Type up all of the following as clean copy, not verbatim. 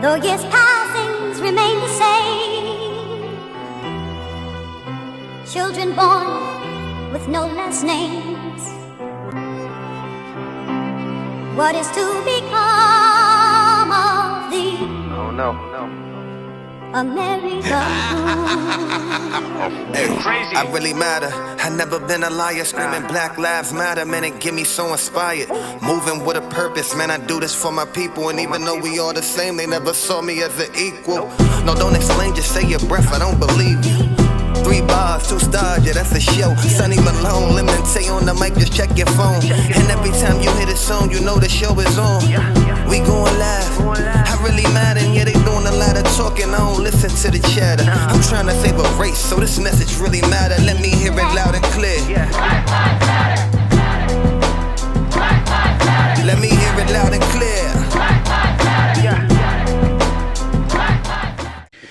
Though years pass, things remain the same. Children born with no last names. What is to become of thee? Oh no. America. Hey, crazy. I really matter. I never been a liar screaming Black Lives Matter. Man, it get me so inspired. Moving with a purpose, man. I do this for my people. And even though we all the same, they never saw me as an equal. No, don't explain, just say your breath. I don't believe you. 3 bars, 2 stars, yeah, that's a show. Sonny Malone, Lemon Tay on the mic, just check your phone. And every time you hit a song, you know the show is on. We going live. I really mad, and yeah, they doing a lot of talking. I don't listen to the chatter. I'm trying to save a race, so this message really matter. Let me hear it loud and clear. Let me hear it loud and clear.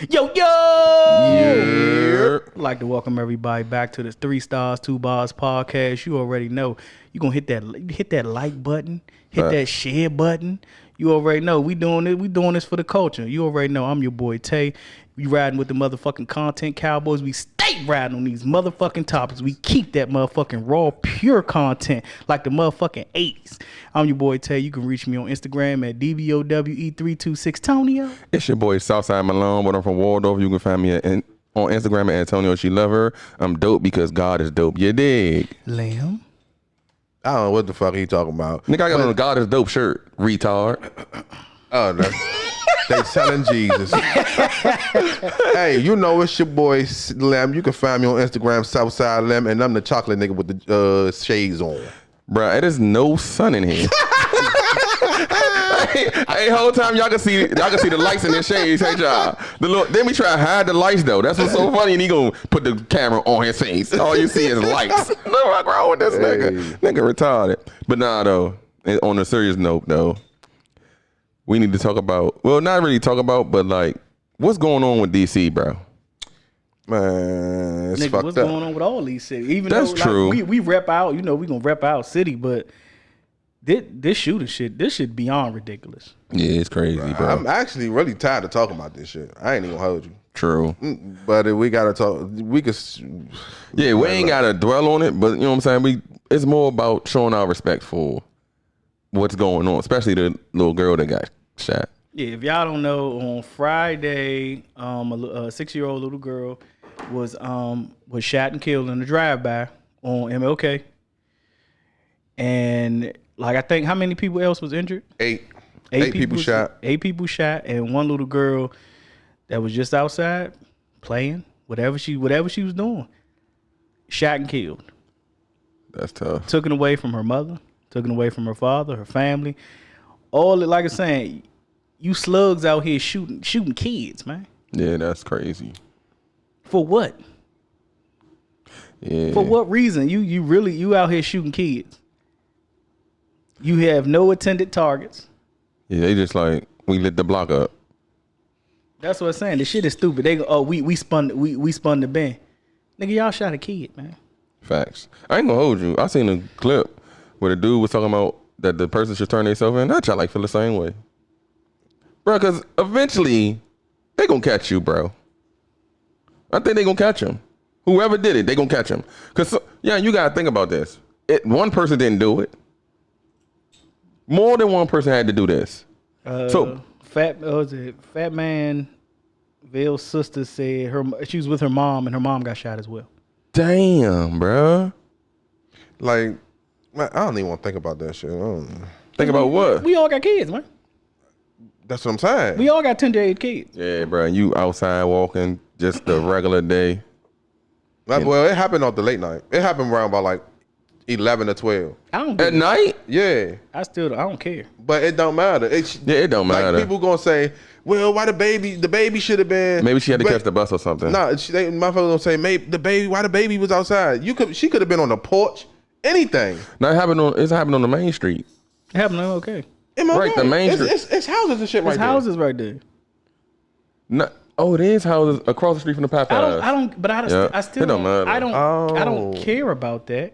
Yo! Yeah. I'd like to welcome everybody back to this 3Starz, 2 Bars podcast. You already know. You gonna hit that like button, hit that share button. You already know. We doing it. We doing this for the culture. You already know. I'm your boy Tay. We riding with the motherfucking content cowboys. We stay riding on these motherfucking topics. We keep that motherfucking raw, pure content like the motherfucking 80s. I'm your boy Tay. You can reach me on Instagram at DBOWE326 Tonio. It's your boy Southside Malone, but I'm from Waldorf. You can find me on Instagram at Tonio. She love her. I'm dope because God is dope. You dig? Lamb. I don't know what the fuck he talking about. Nigga, I got on a God is dope shirt. Retard. Oh, no. They selling Jesus. Hey, you know it's your boy Lem. You can find me on Instagram, Southside Lem, and I'm the chocolate nigga with the shades on. Bruh, it is no sun in here. Hey, whole time y'all can see the lights in their shades. Hey, y'all. Then we try to hide the lights though. That's what's so funny. And he gonna put the camera on his face. All you see is lights. No, what's wrong with this nigga? Nigga retarded. But nah, though. On a serious note, though, we need to talk about. Well, not really talk about, but like, what's going on with DC, bro? Man, it's Nigga, fucked what's up. going on with all these cities? Even That's though, true. Like, we rep out, you know, we gonna rep out city, but this shooting shit, this shit beyond ridiculous. Yeah, it's crazy, bro. I'm actually really tired of talking about this shit. I ain't even gonna hold you. True. But if we gotta talk, we could. Yeah, we ain't gotta dwell on it, but you know what I'm saying? It's more about showing our respect for what's going on, especially the little girl that got shot. Yeah, if y'all don't know, on Friday, a 6-year-old little girl was shot and killed in a drive-by on MLK. And like, I think how many people else was injured? Eight people shot. 8 people shot, and one little girl that was just outside playing whatever she was doing, shot and killed. That's tough. Taken away from her mother, taken away from her father, her family. All like I'm saying, you slugs out here shooting kids, man. Yeah, that's crazy. For what? Yeah. For what reason? You out here shooting kids. You have no intended targets. Yeah, they just like, we lit the block up. That's what I'm saying. This shit is stupid. They go, we spun the band. Nigga, y'all shot a kid, man. Facts. I ain't gonna hold you. I seen a clip where the dude was talking about that the person should turn themselves in. I try like feel the same way. Bro, because eventually they gonna catch you, bro. I think they gonna catch him. Whoever did it, they gonna catch him. Because, yeah, you gotta think about this. One person didn't do it. More than one person had to do this. Fat Man Vale's sister said she was with her mom and her mom got shot as well. Damn, bro. Like, man, I don't even want to think about that shit. Think about what? We all got kids, man. That's what I'm saying. We all got tender-age kids. Yeah, bro. You outside walking just a regular day. Well, it happened on the late night. It happened around about like 11 or 12. I don't At night? Yeah. I don't care. But it don't matter. It don't matter. Like, people gonna say, well, why the baby should have been. Maybe she had to catch the bus or something. Nah, my fellow gonna say, why the baby was outside? She could have been on the porch, anything. No, it's happened on the main street. It happened okay. Right, the main street. It's houses and shit right There's there. houses right there. No, it is houses across the street from the Popeyes. I still it don't matter. I don't care about that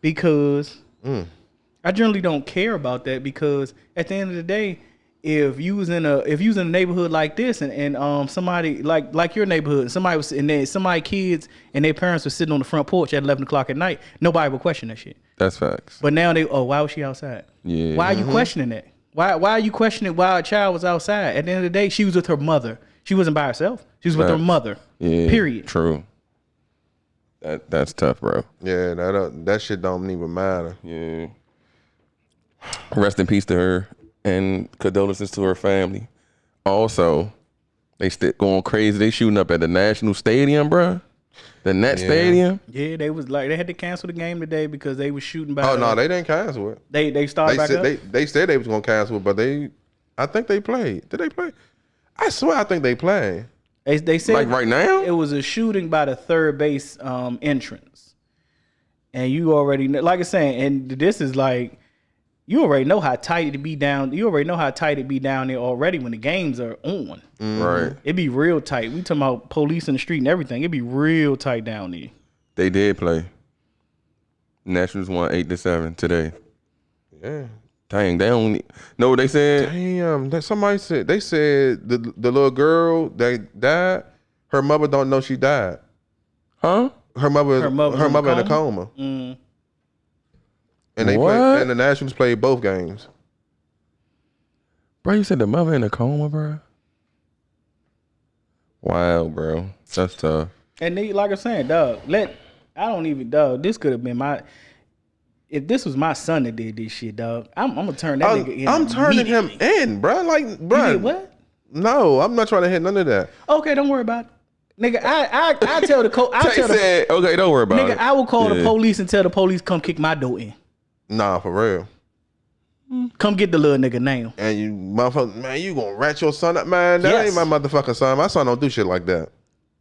because I generally don't care about that because at the end of the day, if you was in a neighborhood like this and somebody like your neighborhood, somebody was and then somebody kids and their parents were sitting on the front porch at 11 o'clock at night, nobody would question that shit. That's facts. But now why was she outside? Yeah. Why are you questioning that? Why are you questioning why a child was outside? At the end of the day, she was with her mother. She wasn't by herself. She was with her mother. Yeah. Period. True. That's tough, bro. Yeah, that shit don't even matter. Yeah. Rest in peace to her and condolences to her family. Also, they still going crazy. They shooting up at the National Stadium, bro. The Net Stadium. Yeah, they was like they had to cancel the game today because they was shooting by. Oh no, they didn't cancel it. They started back up. They said they was gonna cancel it, but I think they played. Did they play? I swear I think they played. They said Like right now? it was a shooting by the third base entrance, and you already know, like I saying, and this is like you already know how tight it be down. You already know how tight it be down there already when the games are on. Right. It be real tight. We talking about police in the street and everything. It be real tight down there. They did play. Nationals won 8-7 today. Yeah. Dang, they only know what they said. Damn, somebody said the little girl that died, her mother don't know she died. Huh? Her mother in a coma. And they played, and the Nationals played both games. Bro, you said the mother in a coma, bro? Wow, bro. That's tough. And they, like I'm saying, dog, this could have been if this was my son that did this shit, dog, I'm gonna turn that nigga in. I'm turning him in, bro. Like, bro. You did what? No, I'm not trying to hit none of that. Okay, don't worry about it. Nigga, I tell the okay, don't worry about it. Nigga, I will call the police and tell the police come kick my door in. Nah, for real. Come get the little nigga now. And you motherfucker, man, you gonna rat your son up, man? That ain't my motherfucking son. My son don't do shit like that.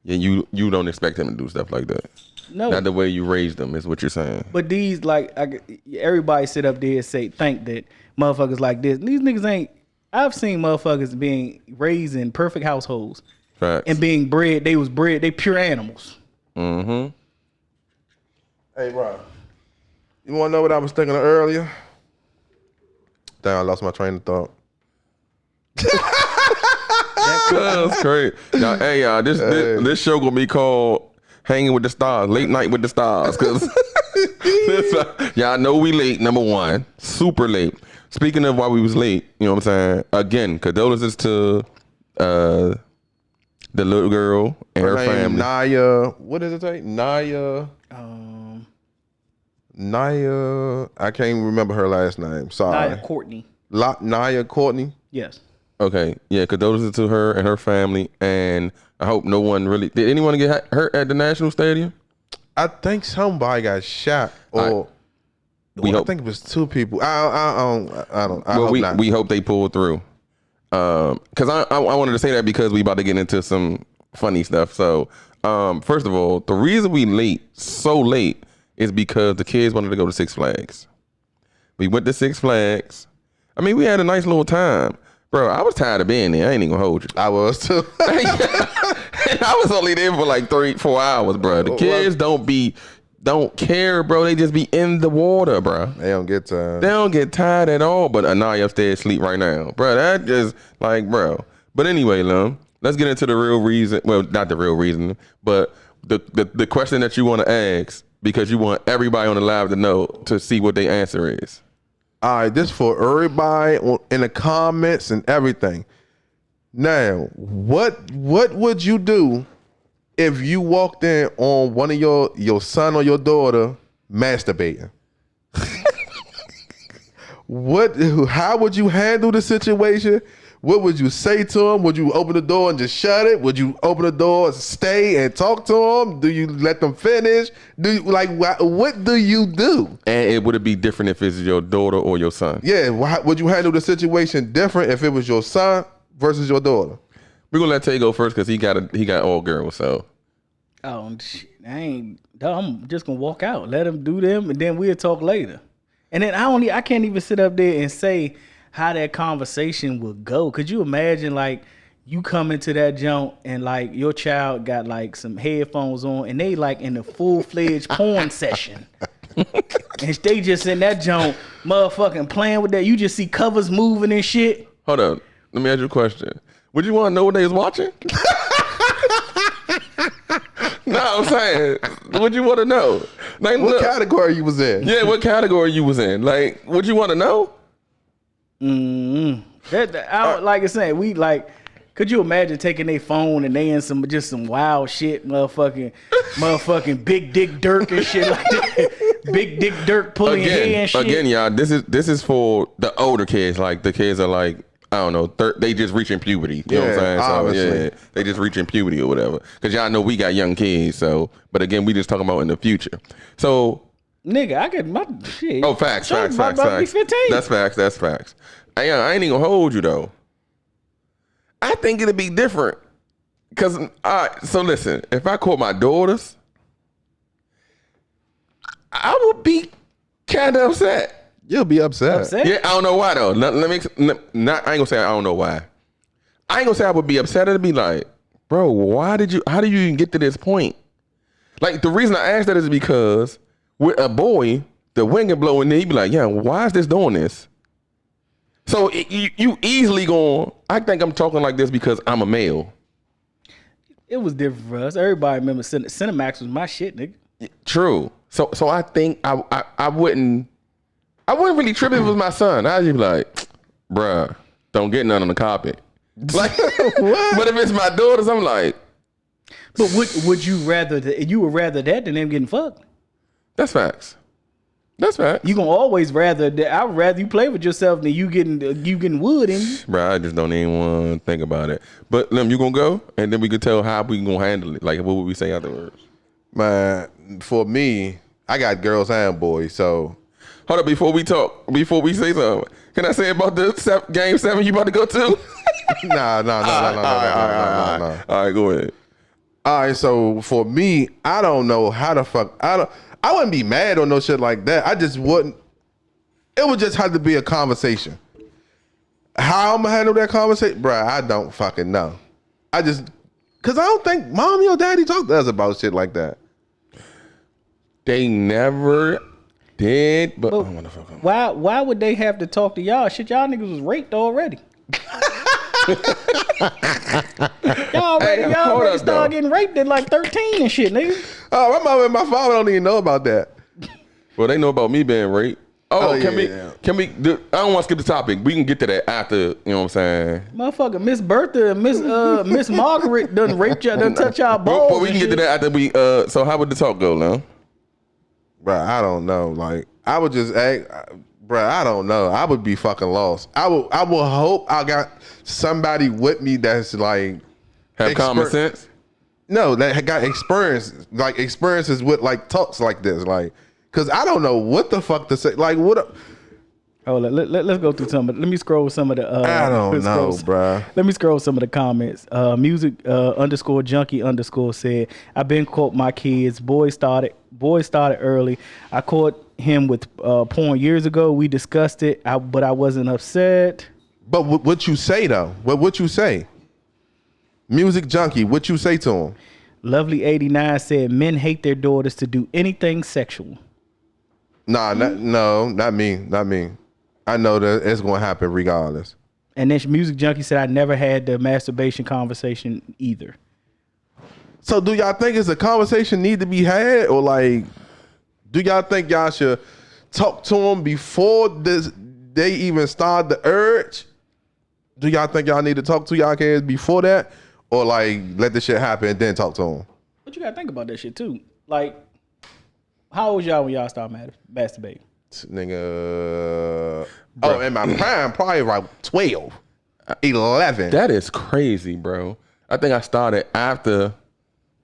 Yeah, you don't expect him to do stuff like that. No. Not the way you raised them is what you're saying. But these, everybody sit up there and think that motherfuckers like this. These niggas ain't. I've seen motherfuckers being raised in perfect households. Facts. And being bred. They pure animals. Mm-hmm. Hey, bro. You want to know what I was thinking of earlier? Damn, I lost my train of thought. That's great. Now, hey, y'all, this show gonna be called Hanging with the Stars, Late Night with the Stars, because y'all know we late. Number one, super late. Speaking of why we was late, you know what I'm saying? Again, condolences to the little girl and her family. Naya, what does it say? Naya. Naya, I can't remember her last name. Sorry. Naya Courtney. Naya Courtney? Yes. Okay, yeah, condolences to her and her family, and I hope no one really... Did anyone get hurt at the National Stadium? I think somebody got shot, or I think it was two people. I hope not. We hope they pull through. Because I wanted to say that because we about to get into some funny stuff. So, first of all, the reason we so late, is because the kids wanted to go to Six Flags. We went to Six Flags. I mean, we had a nice little time. Bro, I was tired of being there. I ain't even gonna hold you. I was too. I was only there for like 3-4 hours, bro. The kids don't care, bro. They just be in the water, bro. They don't get tired. They don't get tired at all. But Anaya upstairs sleep right now, bro. That just like, bro. But anyway, let's get into the real reason. Well, not the real reason, but the question that you want to ask, because you want everybody on the live to know, to see what their answer is. All right, this for everybody in the comments and everything. Now, what would you do if you walked in on one of your son or your daughter masturbating? How would you handle the situation? What would you say to him? Would you open the door and just shut it? Would you open the door and stay and talk to him? Do you let them finish? What do you do? And would it be different if it's your daughter or your son? Yeah, would you handle the situation different if it was your son versus your daughter? We're gonna let Tay go first because he got all girls. So, I'm just gonna walk out, let them do them, and then we'll talk later. And then I can't even sit up there and say how that conversation would go. Could you imagine, like, you come into that junk and like your child got like some headphones on and they like in the full-fledged porn session, and they just in that junk motherfucking playing with that. You just see covers moving and shit. Hold up. Let me ask you a question. Would you want to know what they was watching? No, I'm saying, would you want to know? Like, What category you was in? Yeah, what category you was in? Like, would you want to know? Like I said, we like. Could you imagine taking their phone and they in some wild shit, motherfucking Big Dick Dirk and shit like that. Big Dick Dirk pulling your hair and shit. Again, y'all, this is for the older kids. Like the kids are like, I don't know, they just reaching puberty. You know what I'm saying? Obviously. So they just reaching puberty or whatever. Because y'all know we got young kids. So, but again, we just talking about in the future. So, nigga, I get my shit. oh, facts. About to be 15. That's facts. I ain't even gonna hold you though. I think it'll be different. Cause so listen, if I caught my daughters, I would be kind of upset. You'll be upset. Yeah, I don't know why though. I ain't gonna say I don't know why. I ain't gonna say I would be upset. It'd be like, bro, how did you even get to this point? Like the reason I asked that is because with a boy, the wind can blow in there. You be like, yeah, why is this doing this? So you easily going, I think I'm talking like this because I'm a male. It was different for us. Everybody remember Cinemax was my shit, nigga. True. So I think I wouldn't really trip if it was my son. I'd just be like, bruh, don't get none on the carpet. Like, but if it's my daughters, I'm like. But would you rather that than them getting fucked? That's facts. That's right. You gonna always rather that. I'd rather you play with yourself than you getting wood in you. Bro, I just don't even want to think about it. But you gonna go, and then we could tell how we gonna handle it. Like, what would we say afterwards? Man, for me, I got girls and boys. So hold up, before we say something, can I say about the game 7 you about to go to? No. All right, go ahead. All right, so for me, I don't know how the fuck I wouldn't be mad or no shit like that. I just wouldn't. It would just have to be a conversation. How I'm gonna handle that conversation, bruh, I don't fucking know. Cause I don't think mommy or daddy talk to us about shit like that. They never did, but I wanna fuck them. Why would they have to talk to y'all? Shit, y'all niggas was raped already. y'all already started getting raped at like 13 and shit, nigga. Oh, my mom and my father don't even know about that. Well, they know about me being raped. Can we I don't want to skip the topic. We can get to that after, you know what I'm saying? Motherfucker, Miss Bertha and Miss Margaret done raped y'all, done touch y'all balls. But we can get to that after we so how would the talk go now? Bruh, I don't know. Like, I would just act, bruh, I don't know. I would be fucking lost. I will hope I got somebody with me that's like have common sense. No, that got experiences with like talks like this, like, cause I don't know what the fuck to say. Like, what? Let's go through some. Let me scroll some of the. I don't know, bruh. Let me scroll some of the comments. Music _junkie_ said, "I've been caught my kids. Boys started early. I caught him with porn years ago. We discussed it, but I wasn't upset." But what you say though? What you say? Music junkie, what you say to him? Lovely 89 said, "Men hate their daughters to do anything sexual." Nah, not me. I know that it's gonna happen regardless. And then Music Junkie said, "I never had the masturbation conversation either." So do y'all think it's a conversation need to be had, or like, do y'all think y'all should talk to them before they even start the urge? Do y'all think y'all need to talk to y'all kids before that? Or like let the shit happen and then talk to them? But you gotta think about that shit too. Like, how old was y'all when y'all started masturbating? Nigga. Oh, in my prime, probably about 12, 11. That is crazy, bro. I think I started after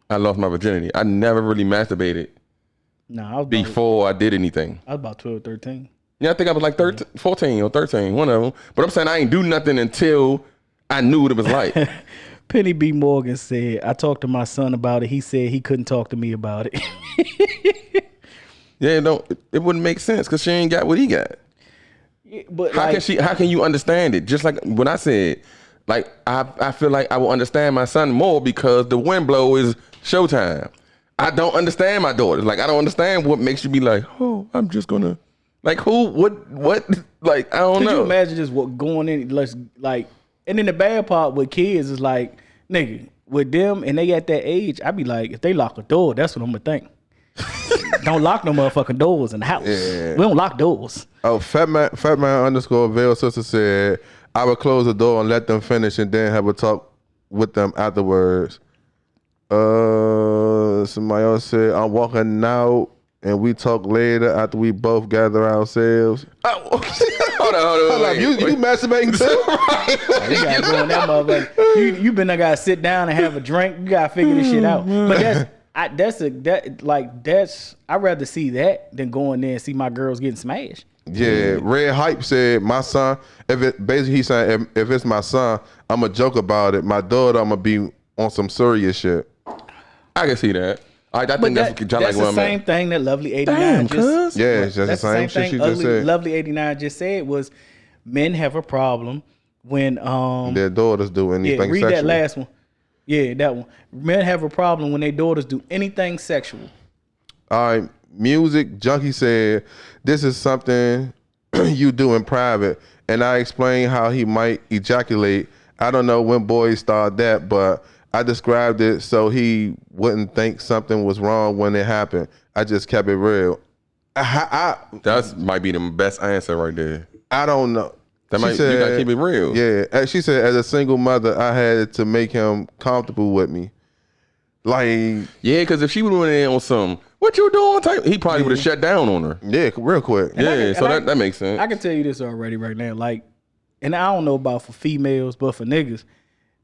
I lost my virginity. I never really masturbated before I did anything. I was about 12, 13. Yeah, I think I was like 13, 14 or 13, one of them. But I'm saying I ain't do nothing until I knew what it was like. Penny B. Morgan said, "I talked to my son about it. He said he couldn't talk to me about it." Yeah, it wouldn't make sense because she ain't got what he got. Yeah, but how can you understand it? Just like when I said, like I feel like I will understand my son more because the wind blow is showtime. I don't understand my daughters. Like I don't understand what makes you be like, oh, I'm just gonna like who what like I don't know. Could you imagine just going in like And then the bad part with kids is like, nigga, with them and they at that age, I be like, if they lock a door, that's what I'm gonna think. Don't lock no motherfucking doors in the house. Yeah. We don't lock doors. Oh, Fatman _ Veil sister said, I would close the door and let them finish and then have a talk with them afterwards. Somebody else said, I'm walking out and we talk later after we both gather ourselves. Hold on. Wait. You masturbating too? You gotta go in that motherfucker. You been there, gotta sit down and have a drink. You gotta figure this shit out. But I'd rather see that than go in there and see my girls getting smashed. Yeah, Red Hype said, my son, he's saying, if it's my son, I'm going to joke about it. My daughter, I'm going to be on some serious shit. I can see that. I think that's the same thing that Lovely 89 just said. Yeah, it's just the same shit she just said. Lovely 89 just said was men have a problem when their daughters do anything read sexual. that last one. Yeah, that one. Men have a problem when their daughters do anything sexual. All right, Music Junkie said, this is something you do in private. And I explained how he might ejaculate. I don't know when boys start that, but I described it so he wouldn't think something was wrong when it happened. I just kept it real. That might be the best answer right there. I don't know. You gotta keep it real. Yeah, she said, as a single mother, I had to make him comfortable with me. Like, yeah, because if she would have went in on some, what you doing type, he probably would have shut down on her. Yeah, real quick. That makes sense. I can tell you this already right now. Like, and I don't know about for females, but for niggas,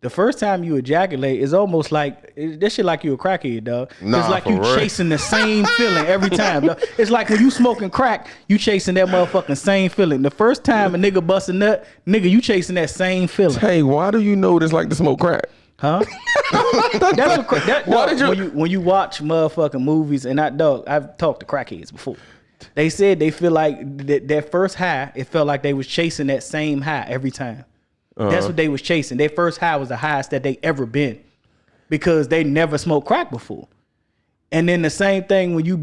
the first time you ejaculate is almost like this shit like you a crackhead, dog. Nah, it's like you real. chasing the same feeling every time, dog. It's like when you smoking crack, you chasing that motherfucking same feeling. The first time a nigga bust a nut, nigga, you chasing that same feeling. Hey, why do you know this like to smoke crack? Huh? When you watch motherfucking movies, and I've talked to crackheads before. They said they feel like that first high, it felt like they was chasing that same high every time. That's what they was chasing. Their first high was the highest that they ever been because they never smoked crack before. And then the same thing when you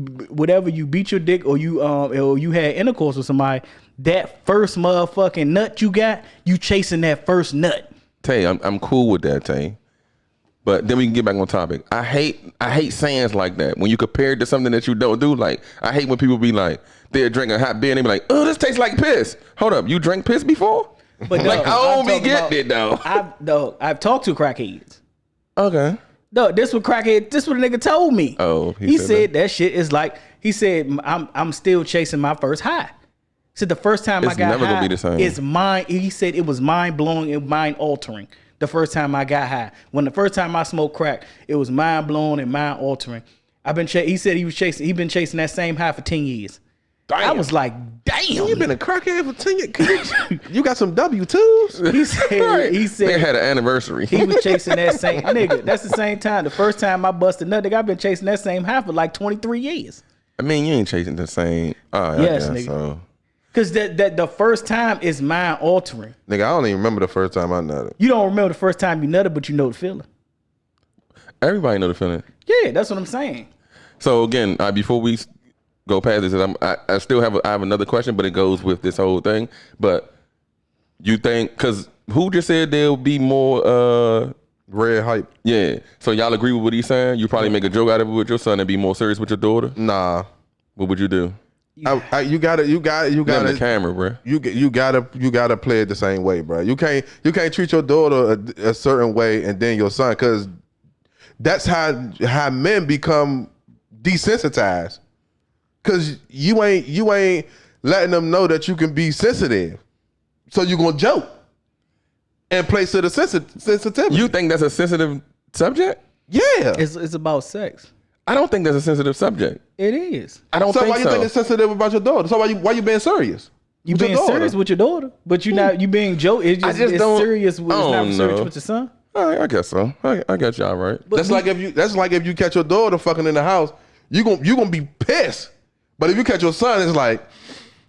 beat your dick or you had intercourse with somebody, that first motherfucking nut you got, you chasing that first nut. Tay, I'm cool with that, Tay. But then we can get back on topic. I hate sayings like that. When you compare it to something that you don't do, like I hate when people be like, they're drinking hot beer and they be like, oh, this tastes like piss. Hold up, you drank piss before? But like, I don't be getting it though. I've talked to crackheads. Okay. No, this what a nigga told me. Oh, he said that shit is like, he said, I'm still chasing my first high. He said the first time I got never high, gonna be the same. it's mind. He said it was mind blowing and mind altering. The first time I got high, when the first time I smoked crack, it was mind blowing and mind altering. He said he been chasing that same high for 10 years. Damn. I was like, damn. You been a crackhead for 10 years? You got some W-2s? He said they had an anniversary. He was chasing that same nigga. That's the same time. The first time I busted nut, nigga, I've been chasing that same high for like 23 years. I mean, you ain't chasing the same. Yes, nigga. So. Cause that the first time is mind altering. Nigga, I don't even remember the first time I nutted. You don't remember the first time you nutted, but you know the feeling. Everybody know the feeling. Yeah, that's what I'm saying. So again, before we go past this, I still have another question, but it goes with this whole thing. But you think, cause who just said there'll be more Red Hype? Yeah. So y'all agree with what he's saying? You probably make a joke out of it with your son and be more serious with your daughter? Nah. What would you do? You gotta the camera, bro. You gotta play it the same way, bro. You can't treat your daughter a certain way and then your son, because that's how men become desensitized. Cause you ain't letting them know that you can be sensitive, so you gonna joke and play to the sensitivity. You think that's a sensitive subject? Yeah, it's about sex. I don't think that's a sensitive subject. It is. I don't think so. So why you think it's sensitive about your daughter? So why you being serious? You being serious with your daughter, but you being joke. It's just it's serious. It's not serious with your son. I guess so. I got y'all right. But that's like if you catch your daughter fucking in the house, you gonna be pissed. But if you catch your son, it's like,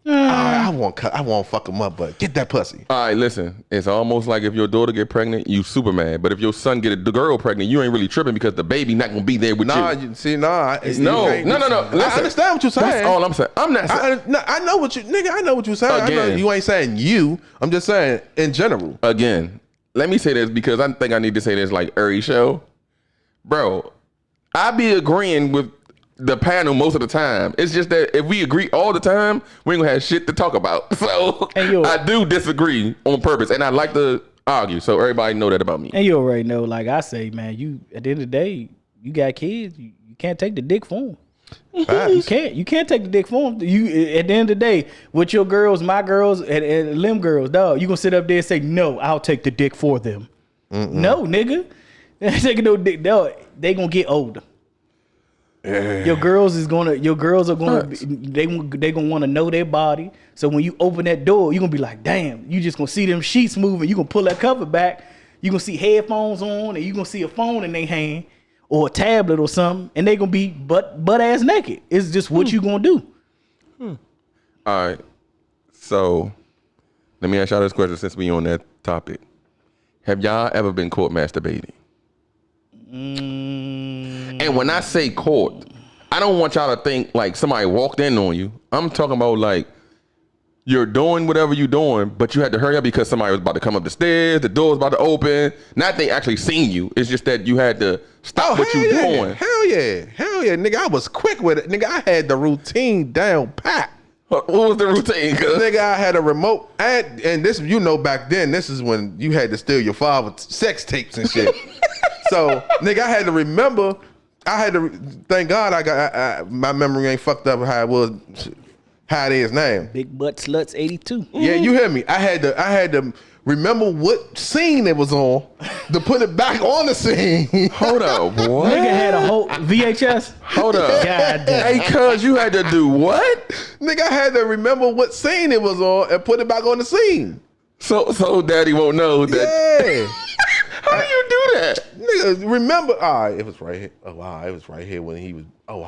I won't fuck him up, but get that pussy. All right, listen. It's almost like if your daughter get pregnant, you super mad. But if your son get the girl pregnant, you ain't really tripping because the baby not gonna be there with you. No. Listen, I understand what you're saying. That's all I'm saying. I'm not saying. I know what you're saying. Again, I know you ain't saying you. I'm just saying in general. Again, let me say this because I think I need to say this like every show. Bro, I be agreeing with the panel most of the time. It's just that if we agree all the time, we ain't gonna have shit to talk about. So I do disagree on purpose, and I like to argue. So everybody know that about me. And you already know, like I say, man, you at the end of the day, you got kids, you can't take the dick for them. You can't take the dick for them. You at the end of the day, with your girls, my girls, and them girls, dog, you gonna sit up there and say, no, I'll take the dick for them. No, nigga. Taking no dick, dog, they gonna get older. Your girls are gonna they gonna want to know their body. So when you open that door, you're gonna be like, damn, you just gonna see them sheets moving. You gonna pull that cover back. You gonna see headphones on, and you gonna see a phone in their hand or a tablet or something, and they gonna be butt ass naked. It's just what you gonna do. All right. So let me ask y'all this question since we on that topic. Have y'all ever been caught masturbating? And when I say caught, I don't want y'all to think like somebody walked in on you. I'm talking about like you're doing whatever you're doing, but you had to hurry up because somebody was about to come up the stairs, the door was about to open. Not they actually seen you. It's just that you had to stop what you doing. Hell yeah, nigga. I was quick with it, nigga. I had the routine down pat. What was the routine? Nigga, I had a remote, and this, you know, back then, this is when you had to steal your father's sex tapes and shit. So, nigga, I had to remember. Thank God I got my memory ain't fucked up how it is now. Big Butt Sluts 82. Yeah, you hear me? I had to remember what scene it was on to put it back on the scene. Hold up, what? Nigga had a whole VHS. Hold up. God damn. Hey, cuz you had to do what? Nigga, I had to remember what scene it was on and put it back on the scene. So daddy won't know that. Yeah. How do you do that? Nigga, remember, all right, it was right here. Oh, all right, it was right here when he was, all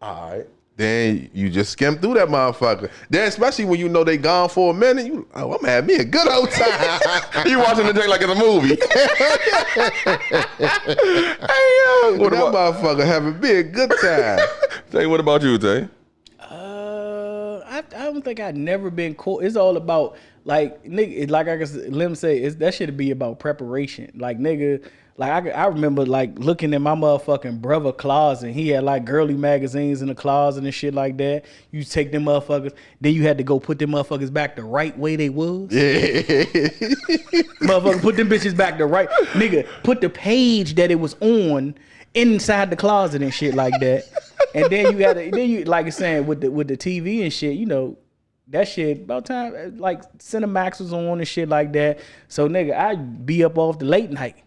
right. Then you just skim through that motherfucker. Then especially when you know they gone for a minute, I'm gonna have me a good old time. You watching the thing like it's a movie. Hey, that motherfucker having me a good time. Tay, what about you, Tay? I don't think I've never been caught. It's all about like nigga. Like I guess Lim say, that should be about preparation. Like nigga, like I remember like looking in my motherfucking brother closet. He had like girly magazines in the closet and shit like that. You take them motherfuckers, then you had to go put them motherfuckers back the right way they was. Yeah. Motherfucker, put them bitches back the right. Nigga, put the page that it was on inside the closet and shit like that. And then you like it's saying with the TV and shit, you know, that shit about time like Cinemax was on and shit like that. So nigga, I'd be up off the late night.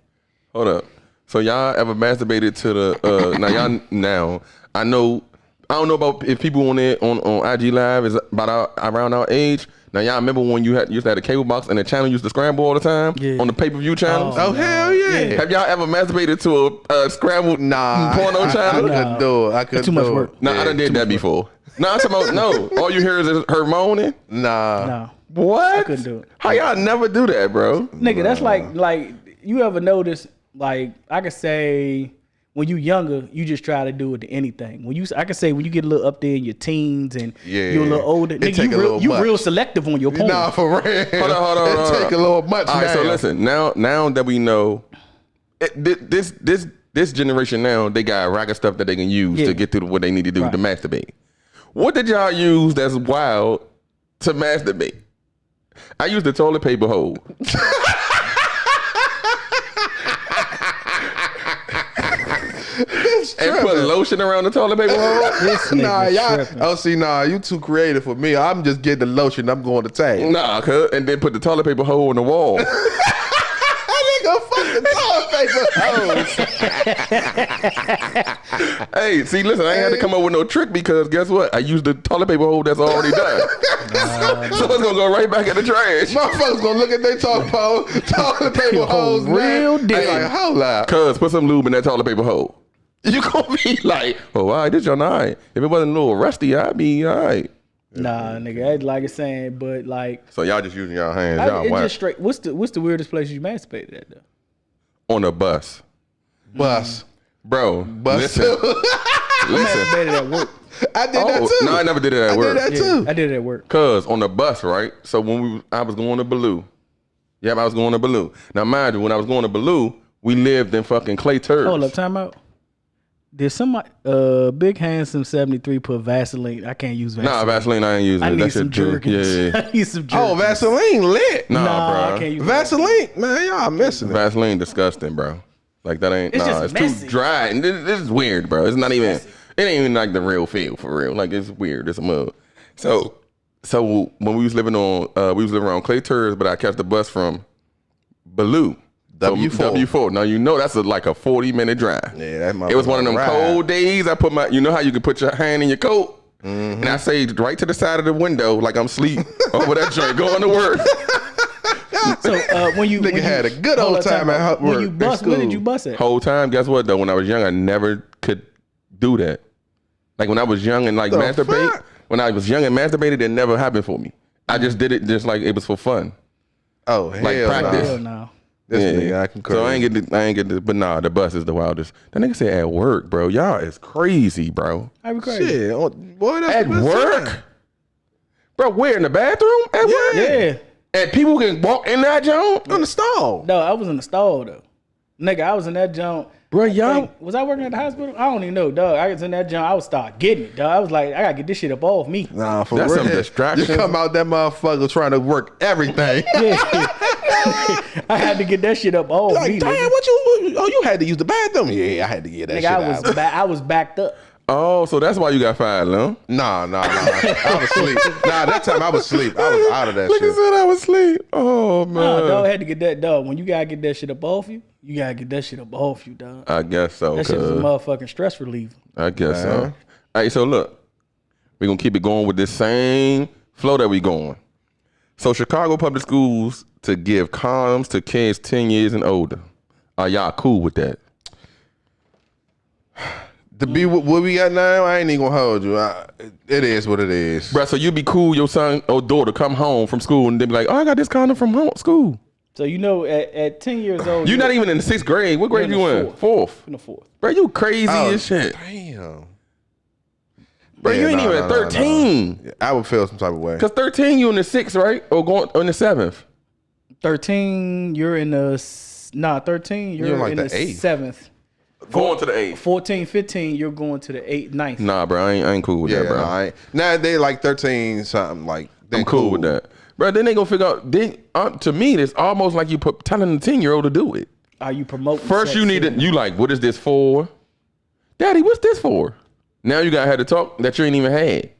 Hold up. So y'all ever masturbated to the now I don't know about if people on IG Live is about around our age. Now y'all remember when you used to have a cable box and the channel used to scramble all the time on the pay-per-view channels? Oh hell yeah. Have y'all ever masturbated to a scrambled porno channel? I couldn't do it. I couldn't too much do work. it. No, I done did that before. No, I'm talking about all you hear is her moaning. Nah. What? I couldn't do it. How y'all never do that, bro? Nigga, that's like you ever notice, like I could say when you younger, you just try to do it to anything. I could say when you get a little up there in your teens and you're a little older, nigga, you real selective on your porn. Nah, for real. Hold on. It take a little much. All right, so listen. Now that we know, this generation now, they got a rack of stuff that they can use to get through what they need to do to masturbate. What did y'all use that's wild to masturbate? I used the toilet paper hole. And put lotion around the toilet paper hole? Nah, you too creative for me. I'm just getting the lotion. I'm going to tank. Nah, and then put the toilet paper hole on the wall. Nigga, fucking toilet paper holes. Hey, see, listen, I ain't had to come up with no trick because guess what? I used the toilet paper hole that's already done. So it's gonna go right back in the trash. Motherfuckers gonna look at their toilet paper holes real deep. Like, hold up. Cuz, put some lube in that toilet paper hole. You gonna be like, oh, all right, this your night. If it wasn't a little rusty, I'd be all right. Nah, nigga, like it's saying, but like. So y'all just using y'all hands. It's just straight. What's the weirdest place you masturbated at though? On a bus. Bro, listen. I masturbated at work. I did that too. No, I never did it at work. I did that too. I did it at work. Cause on the bus, right? So when I was going to Baloo, Yep, I was going to Baloo. Now, mind you, when I was going to Baloo, we lived in fucking clay turds. Hold up, time out. Did somebody, Big Handsome 73 put Vaseline? I can't use Vaseline. Nah, Vaseline, I ain't using I it. need That some shit too. jerkins. Yeah. I need some jerkins. Oh, Vaseline lit. Nah, bro. I can't use Vaseline, man, y'all missing it. Vaseline disgusting, bro. Like that ain't. It's nah, just it's messy. too dry, and this is weird, bro. It's not even. messy. It ain't even like the real feel for real. Like it's weird. It's a mug. So when we was living around clay turds, but I catch the bus from Baloo. W4. W4. Now you know that's like a 40-minute drive. Yeah, that It was one of them ride. cold days. I put you know how you can put your hand in your coat, and I say right to the side of the window like I'm asleep over that joint going to work. So when you Nigga had a good old time at when work, you at bust, where did school. you bust at? Whole time, guess what though? When I was young, I never could do that. Like when I was young and like The masturbate. fuck? When I was young and masturbated, it never happened for me. I just did it just like it was for fun. Oh, Like hell practice. no. Hell no. This nigga, I concur. So I ain't get the, but nah, the bus is the wildest. That nigga said at work, bro. Y'all is crazy, bro. I be crazy. Shit, oh, boy, that's At the best work? time. Bro, where in the bathroom? At work? Yeah. And people can walk in that joint? On the stall. No, I was in the stall though. Nigga, I was in that junk. Bro, y'all. Like, was I working at the hospital? I don't even know, dog. I was in that junk. I would start getting it, dog. I was like, I gotta get this shit up off me. Nah, for That's real. some distraction. You come out that motherfucker trying to work everything. Yeah. I had to get that shit up off Like, me. damn, nigga. you had to use the bathroom? Yeah, I had to get that Nigga, shit out. I was backed up. Oh, so that's why you got fired, huh? Nah. I was asleep. Nah, that time I was asleep. I was out of that Nigga shit. said I was asleep. Oh, man. No, dog, I had to get that, dog. When you gotta get that shit up off you, you gotta get that shit up off you, dog. I guess so. That shit was a cuz. motherfucking stress reliever. I guess so. Man. All right, so look, we're going to keep it going with this same flow that we going. So Chicago public schools to give condoms to kids 10 years and older. Are y'all cool with that? To be what we got now, I ain't even gonna hold you. It is what it is. Bruh, so you be cool your son or daughter come home from school and they be like, oh, I got this condom from school. So you know, at 10 years old, You're not even in the 6th grade. What grade in you the in? fourth. Fourth. in the fourth. Bro, you crazy Oh, as shit. Damn. Bro, Yeah, you ain't nah, even nah, at nah, 13. nah. I would feel some type of way. Because 13, you in the 6th, right? Or in the 7th? 13, you're in the 13, you're in like in the the eighth. 7th. Going to the 8th. 14, 15, you're going to the 8th, 9th. Nah, bro, I ain't cool with Yeah, that, bro. nah, I ain't. Now they like 13 something. Like they I'm cool with that. Bro, then they gonna figure out, to me, it's almost like you telling a 10-year-old to do it. Are you promoting? First, sex you need to, in- you like, what is this for? Daddy, what's this for? Now you gotta have to talk that you ain't even had.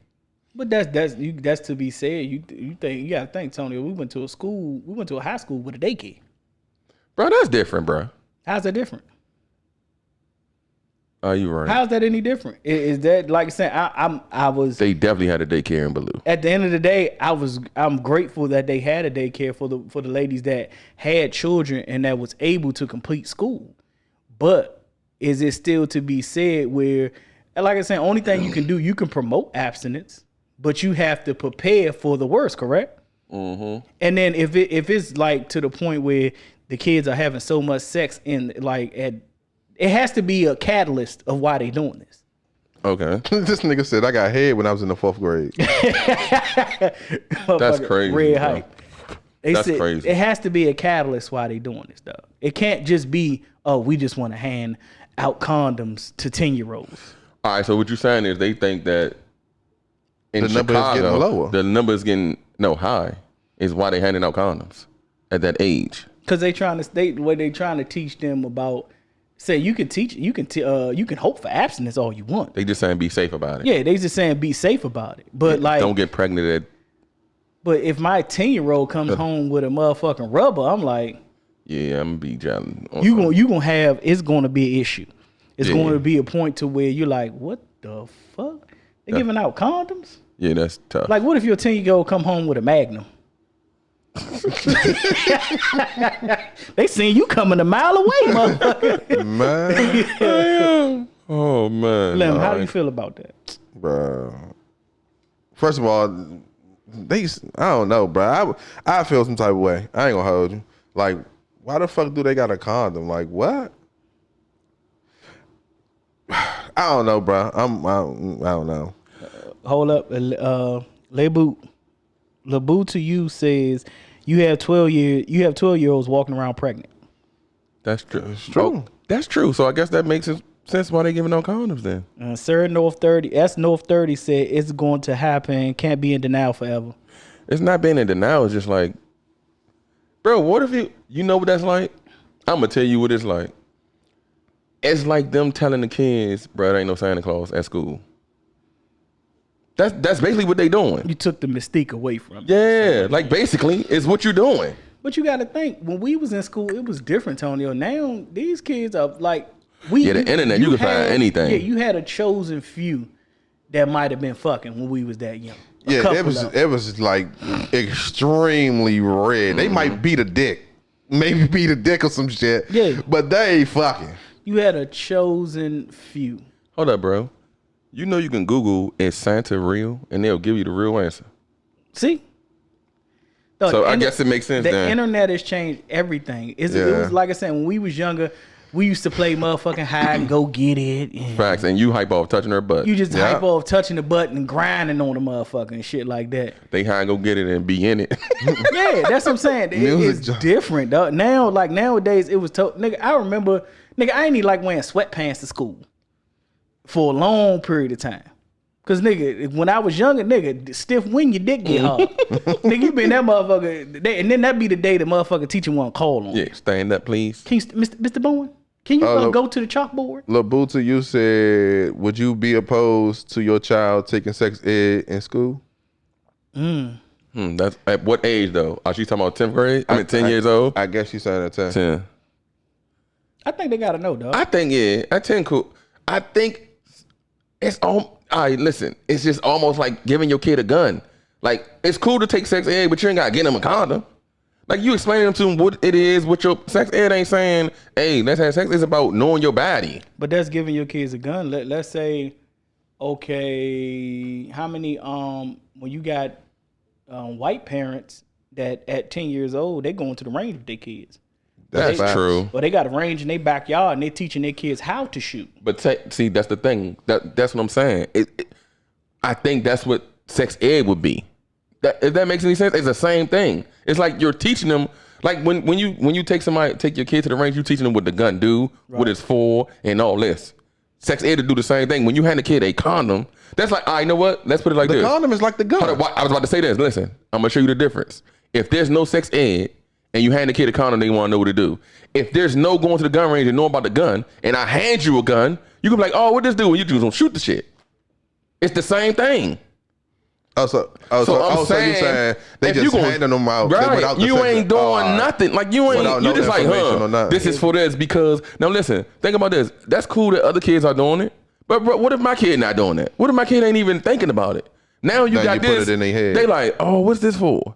But that's to be said. You think you gotta think, Tonio. We went to a high school with a daycare. Bro, that's different, bro. How's that different? Oh, you right. How's that any different? Is that like saying I was They definitely had a daycare in Baloo. at the end of the day, I'm grateful that they had a daycare for the ladies that had children and that was able to complete school. But is it still to be said where, like I said, only thing you can do, you can promote abstinence, but you have to prepare for the worst, correct? Mm-hmm. And then if it's like to the point where the kids are having so much sex in like it has to be a catalyst of why they doing this. Okay. This nigga said I got head when I was in the 4th grade. That's crazy, Red bro. hype. They That's said crazy. It has to be a catalyst why they doing this stuff. It can't just be, oh, we just want to hand out condoms to 10-year-olds. All right, so what you're saying is they think that in The number is Chicago, getting lower. the number is getting high is why they handing out condoms at that age. Because they trying to teach them about. Say you can hope for abstinence all you want. They just saying be safe about it. Yeah, they just saying be safe about it. But like, Don't get pregnant but if my 10-year-old comes home with a motherfucking rubber, I'm like, yeah, I'm gonna be jealous. you gonna have, it's gonna be an issue. It's Yeah. going to be a point to where you're like, what the fuck? They giving out condoms? Yeah, that's tough. Like, what if your 10-year-old come home with a Magnum? They seen you coming a mile away, motherfucker. Man, oh man. Lem, how do Nah, you feel about that? bro. First of all, I don't know, bro. I feel some type of way. I ain't gonna hold you. Like, why the fuck do they got a condom? Like, what? I don't know, bro. I don't know. Hold up. LeBoo to you says, You have 12-year-olds walking around pregnant. That's true. It's true. Oh, that's true. So I guess that makes sense why they giving out condoms then. Sir North 30 said it's going to happen. Can't be in denial forever. It's not being in denial. It's just like, bro, what if you know what that's like? I'm gonna tell you what it's like. It's like them telling the kids, bro, there ain't no Santa Claus at school. That's basically what they doing. You took the mystique away from it. Yeah, like basically, it's what you're doing. But you got to think, when we was in school, it was different, Tonio. Now these kids are like, The internet, you can find anything. Yeah, you had a chosen few that might have been fucking when we was that young. Yeah, it was like extremely rare. They might beat a dick, maybe beat a dick or some shit. Yeah, but they ain't fucking. You had a chosen few. Hold up, bro. You know you can Google "is Santa real?" and they'll give you the real answer. See. So I guess it makes sense. The then. internet has changed everything. It was like I said, when we was younger, we used to play motherfucking hide and go get it. And facts, and you hype off touching her butt. you just hype off touching the button and grinding on the motherfucker and shit like that. They hide and go get it and be in it. Yeah, that's what I'm saying. It's different, dog. Now, like nowadays, it was nigga. I remember, nigga, I ain't even like wearing sweatpants to school for a long period of time. Cause nigga, when I was younger, nigga, stiff wing your dick get hard. Nigga, you been that motherfucker, and then that be the day the motherfucker teacher want to call on. Yeah, stand up, please. Can you, Mr. Bowen? Can you go to the chalkboard? Labuta, you said, would you be opposed to your child taking sex ed in school? That's at what age though? Are she talking about 10th grade? I mean 10 years old? I guess she's saying at 10. 10. I think they gotta know, dog. I think at 10 cool. I think it's all right, listen, it's just almost like giving your kid a gun. Like, it's cool to take sex ed, but you ain't gotta get him a condom. Like, you explaining to him what it is, what your sex ed ain't saying, hey, let's have sex. It's about knowing your body. But that's giving your kids a gun. Let's say, okay, how many when you got white parents that at 10 years old, they going to the range with their kids. That's true. Or they got a range in their backyard and they teaching their kids how to shoot. But see, that's the thing. That's what I'm saying. I think that's what sex ed would be. If that makes any sense, it's the same thing. It's like you're teaching them. Like when you take your kid to the range, you teaching them what the gun do, what it's for, and all this. Sex ed to do the same thing. When you hand a kid a condom, that's like, all right, you know what? Let's put it like this. The condom is like the gun. Hold on, I was about to say this. Listen, I'm gonna show you the difference. If there's no sex ed and you hand a kid a condom, they want to know what to do. If there's no going to the gun range and know about the gun, and I hand you a gun, you can be like, oh, what this do? And you just gonna shoot the shit. It's the same thing. So you saying they just handing them out right? You ain't doing nothing. Like you ain't. You just like, this is for this because now listen. Think about this. That's cool that other kids are doing it, but what if my kid not doing that? What if my kid ain't even thinking about it? Now you got this. Put it in their head. They like, oh, what's this for?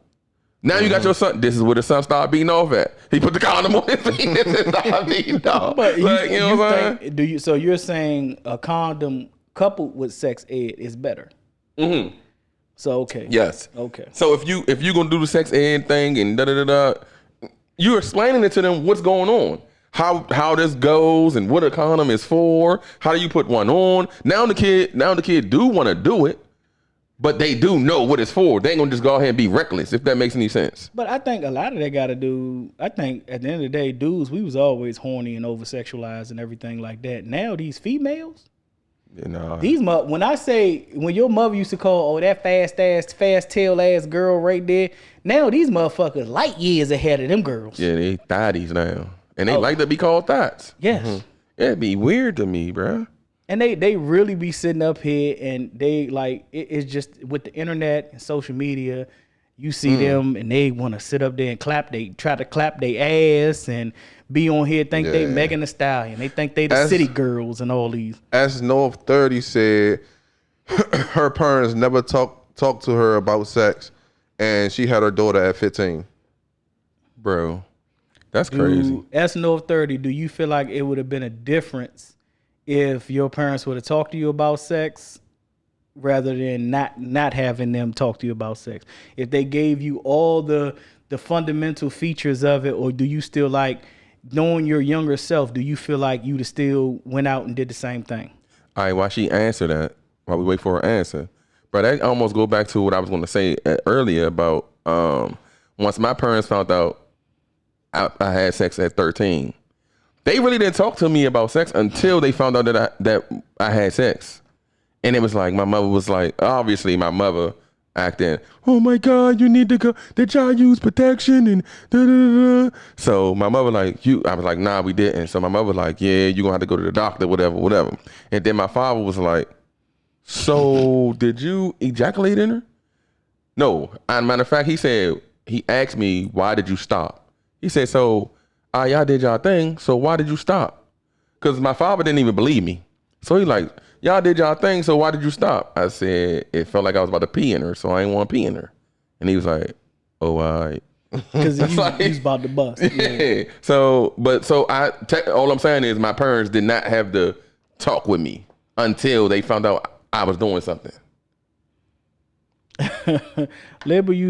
Now you got your son. This is where the son started beating off at. He put the condom on his penis and started beating off. But like, you know what I'm saying? Do you? So you're saying a condom coupled with sex ed is better? Mm-hmm. So okay. Yes. Okay. So if you gonna do the sex ed thing and you're explaining it to them what's going on, how this goes and what a condom is for. How do you put one on? Now the kid do want to do it, but they do know what it's for. They ain't gonna just go ahead and be reckless, if that makes any sense. But I think a lot of that got to do. I think at the end of the day, dudes, we was always horny and over sexualized and everything like that. Now these females. You know, when your mother used to call, oh, that fast tail ass girl right there. Now these motherfuckers light years ahead of them girls. Yeah, they thotties now, and they like to be called thots. Yes, It'd be weird to me, bro. And they really be sitting up here, and they like it's just with the internet and social media. You see them, and they want to sit up there and clap. They try to clap their ass and be on here. Think they Megan Thee Stallion. They think they the city girls and all these. As North 30 said, her parents never talked to her about sex, and she had her daughter at 15. Bro, that's crazy. As North 30, do you feel like it would have been a difference if your parents would have talked to you about sex rather than not having them talk to you about sex? If they gave you all the fundamental features of it, or do you still like knowing your younger self, do you feel like you'd have still went out and did the same thing? All right, while she answered that, while we wait for her answer, but that almost go back to what I was going to say earlier about once my parents found out I had sex at 13, they really didn't talk to me about sex until they found out that I had sex. And it was like, my mother was like, obviously my mother acting, oh my God, you need to go, did y'all use protection and da-da-da-da. So my mother like, I was like, nah, we didn't. So my mother was like, yeah, you're gonna have to go to the doctor, whatever. And then my father was like, so did you ejaculate in her? No. As a matter of fact, he asked me, why did you stop? He said, so y'all did y'all thing, so why did you stop? Because my father didn't even believe me. So he like, y'all did y'all thing, so why did you stop? I said, it felt like I was about to pee in her, so I ain't want to pee in her. And he was like, oh, all right. Because he was about to bust. Yeah. So all I'm saying is my parents did not have to talk with me until they found out I was doing something. Labu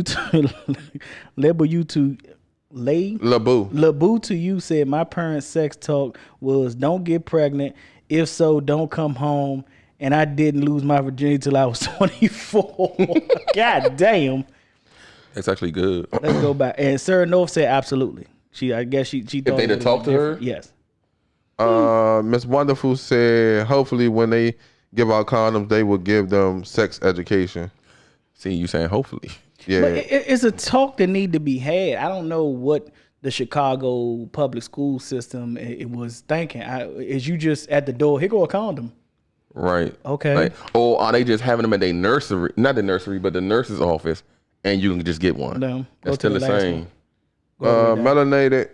to you said my parents' sex talk was don't get pregnant. If so, don't come home. And I didn't lose my virginity till I was 24. God damn. That's actually good. Let's go back. And Sarah North said absolutely. I guess she thought if they did talk to her? Yes. Miss Wonderful said hopefully when they give out condoms, they will give them sex education. See, you saying hopefully. Yeah. But it's a talk that need to be had. I don't know what the Chicago public school system it was thinking. Is you just at the door, here go a condom. Right. Okay. Like, or are they just having them at their nursery, not the nursery, but the nurse's office, and you can just get one? No. That's still the same. Melanated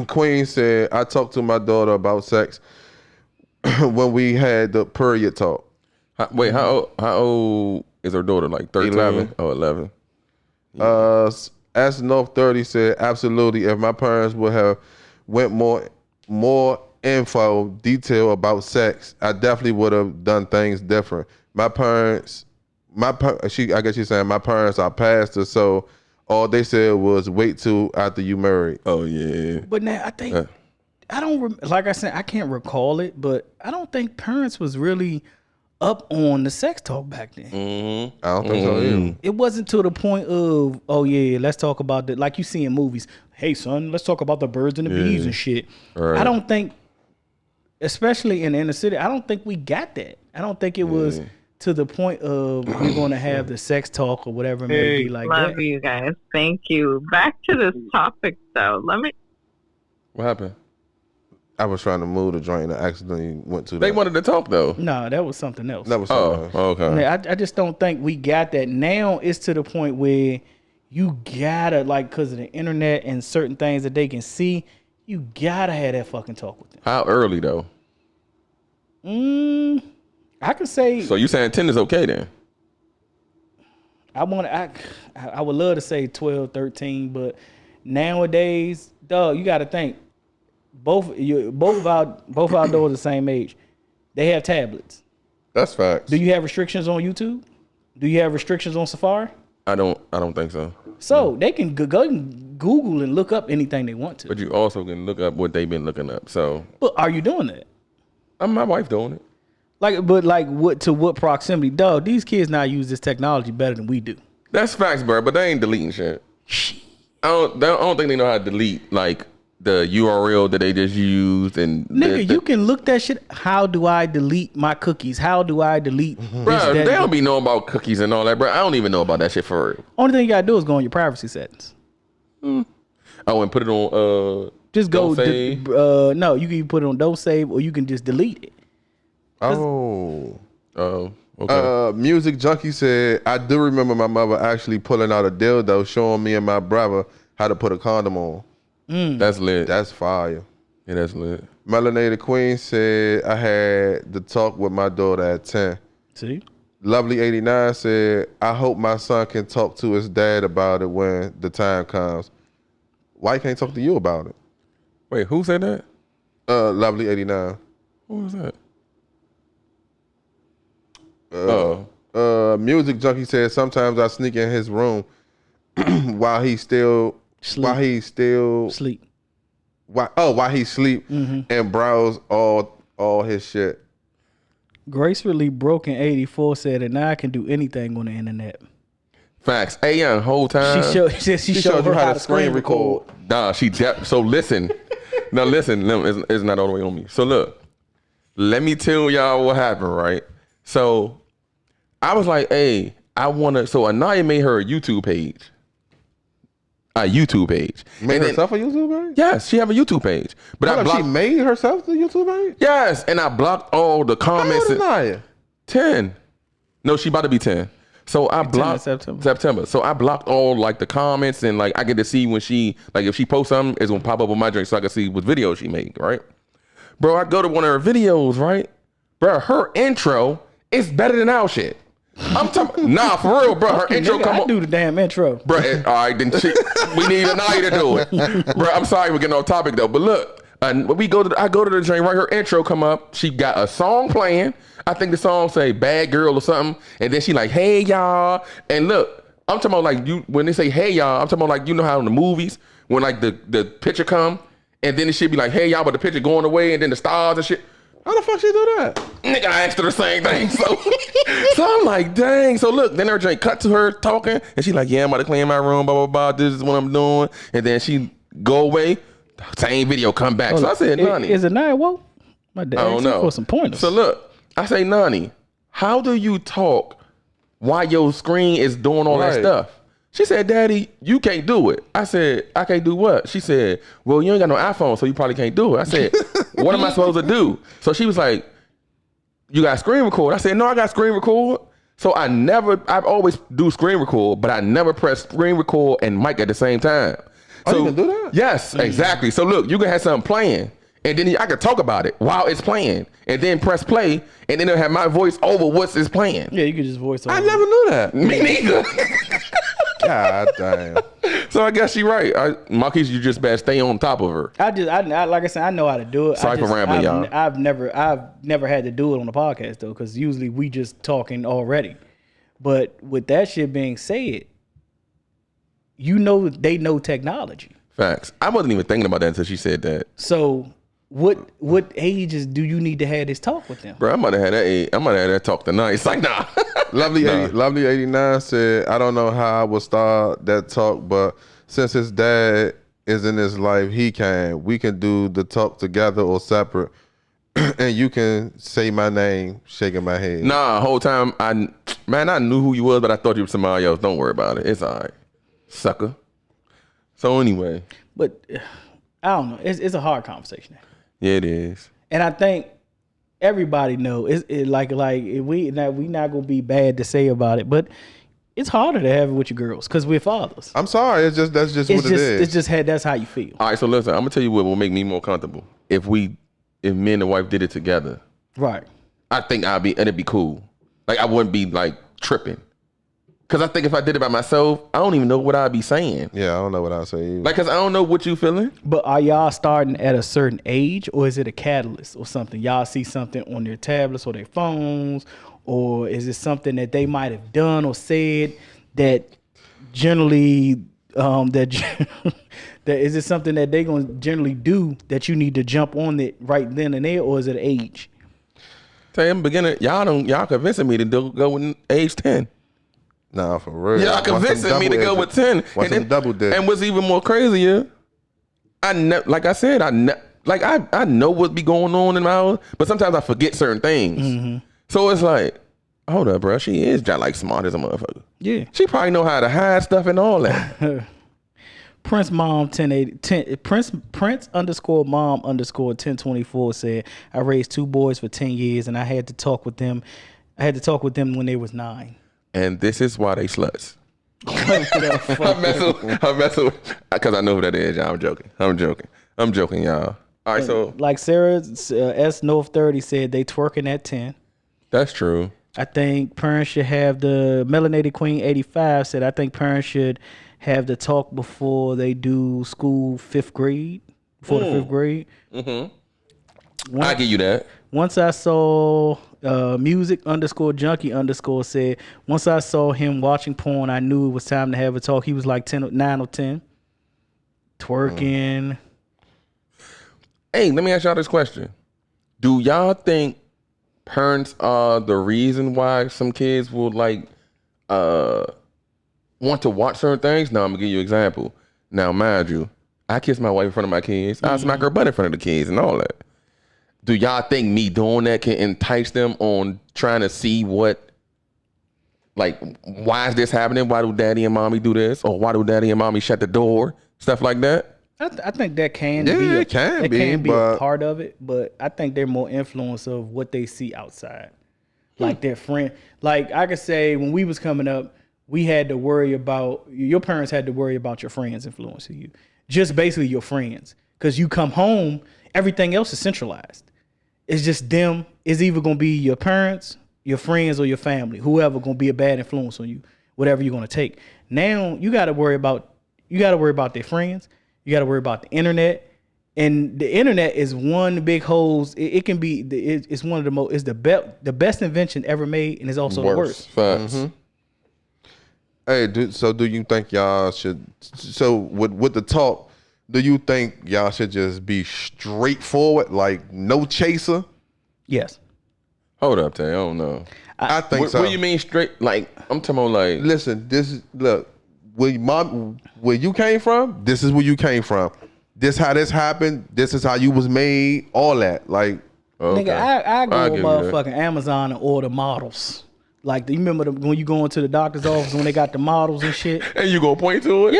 Queen said, I talked to my daughter about sex when we had the period talk. How old is her daughter? Like 13? 11. Oh, 11. As North 30 said, absolutely. If my parents would have went more info, detail about sex, I definitely would have done things different. I guess she's saying my parents are pastors, so all they said was wait till after you married. Oh yeah. But now I think I don't like I said I can't recall it, but I don't think parents was really up on the sex talk back then. Mm-hmm. I don't think so either. It wasn't to the point of, oh yeah, let's talk about the, like you see in movies. Hey son, let's talk about the birds and the bees and shit. Right. I don't think, especially in the inner city, I don't think we got that. I don't think it was to the point of we're going to have the sex talk or whatever it may be like that. Love you guys. Thank you. Back to this topic though. What happened? I was trying to move the joint and I accidentally went to that. They wanted to talk though. No, that was something else. That was something else. Okay. I just don't think we got that. Now it's to the point where you gotta, like, because of the internet and certain things that they can see, you gotta have that fucking talk with them. How early though? I could say. So you saying 10 is okay then? I would love to say 12, 13, but nowadays, dog, you got to think. Both of our daughters the same age. They have tablets. That's facts. Do you have restrictions on YouTube? Do you have restrictions on Safari? I don't think so. So they can go and Google and look up anything they want to. But you also can look up what they've been looking up. So, But are you doing that? my wife doing it. What proximity? Dog, these kids now use this technology better than we do. That's facts, bro. But they ain't deleting shit. I don't think they know how to delete like the URL that they just used and nigga, you can look that shit. How do I delete my cookies? How do I delete this, bro, that, they don't be knowing about cookies and all that, bro. I don't even know about that shit for real. Only thing you gotta do is go on your privacy settings. Oh, and put it on Just go. don't save? No, you can put it on don't save, or you can just delete it. Oh. Okay. Music Junkie said, I do remember my mother actually pulling out a dildo showing me and my brother how to put a condom on. That's lit. That's fire. Yeah, that's lit. Melanated Queen said, I had the talk with my daughter at 10. See? Lovely 89 said, I hope my son can talk to his dad about it when the time comes. Why can't talk to you about it? Wait, who said that? Lovely 89. Who was that? Music Junkie said, sometimes I sneak in his room while he still Sleep. Sleep. While he sleep and browse all his shit. Gracefully Broken 84 said that now I can do anything on the internet. Facts. Hey, young, whole time. She showed her how to screen record. Nah, so listen. Now listen, it's not all the way on me. So look, let me tell y'all what happened, right? So I was like, hey, so Anaya made her a YouTube page. Made herself a YouTube page? Yes, she have a YouTube page. But she made herself the YouTube page? Yes, and I blocked all the comments. How old is Naya? 10. No, she about to be 10. So I blocked September. So I blocked all like the comments and like I get to see when she like if she posts something, it's gonna pop up on my drink so I can see what videos she made, right? Bro, I go to one of her videos, right? Bro, her intro is better than our shit. I'm talking, nah, for real, bro. Her intro come on. Do the damn intro, bro. All right, then we need Anaya to do it, bro. I'm sorry we're getting off topic though, but look, I go to the joint, right? Her intro come up. She got a song playing. I think the song say "Bad Girl" or something, and then she like, "Hey y'all," and look, I'm talking about like when they say "Hey y'all," I'm talking about like you know how in the movies when like the picture come, and then it should be like, "Hey y'all," but the picture going away, and then the stars and shit. How the fuck she do that? Nigga, I asked her the same thing. So I'm like, dang. So look, then her drink cut to her talking, and she like, yeah, I'm about to clean my room, blah, blah, blah. This is what I'm doing. And then she go away. Same video come back. So I said, Nani. Is it Naya woke? My dad I don't know. for some pointers. So look, I say, Nani, how do you talk while your screen is doing all that stuff? She said, Daddy, you can't do it. I said, I can't do what? She said, well, you ain't got no iPhone, so you probably can't do it. I said, what am I supposed to do? So she was like, you got screen record? I said, no, I got screen record. So I've always do screen record, but I never press screen record and mic at the same time. So, you can do that? Yes, exactly. So look, you can have something playing, and then I can talk about it while it's playing, and then press play, and then it'll have my voice over what's is playing. Yeah, you can just voice over. I never knew that. Me neither. God damn. So I guess she's right. Marquise, you just better stay on top of her. I like I said, I know how to do it. Sorry for rambling, y'all. I've never had to do it on the podcast though, because usually we just talking already. But with that shit being said, you know they know technology. Facts. I wasn't even thinking about that until she said that. So what ages do you need to have this talk with them? Bro, I might have had that age. I might have had that talk tonight. It's like, nah. Lovely 89 said, I don't know how I would start that talk, but since his dad is in his life, we can do the talk together or separate. And you can say my name, shaking my head. Nah, whole time, I knew who you was, but I thought you were somebody else. Don't worry about it. It's all right. Sucker. So anyway. But I don't know. It's a hard conversation. Yeah, it is. And I think everybody know we not gonna be bad to say about it, but it's harder to have it with your girls because we're fathers. I'm sorry, that's just what it is. That's how you feel. All right, so listen, I'm gonna tell you what will make me more comfortable if me and the wife did it together. Right. I think it'd be cool. Like I wouldn't be like tripping. Cause I think if I did it by myself, I don't even know what I'd be saying. Yeah, I don't know what I'd say either. Like, cause I don't know what you feeling. But are y'all starting at a certain age, or is it a catalyst or something? Y'all see something on their tablets or their phones, or is it something that they might have done or said that generally that is it something that they gonna generally do that you need to jump on it right then and there, or is it age? Tell you, beginner, y'all convincing me to go with age 10. Nah, for real. Y'all convincing me to go with 10. Want some double dip. And what's even more crazier, I know what be going on in my house, but sometimes I forget certain things. Mm-hmm. So it's like, hold up, bro. She is just like smart as a motherfucker. Yeah. She probably know how to hide stuff and all that. Prince Mom 1080 Prince _ Mom _ 1024 said, I raised 2 boys for 10 years and I had to talk with them when they was 9. And this is why they sluts. I'm messing with, because I know who that is, y'all. I'm joking, y'all. All right, so like Sarah S North 30 said, they twerking at 10. That's true. I think parents should have the Melanated Queen 85 said, I think parents should have the talk before they do school 5th grade. Before the 5th grade. Mm-hmm. I give you that. Once I saw music _ said, once I saw him watching porn, I knew it was time to have a talk. He was like 9 or 10. Twerking. Hey, let me ask y'all this question. Do y'all think parents are the reason why some kids will like want to watch certain things. Now I'm gonna give you an example. Now, mind you, I kiss my wife in front of my kids. I smack her butt in front of the kids and all that. Do y'all think me doing that can entice them on trying to see what, like, why is this happening? Why do daddy and mommy do this? Or why do daddy and mommy shut the door? Stuff like that. I think that can Yeah, be it can be, a but- part of it, but I think they're more influence of what they see outside. Like their friend. Like I could say when we was coming up, we had to worry about, your parents had to worry about your friends influencing you. Just basically your friends. Because you come home, everything else is centralized. It's just them. It's either going to be your parents, your friends, or your family. Whoever going to be a bad influence on you, whatever you're going to take. Now you got to worry about their friends. You got to worry about the internet. And the internet is one big hose. It can be, it's one of the most, it's the best invention ever made, and it's also the worst. Facts. Hey, do you think y'all should? So with the talk, do you think y'all should just be straightforward, like no chaser? Yes. Hold up, Tay. I don't know. I think so. What do you mean straight? Like, I'm talking about like. Listen, look, where you came from, this is where you came from. This how this happened. This is how you was made. All that, like, Okay. Nigga, I go I'll on give you that. motherfucking Amazon and order models. Like, you remember when you go into the doctor's office when they got the models and shit? And you gonna point to it?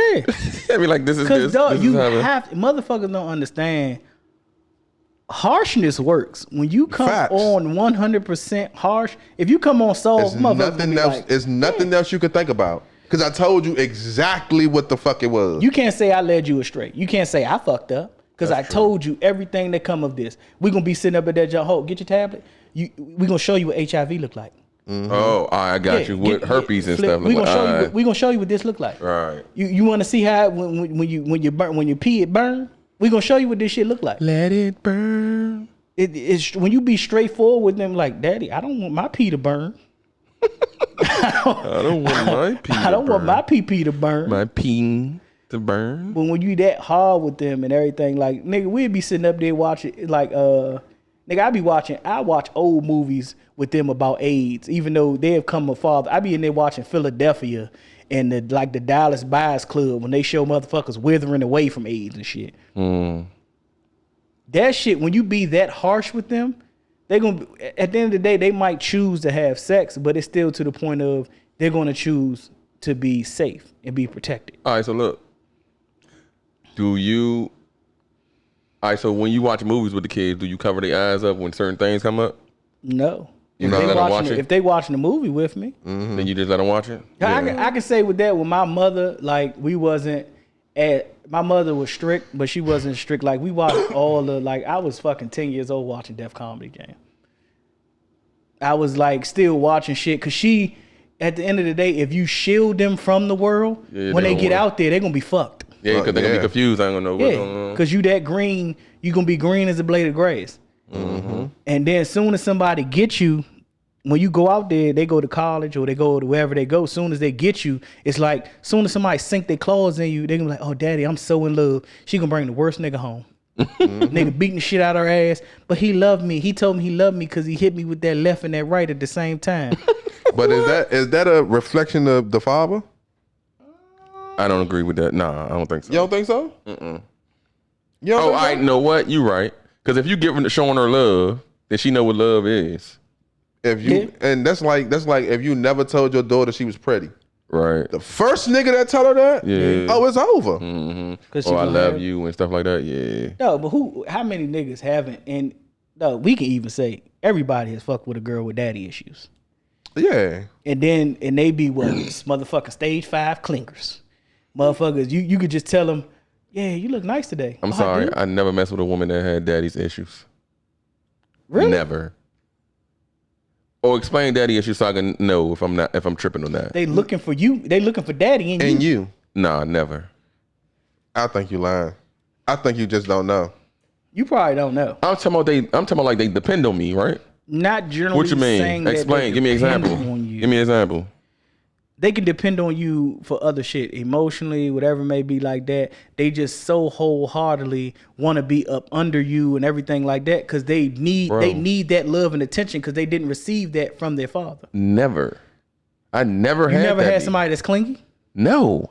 Yeah. I mean, like, this is Because this. dog, This you is happening. motherfuckers don't understand. Harshness works. When you come Facts. on 100% harsh, if you come on soft, there's motherfuckers gonna nothing be else. like, There's nothing else you can think about. Because I told you exactly what the fuck it was. you can't say I led you astray. You can't say I fucked up. Because I told you everything that come of this. We gonna be sitting up at that job. Hold, get your tablet. We gonna show you what HIV look like. Oh, I got you with herpes and stuff. We like gonna show you. that. We gonna show you what this look like. Right. You want to see how when you pee it burn? We gonna show you what this shit look like. Let it burn. It's when you be straightforward with them, like, Daddy, I don't want my pee to burn. I don't want my pee. I don't want my pee to burn. my pee to burn. But when you that hard with them and everything, like, nigga, we'd be sitting up there watching, like, nigga, I watch old movies with them about AIDS, even though they have come afar. I be in there watching Philadelphia and the Dallas Buyers Club when they show motherfuckers withering away from AIDS and shit. That shit, when you be that harsh with them, they gonna, at the end of the day, they might choose to have sex, but it's still to the point of they're gonna choose to be safe and be protected. All right, so look. All right, so when you watch movies with the kids, do you cover their eyes up when certain things come up? No. You not let them watch it? If they watching the movie with me, Then you just let them watch it? I can say with that, with my mother, like, my mother was strict, but she wasn't strict. Like, we watched all the, like, I was fucking 10 years old watching Def Comedy Jam. I was, like, still watching shit, because she, at the end of the day, if you shield them from the world, when they get out there, they're going to be fucked. Yeah, because they're going to be confused. I don't know what's going Yeah, on. because you that green, you going to be green as a blade of grass. And then as soon as somebody gets you, when you go out there, they go to college or they go to wherever they go. As soon as they get you, it's like, as soon as somebody sink their claws in you, they gonna be like, oh, Daddy, I'm so in love. She gonna bring the worst nigga home. Nigga beating the shit out of her ass. But he loved me. He told me he loved me because he hit me with that left and that right at the same time. But is that a reflection of the father? I don't agree with that. Nah, I don't think so. You don't think so? You don't think so? I know what? You right. Because if you showing her love, then she know what love is. And that's like if you never told your daughter she was pretty. Right. The first nigga that tell her that, Yeah. oh, it's over. Oh, I love you and stuff like that. Yeah. No, but how many niggas haven't? And no, we can even say everybody has fucked with a girl with daddy issues. Yeah. And they be what? Motherfucking stage 5 clinkers. Motherfuckers, you could just tell them, yeah, you look nice today. I'm Oh, sorry. dude. I never messed with a woman that had daddy's issues. Really? Never. Or explain daddy issues so I can know if I'm tripping on that. They looking for you. They looking for daddy in you. And you. Nah, never. I think you lying. I think you just don't know. You probably don't know. I'm talking about like they depend on me, right? Not generally. What you mean? saying that Explain. they Give me an depend example. on you. Give me an example. They can depend on you for other shit, emotionally, whatever may be like that. They just so wholeheartedly want to be up under you and everything like that because they need that love and attention because they didn't receive that from their father. Never. I never You had never that had be. somebody that's clingy? No.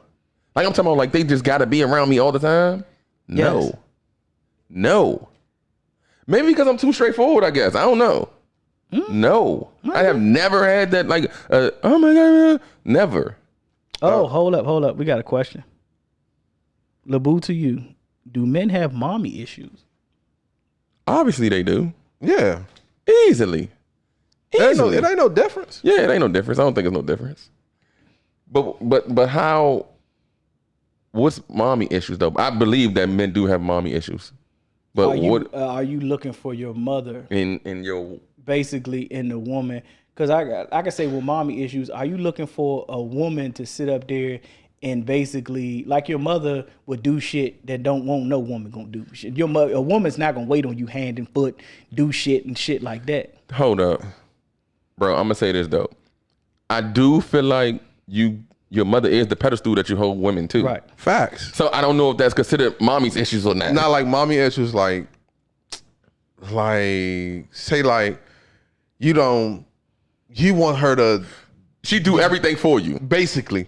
Like I'm talking about like they just gotta be around me all the time. No. Yes. No. Maybe because I'm too straightforward, I guess. I don't know. No. I have never had that like oh my God, never. Oh, hold up. We got a question. LeBoo, to you, do men have mommy issues? Obviously they do. Yeah. Easily. It ain't no difference. Yeah, it ain't no difference. I don't think it's no difference. But how? What's mommy issues though? I believe that men do have mommy issues. But are you looking for your mother in your basically in the woman? Because I can say with mommy issues, are you looking for a woman to sit up there and basically like your mother would do shit that don't want no woman gonna do shit? Your mother, a woman's not gonna wait on you hand and foot, do shit and shit like that. Hold up, bro. I'm gonna say this though. I do feel like your mother is the pedestal that you hold women to. Right. Facts. So I don't know if that's considered mommy's issues or not. Not like mommy issues, like say like you want her to She do everything for you. basically.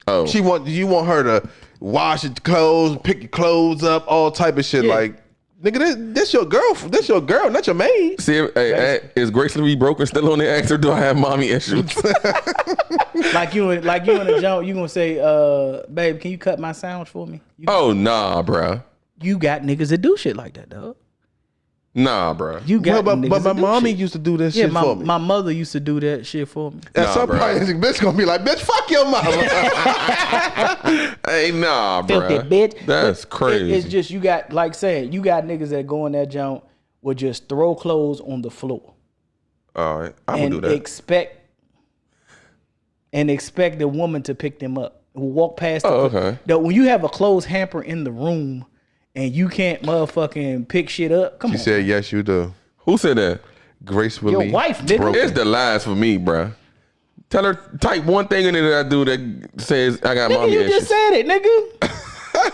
Oh. You want her to wash your clothes, pick your clothes up, all type of shit. Yeah. Like, nigga, this your girl. This your girl, not your maid. See, is Grace Lee Broken still on the X or do I have mommy issues? Like you in a joke, you gonna say, babe, can you cut my sandwich for me? Oh, nah, bruh. You got niggas that do shit like that, dog. Nah, bruh. You got But niggas my that do mommy shit. used to do this Yeah, shit for me. my mother used to do that shit for me. At Nah, some bro. point, this bitch gonna be like, bitch, fuck your mama. Hey, nah, Filthy bruh. bitch. That's But crazy. It's just you got you got niggas that go in that joint will just throw clothes on the floor All right, I would and do that. expect the woman to pick them up. Walk past. Okay. When you have a clothes hamper in the room and you can't motherfucking pick shit up, come She on. said, yes, you do. Who said that? Gracefully. Your wife, nigga. broken. It's the lies for me, bruh. Tell her, type one thing in there that I do that says I got Nigga, mommy you issues. just said it, nigga.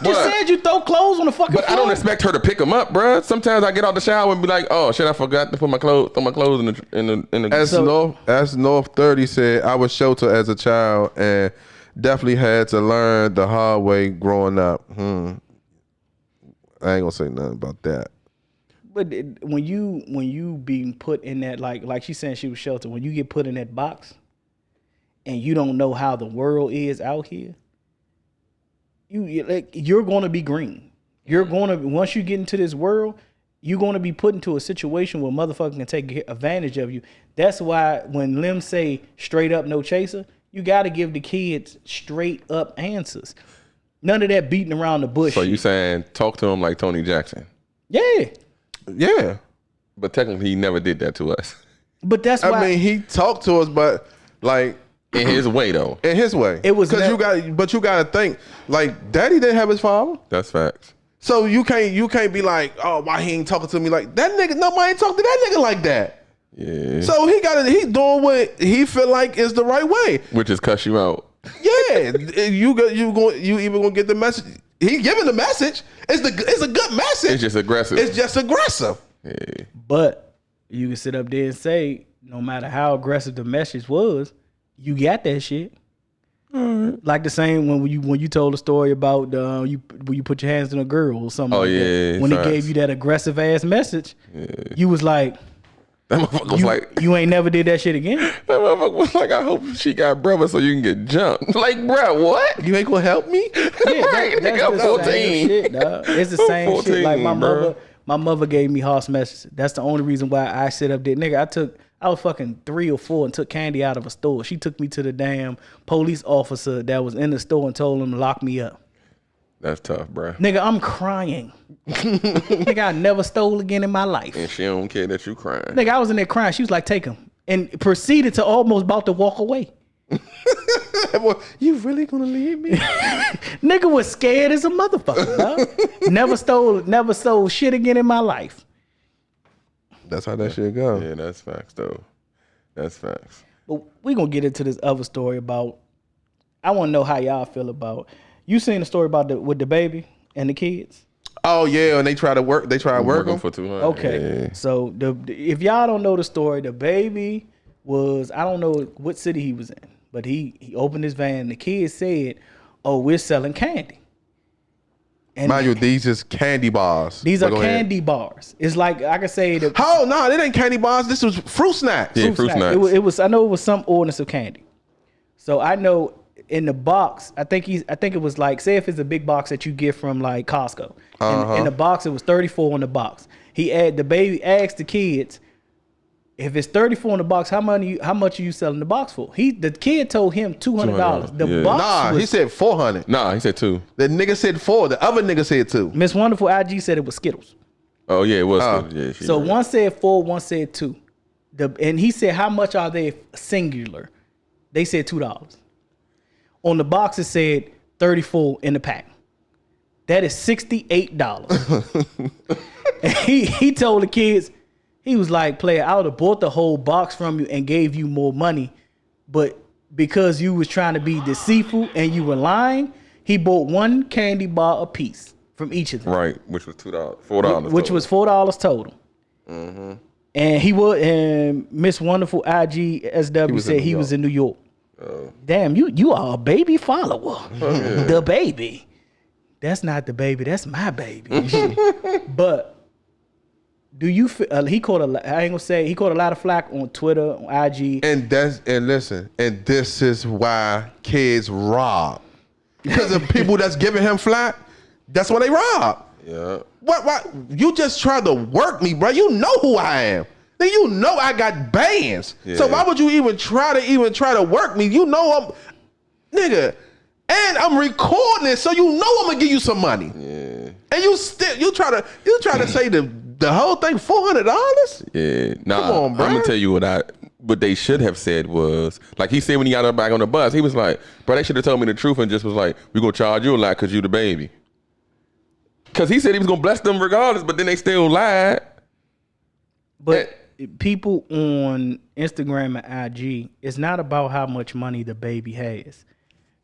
You What? said you throw clothes on the fucking But floor. I don't expect her to pick them up, bruh. Sometimes I get out the shower and be like, "Oh shit, I forgot to put my clothes, throw my clothes in the." As North 30 said, I was sheltered as a child and definitely had to learn the hard way growing up. I ain't gonna say nothing about that. But when you being put in that like she's saying she was sheltered, when you get put in that box and you don't know how the world is out here, you're gonna be green. You're gonna once you get into this world, you're gonna be put into a situation where motherfucker can take advantage of you. That's why when Lim say straight up no chaser, you gotta give the kids straight up answers. None of that beating around the bush. So you saying talk to him like Tony Jackson? Yeah. Yeah. But technically, he never did that to us. But that's why I mean, he talked to us, but like In his way, though. in his way. It was because you got to think like Daddy didn't have his father, That's facts. so you can't be like, oh, why he ain't talking to me like that nigga? Nobody ain't talking to that nigga like that. Yeah. So he doing what he feel like is the right way. Which is cuss you out. Yeah, you even gonna get the message. He giving the message. It's a good message. It's just aggressive. It's just aggressive. Yeah. But you can sit up there and say, no matter how aggressive the message was, you got that shit. Like the same when you told the story about when you put your hands on a girl or something. Oh, like yeah, that. yeah, When facts. he gave you that aggressive ass message, you was like, That motherfucker was like, you ain't never did that shit again. that motherfucker was like, I hope she got brother so you can get jumped. Like, bruh, what? You ain't gonna help me? Right, nigga, I'm the 14. same shit, dog. It's the I'm same 14, shit. Like bro. my mother gave me horse messages. That's the only reason why I sit up there. Nigga, I was fucking 3 or 4 and took candy out of a store. She took me to the damn police officer that was in the store and told him to lock me up. That's tough, bruh. Nigga, I'm crying. Nigga, I never stole again in my life. And she don't care that you crying. Nigga, I was in there crying. She was like, take him. And proceeded to almost about to walk away. Well, you really gonna leave me? Nigga was scared as a motherfucker, dog. Never stole shit again in my life. That's how that shit go. Yeah, that's facts, though. That's facts. But we gonna get into this other story about. I want to know how y'all feel about. You seen the story about with the baby and the kids? Oh yeah, and they try to work. They try to work Working them. for 200. Okay, Yeah. so if y'all don't know the story, the baby was, I don't know what city he was in, but he opened his van. The kid said oh, we're selling candy. And Mind you, these is candy bars. these are But go ahead. candy bars. It's like I could say that. Oh no, it ain't candy bars. This was fruit snacks. Yeah, fruit snacks. It was. I know it was some ordinance of candy. So I know in the box, I think it was like, say if it's a big box that you get from like Costco. In the box, it was 34 in the box. The baby asked the kids, if it's 34 in the box, how much are you selling the box for? The kid told him $200. The Yeah. box Nah, was, he said 400. Nah, he said 2. The nigga said 4. The other nigga said 2. Miss Wonderful IG said it was Skittles. Oh yeah, it was. Yeah, she So right. one said 4, one said 2. And he said, how much are they singular? They said $2. On the box it said 34 in the pack. That is $68. And he told the kids, he was like, player, I would have bought the whole box from you and gave you more money, but because you was trying to be deceitful and you were lying, he bought one candy bar apiece from each of them. Right, which was $2, $4. Which was $4 total. And Miss Wonderful IG SW said he was in New York. Damn, you are a baby follower. The baby. That's not the baby. That's my baby. But do you feel he caught he caught a lot of flack on Twitter, on IG. And listen, and this is why kids rob. Because of people that's giving him flack, that's why they rob. Yeah. What? You just tried to work me, bro. You know who I am. Then you know I got bands. So Yeah. why would you even try to work me? You know I'm, nigga, and I'm recording it, so you know I'm gonna give you some money. Yeah. And you try to say the whole thing $400. Yeah. Nah, Come on, bro. I'm gonna tell you what they should have said was, like he said when he got back on the bus, he was like, bro, they should have told me the truth and just was like, we gonna charge you a lot because you the baby. Because he said he was gonna bless them regardless, but then they still lied. But people on Instagram and IG, it's not about how much money the baby has.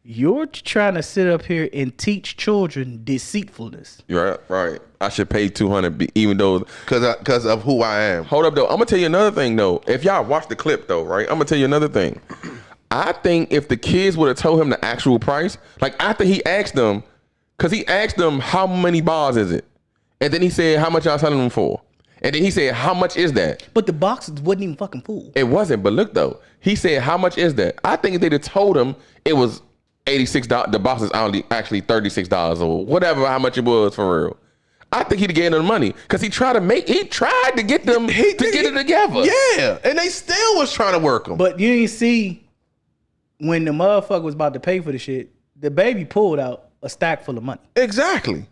You're trying to sit up here and teach children deceitfulness. You're right. I should pay $200 even though. Because of who I am. Hold up though. I'm gonna tell you another thing though. If y'all watch the clip though, right? I'm gonna tell you another thing. I think if the kids would have told him the actual price, like after he asked them, because he asked them how many bars is it, and then he said how much y'all selling them for, and then he said how much is that? But the box wasn't even fucking full. It wasn't. But look though, he said how much is that? I think if they'd have told him it was $86, the box is only actually $36 or whatever, how much it was for real. I think he'd have gave them money because he tried to get them to get it together. Yeah, and they still was trying to work him. But you didn't see when the motherfucker was about to pay for the shit, the baby pulled out a stack full of money. Exactly.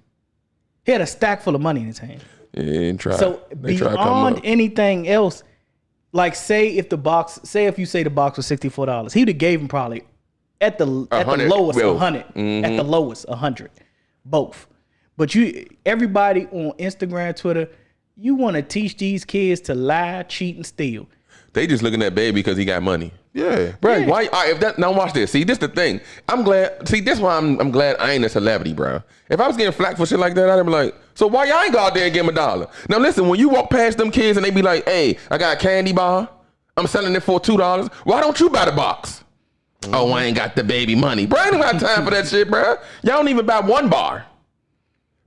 He had a stack full of money in his hand. Yeah, and try. So They try to come beyond up. anything else, like say if you say the box was $64, he would have gave him probably at the lowest 100. At the lowest 100. Both. But everybody on Instagram, Twitter, you want to teach these kids to lie, cheat, and steal. They just looking at baby because he got money. Yeah. Bro, why? All right, now watch this. See, this the thing. I'm glad. See, this why I'm glad I ain't a celebrity, bro. If I was getting flack for shit like that, I'd be like, so why y'all ain't go out there and give him $1? Now listen, when you walk past them kids and they be like, hey, I got a candy bar, I'm selling it for $2. Why don't you buy the box? Oh, I ain't got the baby money. Bro, I ain't got time for that shit, bro. Y'all don't even buy one bar.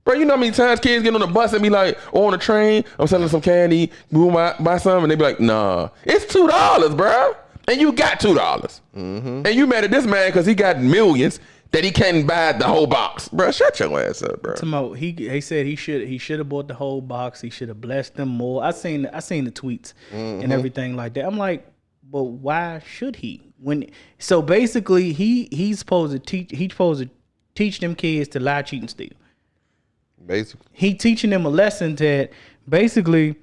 Bro, you know how many times kids get on the bus and be like, or on the train, I'm selling some candy, we buy some, and they be like, nah, it's $2, bro. And you got $2. And you mad at this man because he got millions that he can't buy the whole box. Bro, shut your ass up, bro. Timo, he said he should have bought the whole box. He should have blessed them more. I seen the tweets and everything like that. I'm like, but why should he? So basically he's supposed to teach them kids to lie, cheat, and steal. Basically. He teaching them a lesson that basically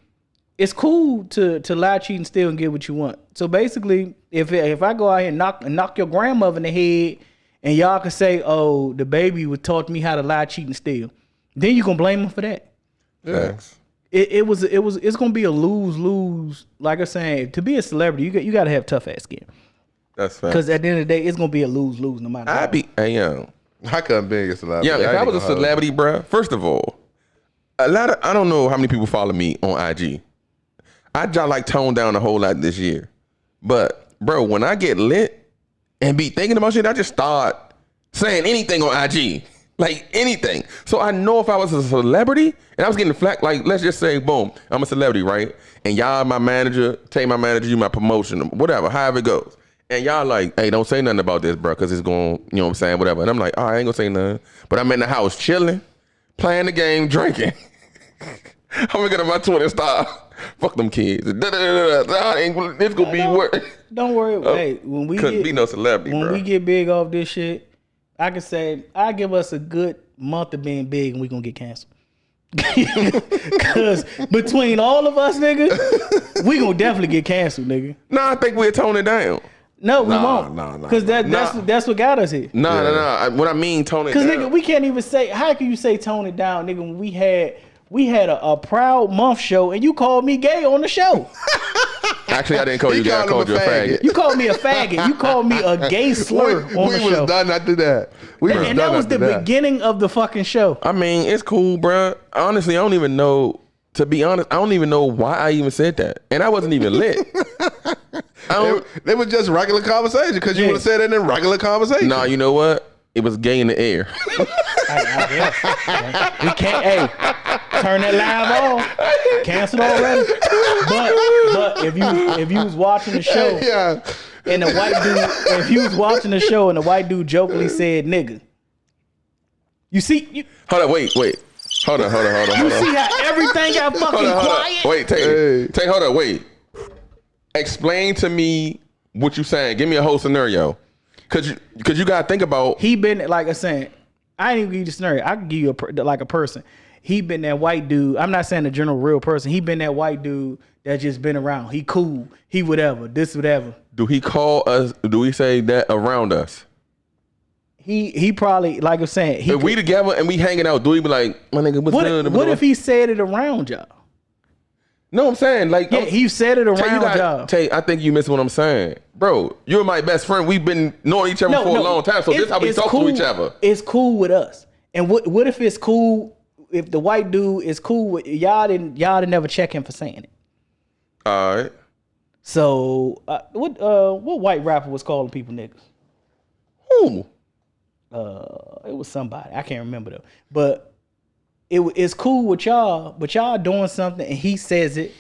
it's cool to lie, cheat, and steal and get what you want. So basically, if I go out here and knock your grandmother in the head, and y'all can say, "Oh, the baby was taught me how to lie, cheat, and steal," then you gonna blame him for that. Facts. It's gonna be a lose. Like I'm saying, to be a celebrity, you got to have tough ass skin. That's facts. Because at the end of the day, it's gonna be a lose no matter what. Hey, yo. I couldn't be a celebrity. Yeah, if I was a celebrity, bro, first of all, I don't know how many people follow me on IG. I just like toned down a whole lot this year. But, bro, when I get lit and be thinking about shit, I just start saying anything on IG. Like anything. So I know if I was a celebrity and I was getting flack, like let's just say, boom, I'm a celebrity, right? And y'all my manager, take my manager, you my promotion, whatever, however it goes. And y'all like, hey, don't say nothing about this, bro, because it's going, you know what I'm saying, whatever. And I'm like, I ain't gonna say nothing. But I'm in the house chilling, playing the game, drinking. I'm gonna get on my Twitter star. Fuck them kids. It's gonna be worse. Don't worry. Hey, when we couldn't get, be no celebrity, when bro. we get big off this shit, I can say I give us a good month of being big and we gonna get canceled. Cause between all of us, nigga, we gonna definitely get canceled, nigga. No, I think we'll tone it down. No, we won't. Cause that's what got us here. No. What I mean, tone it down. Cause nigga, we can't even say. How can you say tone it down, nigga? When we had a proud month show and you called me gay on the show. Actually, I didn't call you gay. I called you a faggot. You called me a faggot. You called me a gay slur on the show. We was done after that. And that was the beginning of the fucking show. I mean, it's cool, bro. Honestly, I don't even know. To be honest, I don't even know why I even said that. And I wasn't even lit. They was just regular conversation because you would have said it in regular conversation. Nah, you know what? It was gay in the air. I guess. We can't, turn that live off. Canceled already. But if you was watching the show, and the white dude, if you was watching the show and the white dude jokingly said nigga, you see, hold on, wait. Hold on. You see how everything got fucking quiet? Wait, take, hold on, wait. Explain to me what you saying. Give me a whole scenario. Cause you gotta think about. He been, like I said, I ain't even give you the scenario. I can give you a person. He been that white dude. I'm not saying the general real person. He been that white dude that just been around. He cool. He whatever. This whatever. Do he call us? Do we say that around us? He probably, like I'm saying, if we together and we hanging out, do we be like, my nigga, what's good? What if he said it around y'all? No, I'm saying like, he said it around y'all. I think you miss what I'm saying, bro. You're my best friend. We've been knowing each other for a long time, so this is how we talk to each other. It's cool with us. And what if it's cool? If the white dude is cool with y'all, didn't never check him for saying it. All right. So what white rapper was calling people niggas? Who? It was somebody. I can't remember though. But it's cool with y'all, but y'all doing something and he says it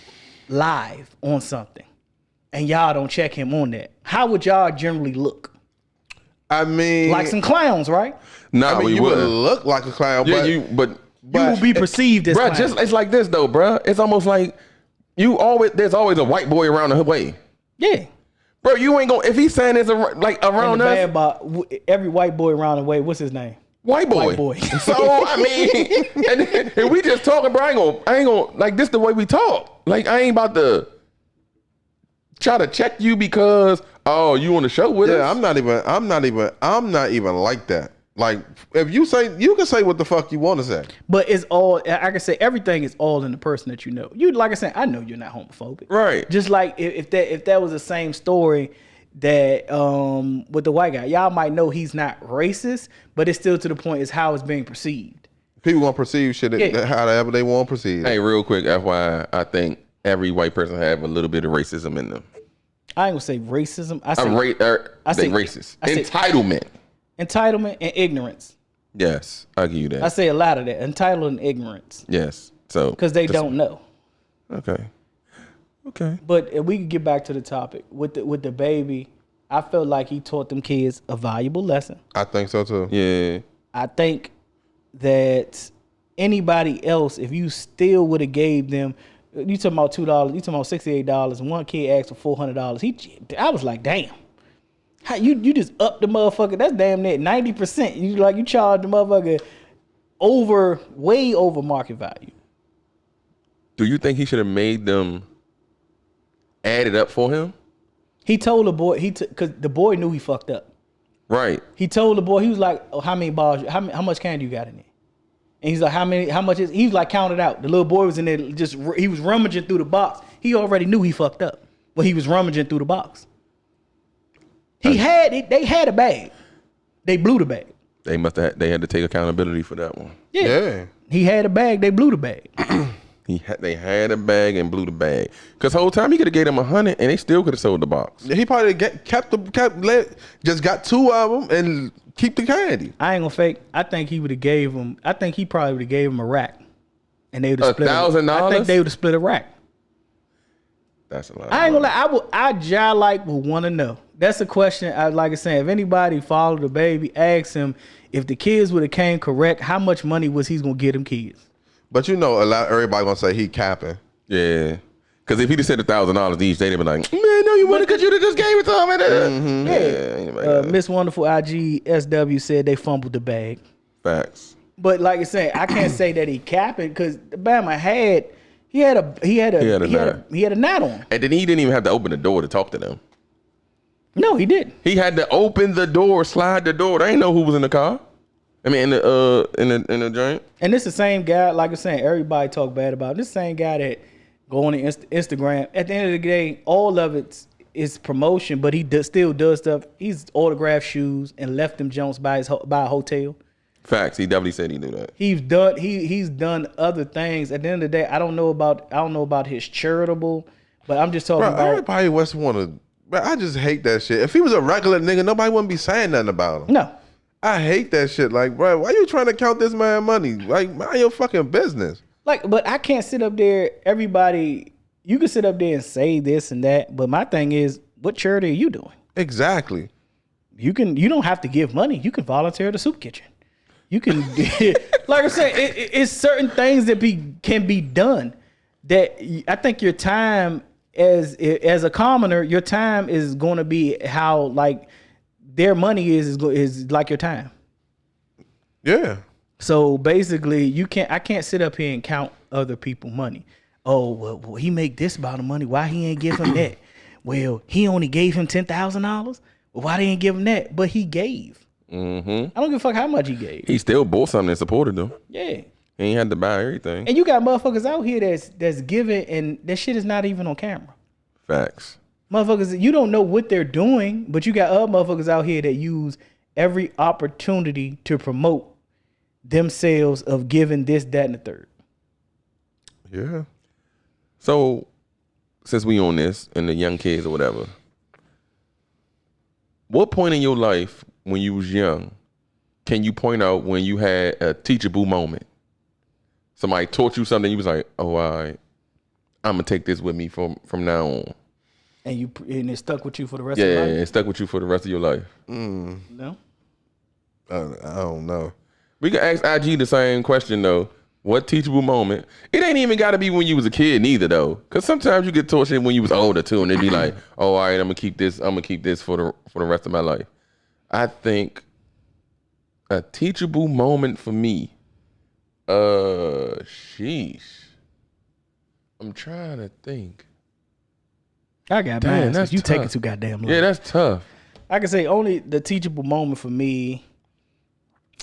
live on something, and y'all don't check him on that. How would y'all generally look? I mean, like some clowns, right? Nah, I mean, you would look like a clown, yeah, but you will be perceived as clown. Just it's like this though, bro. It's almost like there's always a white boy around the way. Yeah. Bro, you ain't gonna, if he's saying it's like around us. Every white boy around the way, what's his name? White boy. White boy. So, I mean, and we just talking, bro, I ain't gonna, like, this the way we talk. Like, I ain't about to try to check you because, oh, you on the show with us? Yeah, I'm not even like that. Like, if you can say what the fuck you want to say. But it's all, I can say everything is all in the person that you know. You, like I said, I know you're not homophobic. Right. Just like if that was the same story that with the white guy, y'all might know he's not racist, but it's still to the point is how it's being perceived. People gonna perceive shit however they want to perceive. Hey, real quick, FYI, I think every white person have a little bit of racism in them. I ain't gonna say racism. I say racist. Entitlement. Entitlement and ignorance. Yes, I'll give you that. I say a lot of that. Entitled and ignorance. Yes. So because they don't know. Okay. But if we can get back to the topic with the baby, I felt like he taught them kids a valuable lesson. I think so too. Yeah. I think that anybody else, if you still would have gave them, you talking about $2, you talking about $68, and one kid asked for $400. I was like, damn. How you just up the motherfucker? That's damn near 90%. You charge the motherfucker way over market value. Do you think he should have made them add it up for him? He told the boy because the boy knew he fucked up. Right. He told the boy, he was like, "Oh, how many bars? How much candy you got in there?" And he's like, "How much is?" He was like, counted out. The little boy was in there, he was rummaging through the box. He already knew he fucked up, but he was rummaging through the box. They had a bag. They blew the bag. They had to take accountability for that one. Yeah. He had a bag. They blew the bag. They had a bag and blew the bag. Cause the whole time he could have gave them 100 and they still could have sold the box. He probably just got 2 of them and keep the candy. I ain't gonna fake. I think he would have gave him. I think he probably would have gave him a rack, and they would have split $1,000? I think they would have split a rack. That's a lot. I ain't gonna lie. I just like would want to know. That's a question. I like I said. If anybody followed the baby, ask him if the kids would have came correct. How much money was he's gonna get them kids? But you know, everybody gonna say he capping. Yeah. Because if he'd have said $1,000 each, they'd have been like, man, no, you wouldn't, because you just gave it to him. Yeah. Miss Wonderful IG SW said they fumbled the bag. Facts. But like I said, I can't say that he capping because Bama had a knot on him. And then he didn't even have to open the door to talk to them. No, he didn't. He had to open the door, slide the door. They ain't know who was in the car. I mean, in the joint. And this the same guy, like I said, everybody talk bad about him. This same guy that go on the Instagram. At the end of the day, all of it is promotion, but he still does stuff. He's autographed shoes and left them Jones by a hotel. Facts. He definitely said he knew that. He's done other things. At the end of the day, I don't know about his charitable, but I'm just talking about everybody was want to. But I just hate that shit. If he was a regular nigga, nobody wouldn't be saying nothing about him. No. I hate that shit. Like, bro, why you trying to count this man money? Like, mind your fucking business. Like, but I can't sit up there. Everybody, you can sit up there and say this and that, but my thing is, what charity are you doing? Exactly. You don't have to give money. You can volunteer at the soup kitchen. You can, like I said, it's certain things that can be done. That I think your time as a commoner, your time is going to be how like their money is like your time. Yeah. So basically, I can't sit up here and count other people's money. Oh, well, he make this amount of money. Why he ain't give him that? Well, he only gave him $10,000. Well, why they ain't give him that? But he gave. Mm-hmm. I don't give a fuck how much he gave. He still bought something and supported them. Yeah. He ain't had to buy everything. And you got motherfuckers out here that's giving, and that shit is not even on camera. Facts. Motherfuckers, you don't know what they're doing, but you got other motherfuckers out here that use every opportunity to promote themselves of giving this, that, and the third. Yeah. So, since we on this and the young kids or whatever, what point in your life when you was young can you point out when you had a teachable moment? Somebody taught you something, you was like, oh, all right, I'm gonna take this with me from now on. And it stuck with you for the rest of your life? Yeah, it stuck with you for the rest of your life. No? I don't know. We can ask IG the same question though. What teachable moment? It ain't even gotta be when you was a kid neither though. Cause sometimes you get taught shit when you was older too, and they be like, oh, all right, I'm gonna keep this for the rest of my life. I think a teachable moment for me. Sheesh. I'm trying to think. I got Damn, mine. that's You take tough. it too goddamn long. Yeah, that's tough. I can say only the teachable moment for me.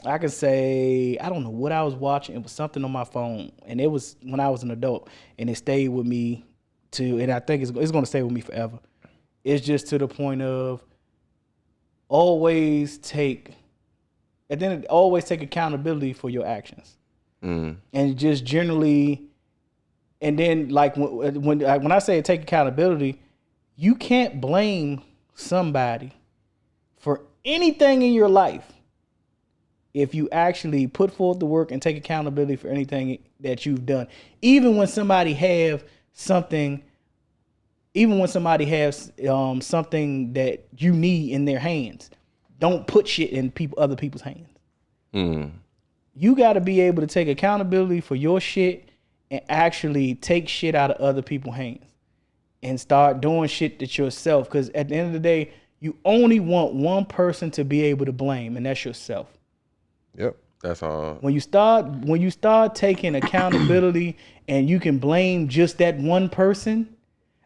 I could say I don't know what I was watching. It was something on my phone, and it was when I was an adult, and it stayed with me and I think it's going to stay with me forever. It's just to the point of always take accountability for your actions, and just generally, and then like when I say take accountability, you can't blame somebody for anything in your life if you actually put forth the work and take accountability for anything that you've done. Even when somebody has something that you need in their hands, don't put shit in other people's hands. You got to be able to take accountability for your shit and actually take shit out of other people's hands and start doing shit that yourself. Because at the end of the day, you only want one person to be able to blame, and that's yourself. Yep. That's all. When you start taking accountability and you can blame just that one person,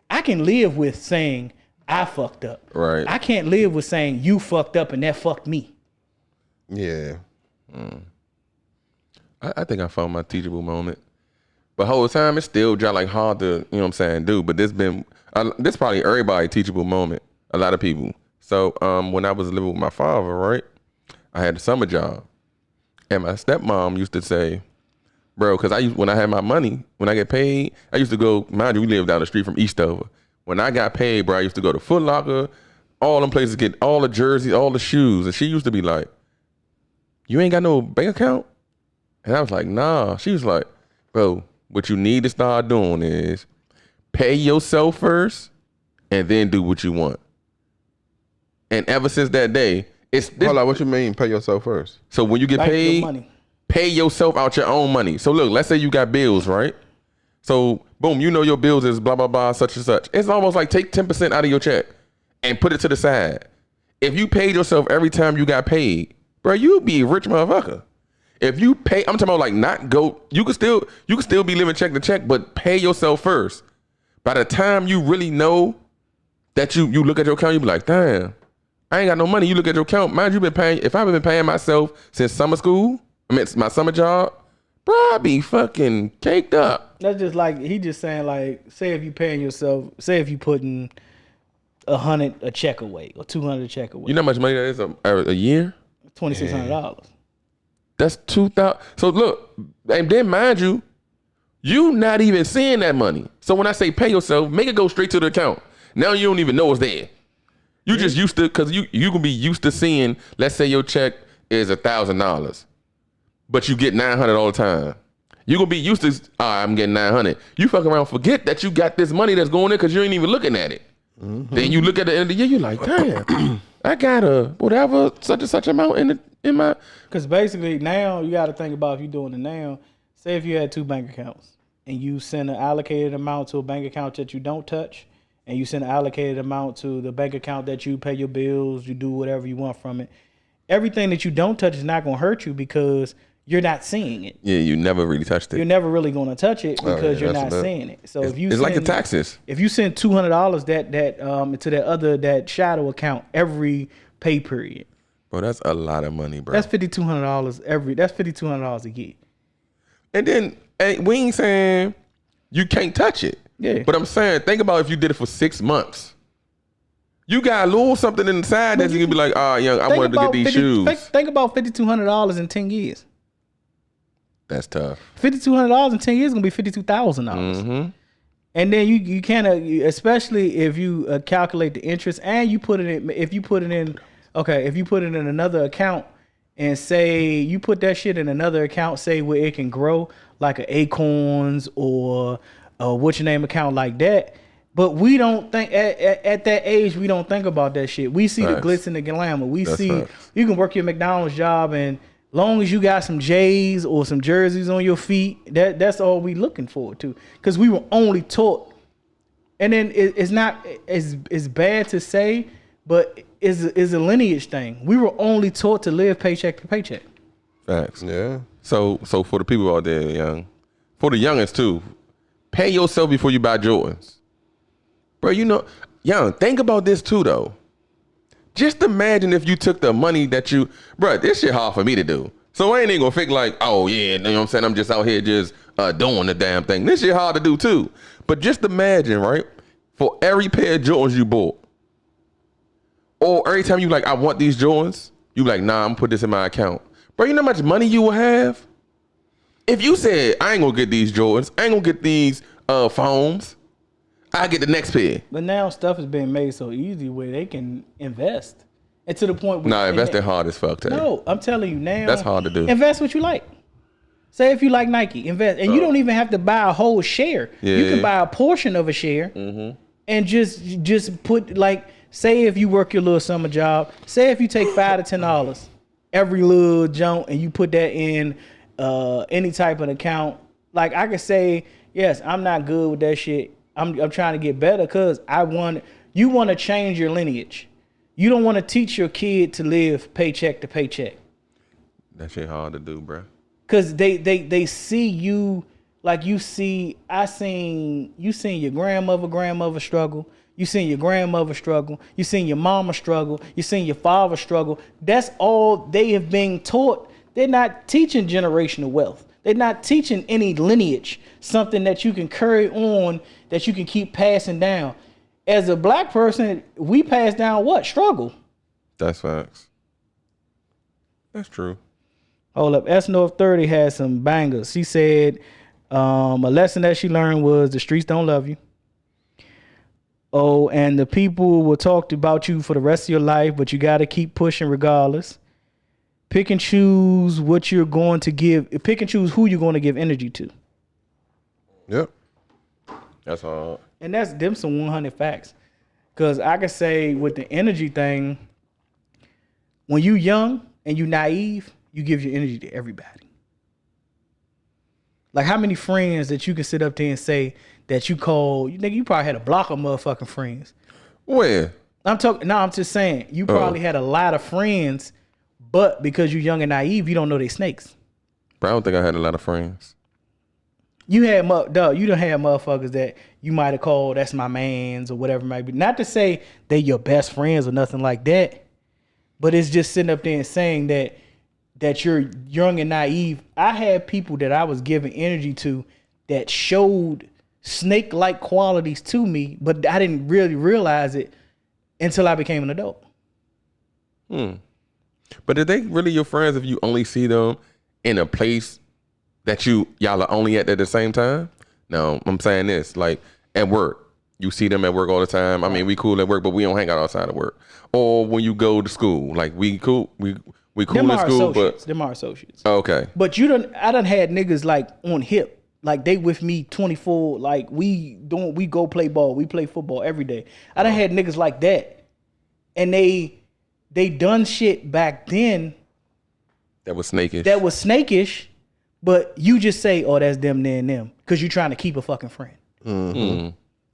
I can live with saying I fucked up. Right. I can't live with saying you fucked up and that fucked me. Yeah. I think I found my teachable moment. But whole time it's still just like hard to, you know what I'm saying, do. But this probably everybody teachable moment. A lot of people. So when I was living with my father, right, I had a summer job. And my stepmom used to say, bro, because when I had my money, when I get paid, I used to go, mind you, we lived down the street from Eastover. When I got paid, bro, I used to go to Foot Locker, all them places, get all the jerseys, all the shoes. And she used to be like, you ain't got no bank account? And I was like, nah. She was like, bro, what you need to start doing is pay yourself first and then do what you want. And ever since that day, Hold on, what you mean pay yourself first? So when you get Bank your paid, money. pay yourself out your own money. So look, let's say you got bills, right? So boom, you know your bills is blah, blah, blah, such and such. It's almost like take 10% out of your check and put it to the side. If you paid yourself every time you got paid, bro, you'd be a rich motherfucker. If you pay, I'm talking about like not go, you could still be living check to check, but pay yourself first. By the time you really know that you look at your account, you be like, damn, I ain't got no money. You look at your account, mind you been paying, if I've been paying myself since summer school, I mean, my summer job, bro, I be fucking caked up. That's just like, he just saying like, say if you paying yourself, say if you putting 100 a check away or 200 a check away. You know how much money that is a year? $2,600. That's 2,000. So look, and then mind you, you not even seeing that money. So when I say pay yourself, make it go straight to the account. Now you don't even know it's there. You just used to, cause you gonna be used to seeing, let's say your check is $1,000, but you get 900 all the time. You gonna be used to, I'm getting 900. You fuck around, forget that you got this money that's going in cause you ain't even looking at it. Mm-hmm. Then you look at the end of the year, you're like, damn, I got a whatever such and such amount in my. Because basically now you got to think about if you're doing it now. Say if you had 2 bank accounts and you send an allocated amount to a bank account that you don't touch, and you send an allocated amount to the bank account that you pay your bills, you do whatever you want from it. Everything that you don't touch is not going to hurt you because you're not seeing it. Yeah, you never really touched it. You're never really going to touch it because you're not seeing it. So if you it's send, like the taxes. If you send $200 to that shadow account every pay period, bro, that's a lot of money, bro. that's $5,200 That's $5,200 a year. And then we ain't saying you can't touch it. Yeah. But I'm saying, think about if you did it for 6 months. You got a little something inside that's gonna be like, young, I wanted to get these shoes. Think about $5,200 in 10 years. That's tough. $5,200 in 10 years is gonna be $52,000. Mm-hmm. And then you kind of, especially if you calculate the interest and you put it in, if you put it in another account and say you put that shit in another account, say where it can grow like an Acorns or what's your name account like that. But we don't think at that age, we don't think about that shit. We see the glitz and the glamour. We see you can work your McDonald's job, and long as you got some J's or some jerseys on your feet, that's all we looking forward to. Because we were only taught, and then it's not it's bad to say, but it's a lineage thing. We were only taught to live paycheck to paycheck. Facts. Yeah. So for the people out there, young, for the youngest too, pay yourself before you buy Jordans. Bro, young, think about this too, though. Just imagine if you took the money that bro, this shit hard for me to do. So I ain't even gonna think like, oh yeah, you know what I'm saying? I'm just out here just doing the damn thing. This shit hard to do too. But just imagine, right? For every pair of Jordans you bought, or every time you like, I want these Jordans, you like, nah, I'm gonna put this in my account. Bro, you know how much money you will have? If you said, I ain't gonna get these Jordans, I ain't gonna get these foams, I get the next pair. But now stuff is being made so easy where they can invest. And to the point where investing hard as fuck, Tay. No, I'm telling you now. That's hard to do. Invest what you like. Say if you like Nike, invest. And you don't even have to buy a whole share. Yeah. You can buy a portion of a share and just put like, say if you work your little summer job, say if you take $5 to $10 every little junk and you put that in any type of account. Like I could say, yes, I'm not good with that shit. I'm trying to get better because you want to change your lineage. You don't want to teach your kid to live paycheck to paycheck. That shit hard to do, bro. Cause they see you like you seen your grandmother struggle. You seen your grandmother struggle. You seen your mama struggle. You seen your father struggle. That's all they have been taught. They're not teaching generational wealth. They're not teaching any lineage, something that you can carry on, that you can keep passing down. As a black person, we pass down what? Struggle. That's facts. That's true. Hold up. S North 30 had some bangers. She said a lesson that she learned was the streets don't love you. Oh, and the people will talk about you for the rest of your life, but you got to keep pushing regardless. pick and choose what you're going to give. Pick and choose who you're going to give energy to. Yep. That's hard. And that's them some 100 facts. Because I can say with the energy thing, when you young and you naive, you give your energy to everybody. Like how many friends that you can sit up there and say that you call, nigga, you probably had a block of motherfucking friends. Where? I'm just saying, you probably had a lot of friends, but because you're young and naive, you don't know they snakes. Bro, I don't think I had a lot of friends. You had you done had motherfuckers that you might have called that's my mans or whatever it might be. Not to say they your best friends or nothing like that, but it's just sitting up there and saying that you're young and naive. I had people that I was giving energy to that showed snake-like qualities to me, but I didn't really realize it until I became an adult. But are they really your friends if you only see them in a place that y'all are only at the same time? No, I'm saying this, like at work. You see them at work all the time. I mean, we cool at work, but we don't hang out outside of work. Or when you go to school, like we cool in school, but them are associates. Okay. But I done had niggas like on hip. Like they with me 24, like we go play ball, we play football every day. I done had niggas like that. And they done shit back then that was snakish. But you just say, oh, that's them, them, because you're trying to keep a fucking friend. Mm-hmm.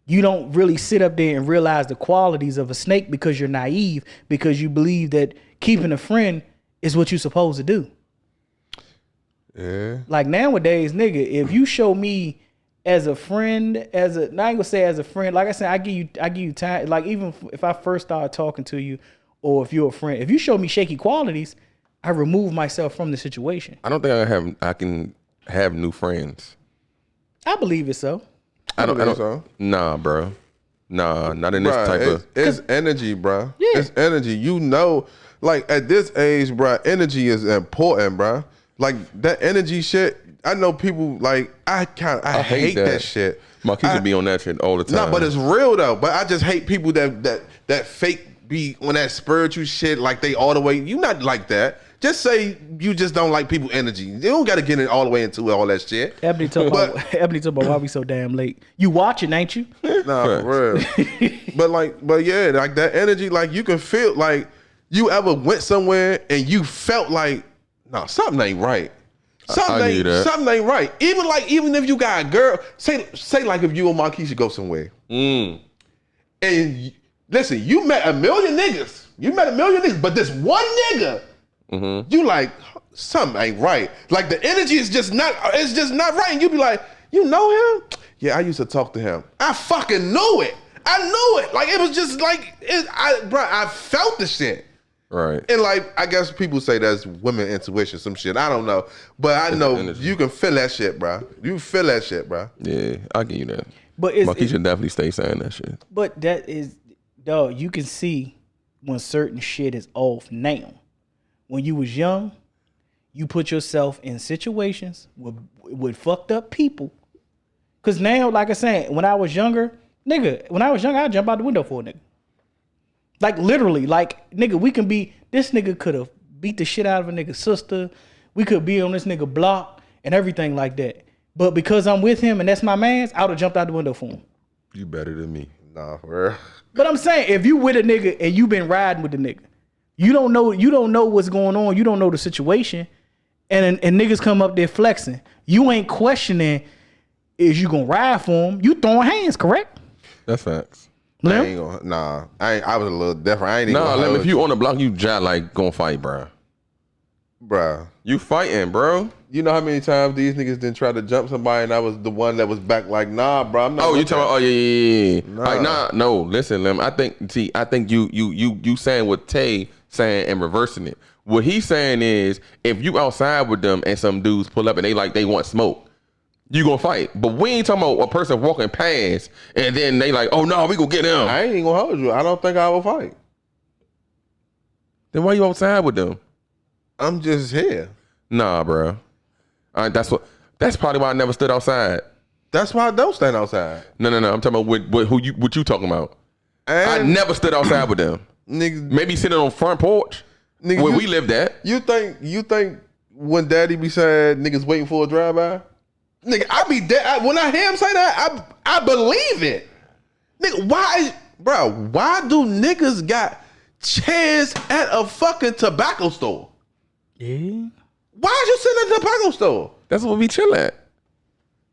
You don't really sit up there and realize the qualities of a snake because you're naive, because you believe that keeping a friend is what you're supposed to do. Yeah. Like nowadays, nigga, if you show me as a friend, I ain't gonna say as a friend, like I said, I give you time. Like even if I first start talking to you, or if you're a friend, if you show me shaky qualities, I remove myself from the situation. I don't think I can have new friends. I believe it so. I don't believe so. Nah, bro. Nah, not in this type of. It's energy, bro. Yeah. It's energy. You know, like at this age, bro, energy is important, bro. Like that energy shit. I know people like I hate that shit. My kids would be on that shit all the time. No, but it's real though. But I just hate people that fake be on that spiritual shit. Like they all the way. You not like that. Just say you just don't like people energy. You don't got to get it all the way into all that shit. Ebony talk about why we so damn late. You watching, ain't you? Nah, for real. but yeah, like that energy, like you can feel like you ever went somewhere and you felt like, nah, something ain't right. Something ain't right. Even if you got a girl, say like if you and Marquisha go somewhere. And listen, you met a million niggas, but this one nigga, you like, something ain't right. Like the energy is just not right. And you be like, you know him? Yeah, I used to talk to him. I fucking knew it. I knew it. Like it was just like, I felt the shit. Right. And like, I guess people say that's women intuition, some shit. I don't know. But I know you can feel that shit, bro. You feel that shit, bro. Yeah, I'll give you that. But Marquisha definitely stay saying that shit. But that is, dog, you can see when certain shit is off now. When you was young, you put yourself in situations with fucked up people. Cause now, like I said, when I was younger, I'd jump out the window for a nigga. Like literally, like nigga, this nigga could have beat the shit out of a nigga's sister. We could be on this nigga block and everything like that. But because I'm with him and that's my man's, I would have jumped out the window for him. You better than me. Nah, for real. But I'm saying, if you with a nigga and you been riding with the nigga, you don't know what's going on. You don't know the situation. And niggas come up there flexing. You ain't questioning, is you gonna ride for him? You throwing hands, correct? That's facts. I ain't gonna, nah. I was a little different. I ain't even gonna if you on the block, you just like gonna fight, bro. Bruh. You fighting, bro. You know how many times these niggas didn't try to jump somebody and I was the one that was back like, nah, bro, I'm not. Oh, you talking about, yeah. Nah. Like, no, listen, Lim. I think you saying what Tay saying and reversing it. What he's saying is, if you outside with them and some dudes pull up and they want smoke, you gonna fight. But we ain't talking about a person walking past and then they like, oh no, we gonna get them. I ain't even gonna hold you. I don't think I will fight. Then why you outside with them? I'm just here. Nah, bro. That's probably why I never stood outside. That's why I don't stand outside. No. I'm talking about what you talking about. And I never stood outside with them. Niggas, maybe sitting on front porch. Nigga, Where we lived at. You think when daddy be saying niggas waiting for a drive-by? Nigga, I be dead. When I hear him say that, I believe it. Nigga, why do niggas got chairs at a fucking tobacco store? Yeah. Why is you sitting at the tobacco store? That's what we chill at.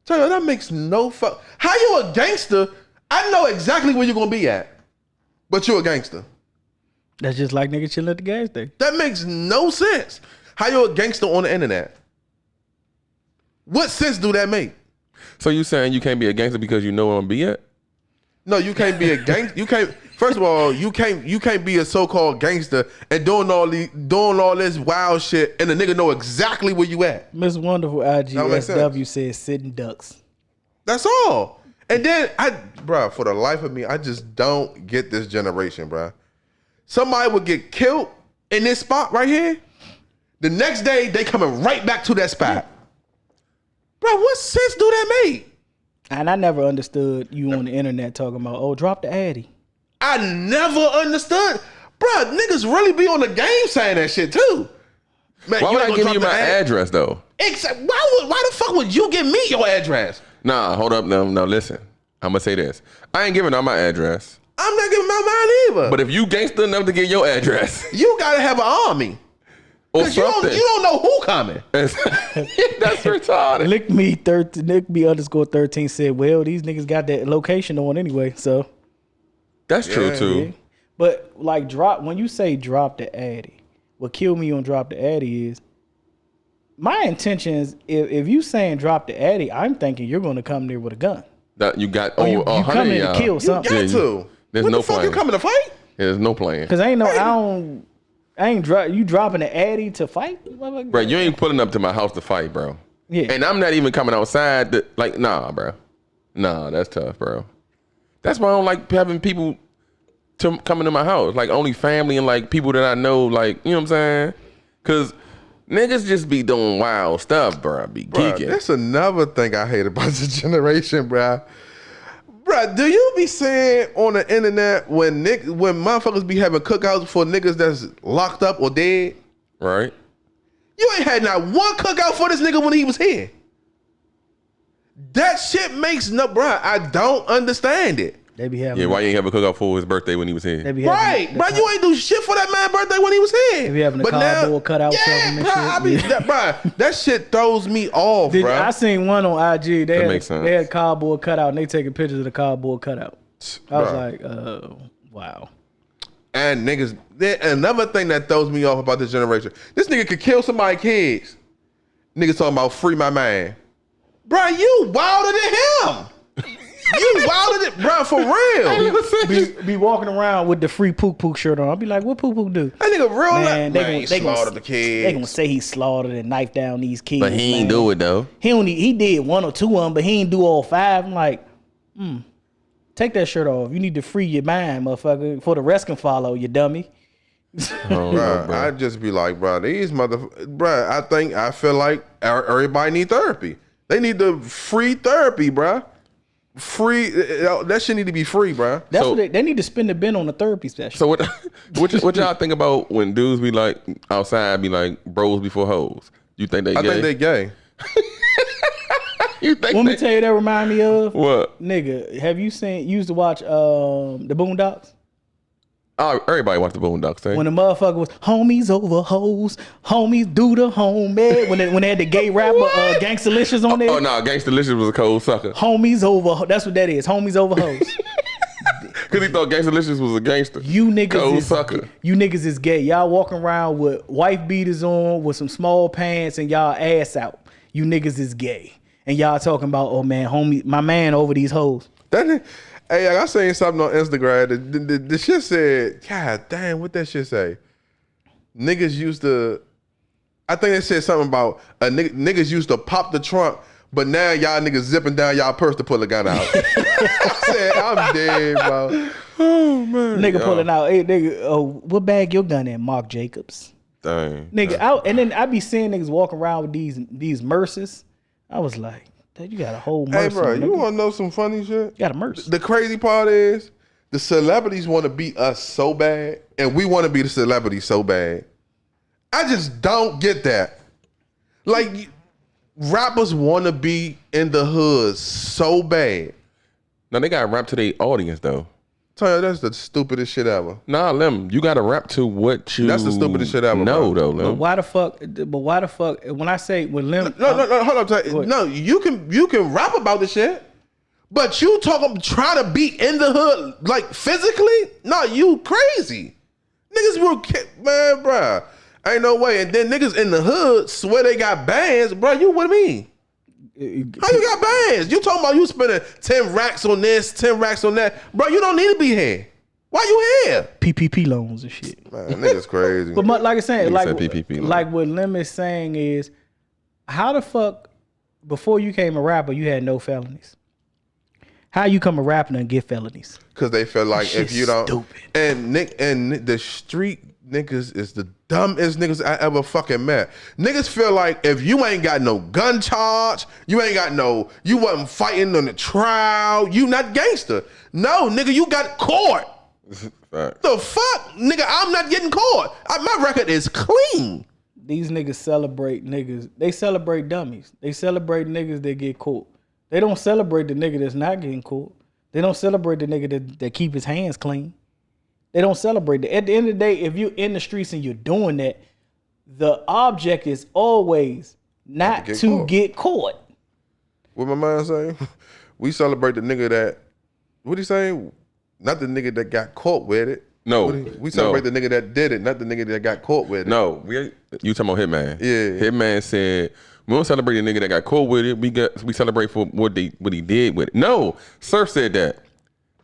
Tell you, that makes no fuck. How you a gangster? I know exactly where you're gonna be at, but you a gangster. That's just like niggas chilling at the gas station. That makes no sense. How you a gangster on the internet? What sense do that make? So you saying you can't be a gangster because you know where I'm gonna be at? No, you can't be a gangster. You can't. First of all, you can't be a so-called gangster and doing all this wild shit, and the nigga know exactly where you at. Miss Wonderful IGSW says sitting ducks. That's all. And then bro, for the life of me, I just don't get this generation, bro. Somebody would get killed in this spot right here. The next day, they coming right back to that spot. Bro, what sense do that make? And I never understood you on the internet talking about, oh, drop the Addy. I never understood. Bro, niggas really be on the game saying that shit too. Man, Why would I ain't give gonna you drop my the address though? Why the fuck would you give me your address? Nah, hold up. No, listen. I'm gonna say this. I ain't giving out my address. I'm not giving out mine either. But if you gangster enough to get your address, you gotta have an army. or Cause you something. don't know who coming. That's retarded. Lick me _13 said, well, these niggas got that location on anyway, so. That's true Yeah. too. Yeah. But like when you say drop the Addy, what killed me on drop the Addy is my intentions. If you saying drop the Addy, I'm thinking you're going to come there with a gun. That you got Or you come in to kill You something. got to. There's what no the fuck plan. you coming to fight? There's no plan. Because you dropping the Addy to fight? Bro, you ain't pulling up to my house to fight, bro. Yeah. And I'm not even coming outside. Nah, bro. Nah, that's tough, bro. That's why I don't like having people coming to my house. Like, only family and, like, people that I know, like, you know what I'm saying? Because niggas just be doing wild stuff, bro. Be geeking. That's another thing I hate about this generation, bro. Bro, do you be saying on the internet when motherfuckers be having cookouts for niggas that's locked up or dead? Right? You ain't had not one cookout for this nigga when he was here. That shit makes no, bro. I don't understand it. They be having. Yeah, why you ain't have a cookout for his birthday when he was here? They be having Right, bro. You ain't do shit for that man's birthday when he was here. They be having the cardboard cutout of him and bro, shit. That shit throws me off, bro. I seen one on IG. They makes sense. had a cardboard cutout and they taking pictures of the cardboard cutout. I was Bruh. like, wow. And niggas, another thing that throws me off about this generation, this nigga could kill somebody's kids. Niggas talking about free my man. Bro, you wilder than him. You wilder than, bro, for real. Be walking around with the free Pook Pook shirt on. I'll be like, what Pook Pook do? That nigga real Man, they slaughtered the kids. They gonna say he slaughtered and knifed down these kids. But he ain't man. do it, though. He did 1 or 2 of them, but he ain't do all 5. I'm like, take that shirt off. You need to free your mind, motherfucker, before the rest can follow, you dummy. Bro, I just be like, bro, these bro, I feel like everybody need therapy. They need the free therapy, bro. Free, that shit need to be free, bro. That's So- what they need to spend the bin on the therapy session. So what y'all think about when dudes be like outside, be like bros before hoes? You think they gay? I think they gay. You think Let me they? tell you that remind me of What? nigga. Have you used to watch the Boondocks? Oh, everybody watch the Boondocks thing. When the motherfucker was homies over hoes, homies do the homie. When they had the gay rapper Gangstalicious on there. Oh no, Gangstalicious was a cold sucker. Homies over. That's what that is. Homies over hoes. Cause he thought Gangstalicious was a gangster. You niggas cold is sucker. You niggas is gay. Y'all walking around with wife beaters on, with some small pants, and y'all ass out. You niggas is gay, and y'all talking about, oh man, homie, my man over these hoes. Hey, I seen something on Instagram. The shit said, God damn, what that shit say? Niggas used to, I think they said something about niggas used to pop the trunk, but now y'all niggas zipping down y'all purse to pull a gun out. I said, I'm dead, bro. Oh man. Nigga pulling out, hey nigga, oh, what bag your gun in? Mark Jacobs. Dang. Nigga, and then I be seeing niggas walking around with these Merces. I was like, you got a whole Merce. Hey, bro, nigga. you want to know some funny shit? You got a Merce. The crazy part is, the celebrities want to be us so bad, and we want to be the celebrities so bad. I just don't get that. Like, rappers want to be in the hood so bad. No, they got to rap to their audience though. Tonio, that's the stupidest shit ever. Nah, Lim, you got to rap to what you. That's the stupidest shit ever. No, bro. though, But Lim. why the fuck? When I say when Lim, No, hold up. What? No, you can rap about the shit, but you try to be in the hood like physically. No, you crazy. Niggas man, bruh. Ain't no way. And then niggas in the hood swear they got bands, bruh. You with me? How you got bands? You talking about you spending 10 racks on this, 10 racks on that, bro? You don't need to be here. Why you here? PPP loans and shit. Man, niggas crazy. But like I said, Nigga said PPP loan. like what Lim is saying is, how the fuck before you came a rapper, you had no felonies. How you come a rapper and get felonies? Because they feel like if you don't, stupid. and the street niggas is the dumbest niggas I ever fucking met. Niggas feel like if you ain't got no gun charge, you wasn't fighting on the trial, you not gangster. No, nigga, you got caught. Right. The fuck, nigga, I'm not getting caught. My record is clean. These niggas celebrate niggas. They celebrate dummies. They celebrate niggas that get caught. They don't celebrate the nigga that's not getting caught. They don't celebrate the nigga that keep his hands clean. They don't celebrate that. At the end of the day, if you're in the streets and you're doing that, the object is always not to get caught. What my man saying? We celebrate the nigga that, what he saying? Not the nigga that got caught with it. No. We celebrate the nigga that did it, not the nigga that got caught with it. No, you talking about Hitman? Yeah. Hitman said we don't celebrate the nigga that got caught with it. We celebrate for what he did with it. No, Surf said that.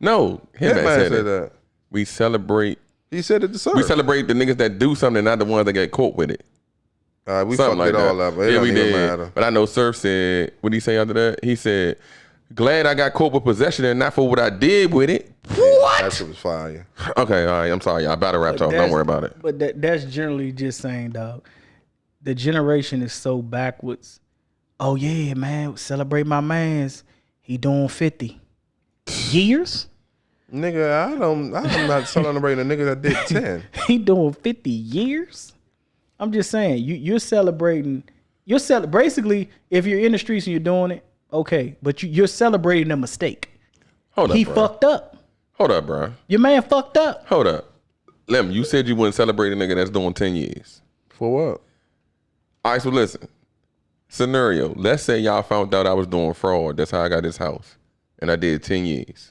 No, Hitman said that. We celebrate. He said it to Surf. We celebrate the niggas that do something, not the ones that get caught with it. We Something fucked like it all that. up. It don't even matter. But I know Surf said, what did he say after that? He said, glad I got caught with possession and not for what I did with it. What? That shit was fire. Okay, all right. I'm sorry. I better rap talk. Don't worry about it. But that's generally just saying, dog. The generation is so backwards. Oh yeah, man, celebrate my man's. He doing 50 years. Nigga, I'm not celebrating a nigga that did 10. He doing 50 years. I'm just saying, you're celebrating. Basically, if you're in the streets and you're doing it, okay, but you're celebrating a mistake. Hold up, He bro. fucked up. Hold up, bro. Your man fucked up. Hold up. Lem, you said you wouldn't celebrate a nigga that's doing 10 years. For what? All right, so listen. Scenario. Let's say y'all found out I was doing fraud. That's how I got this house. And I did 10 years.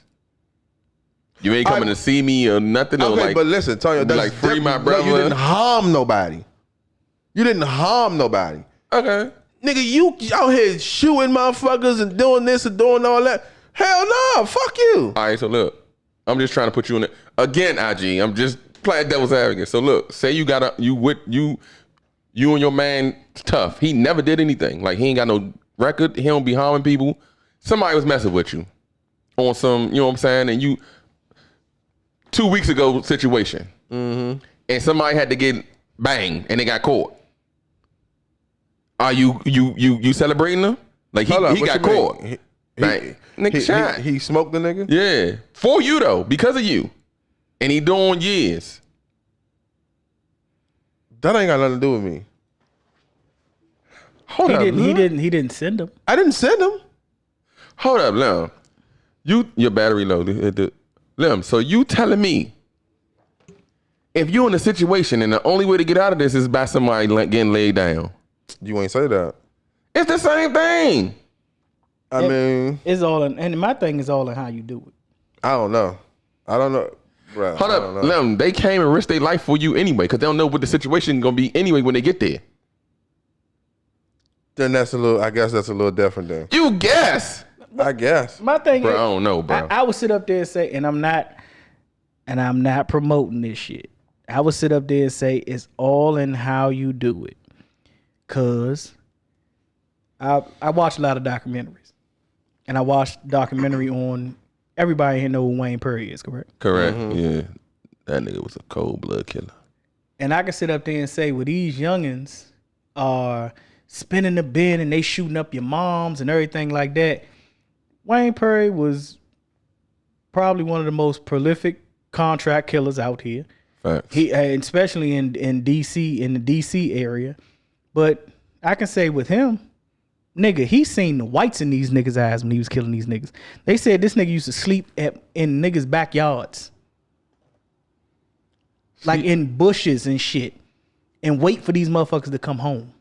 You ain't coming to see me or nothing. Okay, or like, but listen, Tonio, that's like free my different. brother. No, you didn't harm nobody. You didn't harm nobody. Okay. Nigga, you out here shooting motherfuckers and doing this and doing all that. Hell no, fuck you. All right, so look. I'm just trying to put you in it. Again, IG, I'm just playing devil's advocate. So look, say you got you and your man tough. He never did anything. Like he ain't got no record. He don't be harming people. Somebody was messing with you on some, you know what I'm saying? And you 2 weeks ago situation. Mm-hmm. And somebody had to get banged and they got caught. Are you celebrating them? Like he got caught. Nigga shot. He smoked the nigga? Yeah. For you though, because of you. And he doing years. That ain't got nothing to do with me. Hold up. He didn't send him. I didn't send him. Hold up, Lem. Your battery low. Lem, so you telling me if you in a situation and the only way to get out of this is by somebody getting laid down. You ain't say that. It's the same thing. I mean, It's all in, and my thing is all in how you do it. I don't know. Bro, Hold up, Lem. They came and risked their life for you anyway because they don't know what the situation gonna be anyway when they get there. Then I guess that's a little different then. You guess. I guess. My thing Bro, is, I don't know, bro. I would sit up there and say, and I'm not promoting this shit. I would sit up there and say it's all in how you do it. Cause I watch a lot of documentaries. And I watched documentary on everybody here know who Wayne Perry is, correct? Correct. Yeah. That nigga was a cold blood killer. And I can sit up there and say, well, these youngins are spinning the bin and they shooting up your moms and everything like that. Wayne Perry was probably one of the most prolific contract killers out here. Facts. Especially in DC, in the DC area. But I can say with him, nigga, he seen the whites in these niggas' eyes when he was killing these niggas. They said this nigga used to sleep in niggas' backyards. Like in bushes and shit. And wait for these motherfuckers to come home.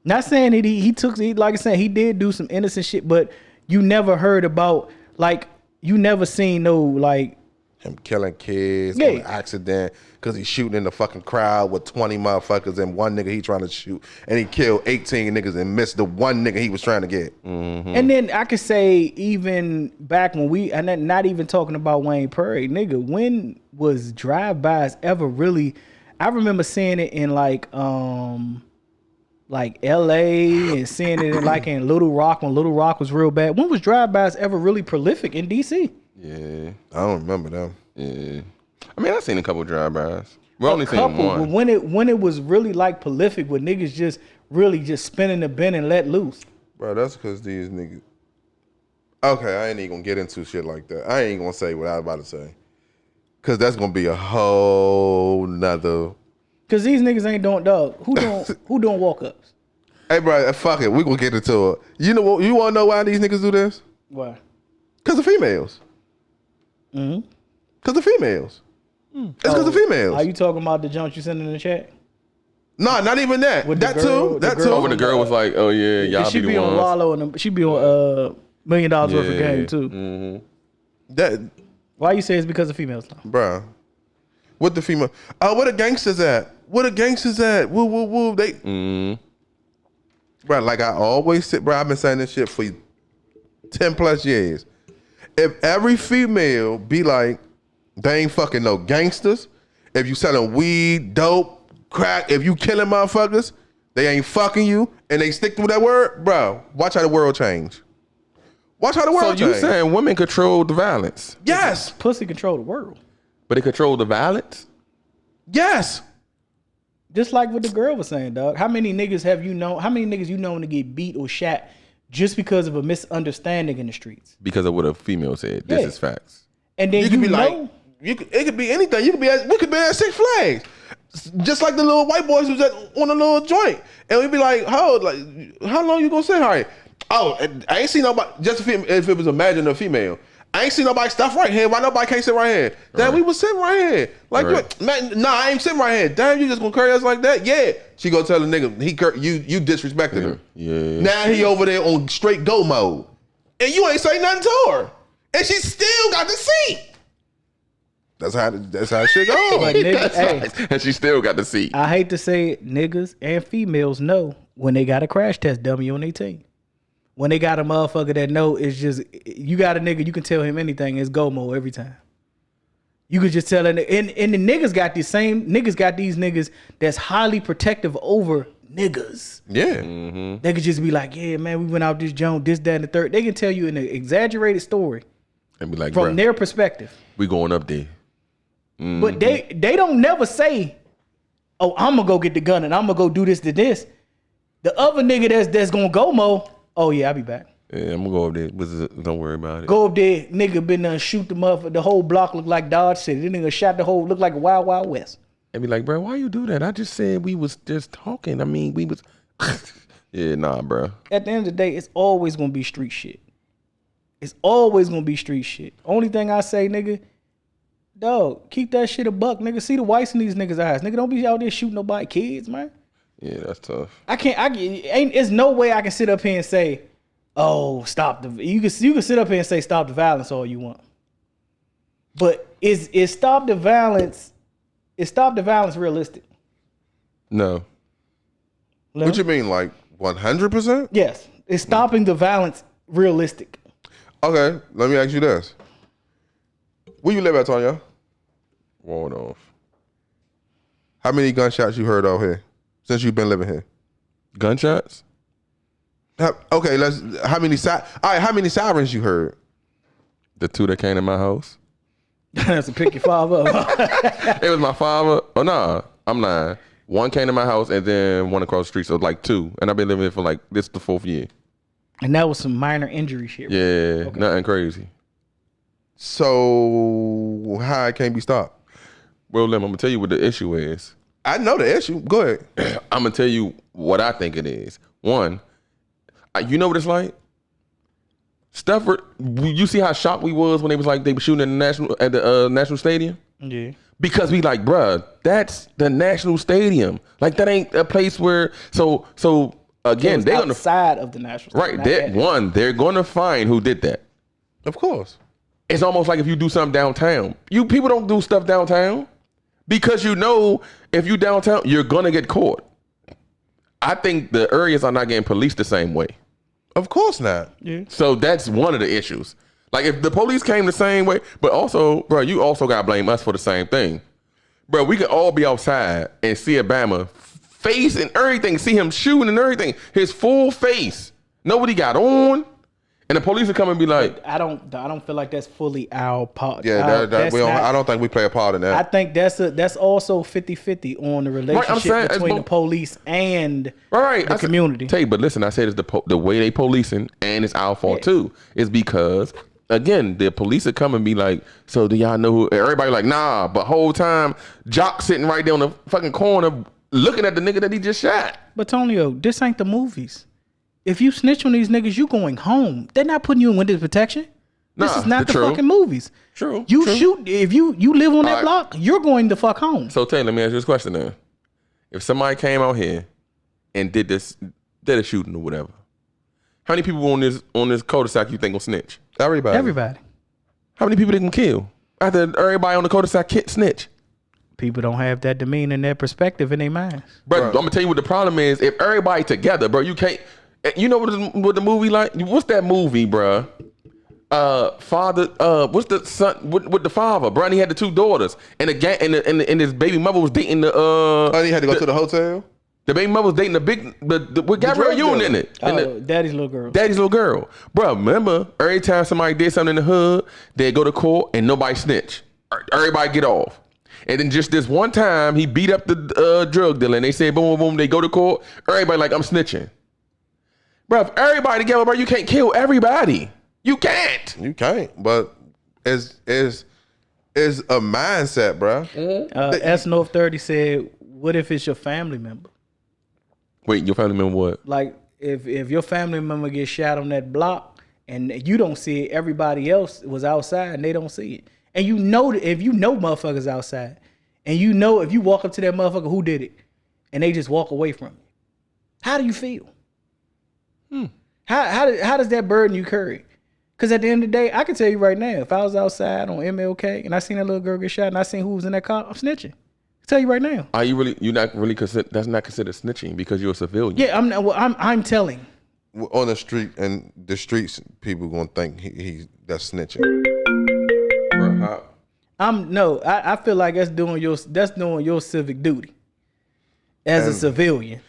Not saying that he took, like I said, he did do some innocent shit, but you never heard about, like, you never seen no, like, him killing kids on accident because he's shooting in the fucking crowd with 20 motherfuckers and one nigga he trying to shoot, and he killed 18 niggas and missed the one nigga he was trying to get. Mm-hmm. And then I could say even back when and then not even talking about Wayne Prairie, nigga, when was drive-bys ever really? I remember seeing it in like LA and seeing it in Little Rock when Little Rock was real bad. When was drive-bys ever really prolific in DC? Yeah. I don't remember them. Yeah. I mean, I've seen a couple drive-bys. We only seen one. But when it was really like prolific, with niggas just really just spinning the bin and let loose. Bro, that's because these niggas. Okay, I ain't even gonna get into shit like that. I ain't gonna say what I was about to say. Cause that's gonna be a whole nother. Cause these niggas ain't doing who doing walk-ups? Hey, bro, fuck it. We gonna get into it. You know what? You wanna know why these niggas do this? Why? Cause of females. Mm-hmm. Cause of females. It's cause of females. Are you talking about the junk you sent in the chat? No, not even that. With That the girl- too. the That girl- too. Oh, when the girl was like, "Oh yeah, y'all She be be the on ones." Wallow and she be on $1 million worth of game too. Mm-hmm. That, Why you say it's because of females now? bro. What the female? Oh, where the gangsters at? Where the gangsters at? Woo, woo, woo. They, bro. Like I always say, bro. I've been saying this shit for 10 plus years. If every female be like, they ain't fucking no gangsters. If you selling weed, dope, crack, if you killing motherfuckers, they ain't fucking you, and they stick to that word, bro. Watch how the world change. Watch how the So world you change. saying women control the violence, Yes, Pussy control the world. but they control the violence? yes. Just like what the girl was saying, dog. How many niggas have you known? How many niggas you known to get beat or shot just because of a misunderstanding in the streets? Because of what a female said. This Yeah. is facts. And then You could be like, it could be anything. We could be at Six Flags, just like the little white boys who's on a little joint, and we'd be like, how long you gonna sit here? Oh, I ain't seen nobody. Just if it was imagine a female, I ain't seen nobody stuff right here. Why nobody can't sit right here? Damn, we was sitting right here. Like, Right. man, nah, I ain't sitting right here. Damn, you just gonna carry us like that? Yeah. She go tell the nigga you disrespected him. Yeah. Now he over there on straight go mode, and you ain't say nothing to her, and she still got the seat. That's how shit go. But niggas, That's hey, facts. And she still got the seat. I hate to say it, niggas and females know when they got a crash test dummy on their team. When they got a motherfucker that know it's just, you got a nigga, you can tell him anything, it's go mode every time. You could just tell, and the niggas got these niggas that's highly protective over niggas. Yeah. They could just be like, yeah, man, we went out this joint, this, that, and the third. They can tell you an exaggerated story And be like, from bruh, their perspective. we going up there. But they don't never say, oh, I'm gonna go get the gun and I'm gonna go do this to this. The other nigga that's gonna go mo, oh yeah, I'll be back. Yeah, I'm gonna go up there. Don't worry about it. Go up there, nigga been done shoot the motherfucker. The whole block look like Dodge City. The nigga shot the whole, look like a Wild Wild West. And be like, bro, why you do that? I just said we was just talking. I mean, we was. Yeah, nah, bro. At the end of the day, it's always gonna be street shit. It's always gonna be street shit. Only thing I say, nigga, dog, keep that shit a buck, nigga. See the whites in these niggas' eyes, nigga. Don't be out there shooting nobody kids, man. Yeah, that's tough. There's no way I can sit up here and say, oh, stop the. You can sit up here and say stop the violence all you want, but is stop the violence? Is stop the violence realistic? No. What you mean, like 100%? Yes, is stopping the violence realistic? Okay, let me ask you this. Where you live at, Tonio? Waldorf. How many gunshots you heard out here since you've been living here? Gunshots? Okay, how many sirens you heard? The two that came to my house. That's a pick your father up. It was my father. Oh, nah, I'm lying. One came to my house and then one across the street. So like two. And I've been living here for like, this the 4th year. And that was some minor injury shit. Yeah, nothing crazy. So how it can't be stopped? Well, Lim, I'm gonna tell you what the issue is. I know the issue. Go ahead. I'm gonna tell you what I think it is. One, you know what it's like. Stafford, you see how shocked we was when they was shooting at the national stadium. Yeah. Because we like, bruh, that's the national stadium. Like that ain't a place where. So again, they're gonna outside of the national stadium. Right. They're gonna find who did that. Of course. It's almost like if you do something downtown. People don't do stuff downtown because if you downtown, you're gonna get caught. I think the areas are not getting policed the same way. Of course not. Yeah. So that's one of the issues. Like if the police came the same way, but also, bro, you also gotta blame us for the same thing. Bro, we could all be outside and see Obama face and everything, see him shooting and everything, his full face. Nobody got on. And the police would come and be like, I don't feel like that's fully our part. Yeah, I don't think we play a part in that. I think that's also 50-50 on the relationship between the police and the community. Tell you, but listen, I said it's the way they policing, and it's our fault too. It's because again, the police would come and be like, so do y'all know who? Everybody like, nah, but whole time Jock sitting right there on the fucking corner looking at the nigga that he just shot. But Tonio, this ain't the movies. If you snitch on these niggas, you going home. They're not putting you in witness protection. This is not the fucking movies. True. Shoot, if you live on that block, you're going the fuck home. So Taylor, let me ask you this question then. If somebody came out here and did a shooting or whatever, how many people on this cul-de-sac you think will snitch? Everybody. How many people they can kill after everybody on the cul-de-sac snitch? People don't have that demeanor and that perspective in their minds. Bro, I'm gonna tell you what the problem is. If everybody together, bro, you can't. You know what the movie like? What's that movie, bro? Father. What's the son with the father? Bro, and he had the two daughters, and the gang, and his baby mother was dating the. Oh, he had to go to the hotel. The baby mother was dating with Gabrielle Union in it. Daddy's little girl. Daddy's little girl. Bro, remember every time somebody did something in the hood, they'd go to court and nobody snitch. Everybody get off. And then just this one time, he beat up the drug dealer, and they said, boom, boom, boom. They go to court. Everybody like, I'm snitching. Bro, if everybody together, bro, you can't kill everybody. You can't. You can't. But it's a mindset, bro. S North 30 said, what if it's your family member? Wait, your family member what? Like, if your family member gets shot on that block and you don't see it, everybody else was outside and they don't see it. And you know, if you know motherfuckers outside, and you know if you walk up to that motherfucker who did it, and they just walk away from you, how do you feel? How does that burden you carry? Because at the end of the day, I can tell you right now, if I was outside on MLK and I seen that little girl get shot and I seen who was in that car, I'm snitching. I tell you right now. Are you really? You're not really consider? That's not considered snitching because you're a civilian. Yeah, I'm not. Well, I'm telling. On the street, and the streets, people gonna think that's snitching. I feel like that's doing your civic duty as a civilian.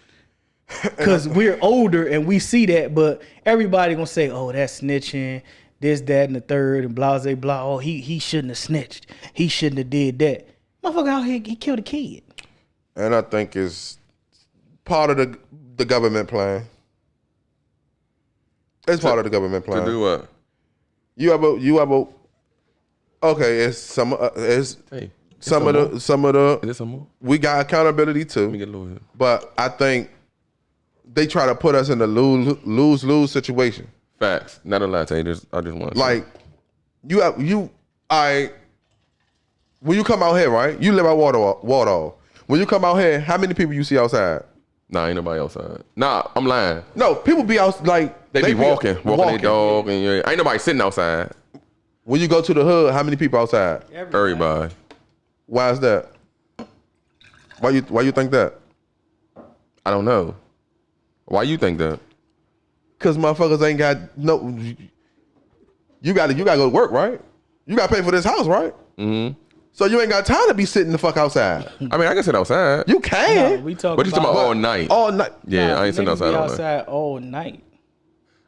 Because we're older and we see that, but everybody gonna say, "Oh, that's snitching, this, that, and the third, and blah, blah, blah." Oh, he shouldn't have snitched. He shouldn't have did that. Motherfucker out here, he killed a kid. And I think it's part of the government plan. It's part of the government plan. To do what? You have a. Okay, it's some of the. Is there some more? We got accountability too. Let me get a little. But I think they try to put us in a lose situation. Facts. Not a lie, I just want to like when you come out here, right? You live out Wardall. When you come out here, how many people you see outside? Nah, ain't nobody outside. Nah, I'm lying. No, people be out like they be walking their dog, and ain't nobody sitting outside. When you go to the hood, how many people outside? Everybody. Why is that? Why you think that? I don't know. Why you think that? Cause motherfuckers ain't got no. You gotta go to work, right? You gotta pay for this house, right? Mm-hmm. So you ain't got time to be sitting the fuck outside. I mean, I can sit outside. You can. No, we talking but you talking about all night? All night. Yeah, I ain't sitting outside all night. All night.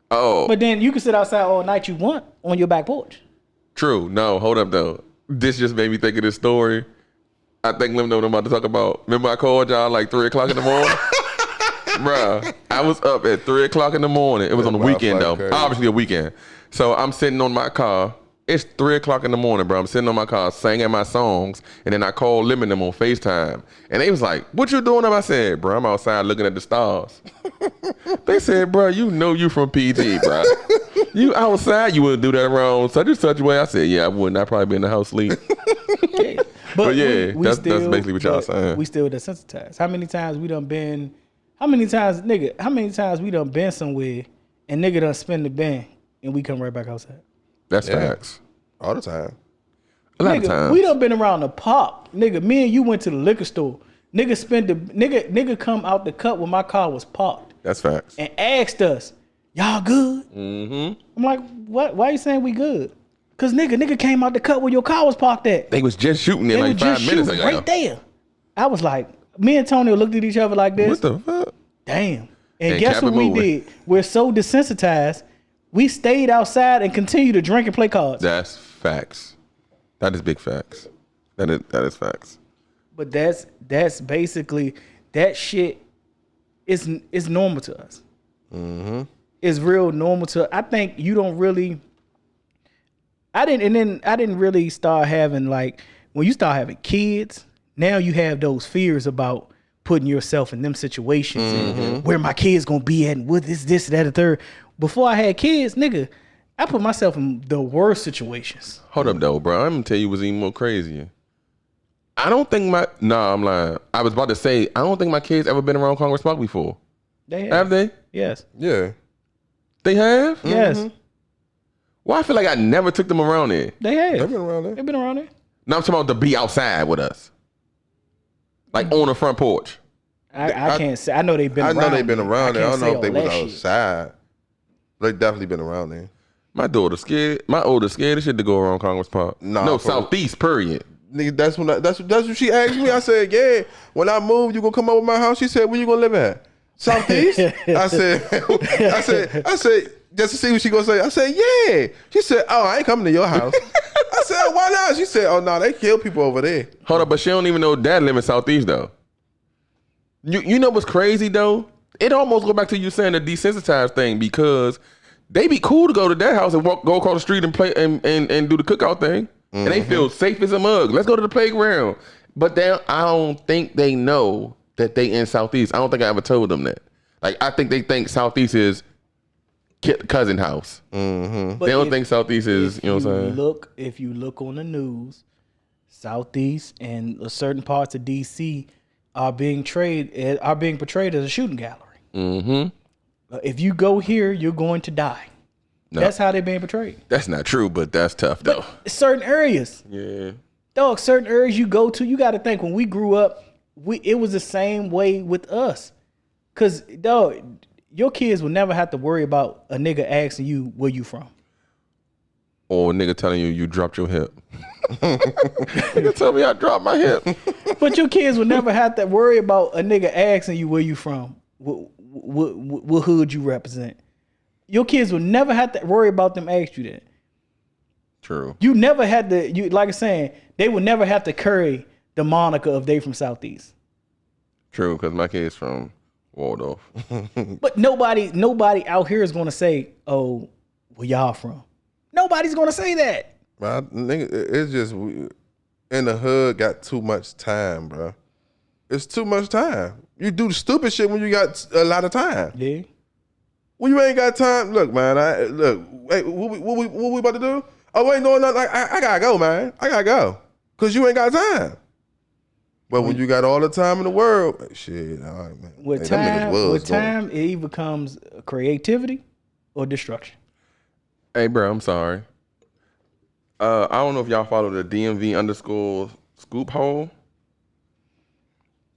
Oh. But then you can sit outside all night you want on your back porch. True. No, hold up though. This just made me think of this story. I think Lim know what I'm about to talk about. Remember I called y'all like 3 o'clock in the morning? Bruh, I was up at 3 o'clock in the morning. It was on the weekend though. Crazy. Obviously a weekend. So I'm sitting on my car It's 3:00 in the morning, bro. I'm sitting on my car singing my songs, and then I called Lim and them on FaceTime. And they was like, what you doing up? I said, bro, I'm outside looking at the stars. They said, bro, you know you from PG, bro. You outside, you wouldn't do that around such and such way. I said, yeah, I wouldn't. I'd probably be in the house sleep. But yeah, that's basically what y'all saying. We still desensitized. How many times we done been somewhere and nigga done spend the band and we come right back outside? That's facts. All the time. A lot of times. We done been around the pop. Nigga, me and you went to the liquor store. Nigga come out the cut when my car was parked. That's facts. And asked us, y'all good? Mm-hmm. I'm like, what? Why you saying we good? Cause nigga came out the cut where your car was parked at. They was just shooting in like 5 minutes ago. Right there. I was like, me and Tonio looked at each other like this. What the fuck? Damn. And guess what we did? We're so desensitized. We stayed outside and continued to drink and play cards. That's facts. That is big facts. That is facts. But that's basically, that shit is normal to us. Mm-hmm. It's real normal to. I think you don't really. I didn't really start having, like, when you start having kids. Now you have those fears about putting yourself in them situations and where my kids gonna be at and what is this, that, and third. Before I had kids, nigga, I put myself in the worst situations. Hold up though, bro. I'm gonna tell you what's even more crazier. I don't think I'm lying. I was about to say, I don't think my kids ever been around Congress Park before. They have they? Yes. Yeah. They have? Yes. Well, I feel like I never took them around there. They have. They've been around there. They've been around there. Now I'm talking about to be outside with us. Like on the front porch. I can't say. I know they've been around. I know they've been around there. I don't know if they was shit. outside. They definitely been around there. My oldest scared of shit to go around Congress Park. Nah, no, Southeast, period. Nigga, that's what she asked me. I said, yeah, when I move, you gonna come over my house? She said, where you gonna live at? Southeast? I said, just to see what she gonna say. I said, yeah. She said, oh, I ain't coming to your house. I said, oh, why not? She said, oh, no, they kill people over there. Hold up, but she don't even know dad live in Southeast though. You know what's crazy though? It almost go back to you saying the desensitized thing, because they be cool to go to that house and go across the street and play and do the cookout thing. And they feel safe as a mug. Let's go to the playground. But I don't think they know that they in Southeast. I don't think I ever told them that. Like, I think they think Southeast is cousin house. They don't think Southeast is, you know what I'm saying? If you look on the news, Southeast and certain parts of DC are being portrayed as a shooting gallery. If you go here, you're going to die. No. That's how they're being portrayed. That's not true, but that's tough though. But certain areas. Yeah. Dog, certain areas you go to, you got to think, when we grew up, it was the same way with us. Cause dog, your kids will never have to worry about a nigga asking you where you from. Or a nigga telling you dropped your hip. Nigga tell me I dropped my hip. But your kids will never have to worry about a nigga asking you where you from. What hood you represent. Your kids will never have to worry about them ask you that. True. You never had to, like I'm saying, they would never have to carry the moniker of they from Southeast. True, because my kid's from Waldorf. But nobody out here is going to say, oh, where y'all from? Nobody's going to say that. Bro, nigga, it's just, in the hood got too much time, bro. It's too much time. You do stupid shit when you got a lot of time. Yeah. When you ain't got time, look, man. Hey, what we about to do? Oh, ain't doing nothing. I gotta go, man. I gotta go, cause you ain't got time. But when you got all the time in the world, shit, all right, man. With time, it either becomes creativity or destruction. Hey, bro, I'm sorry. I don't know if y'all follow the DMV_scoop hole.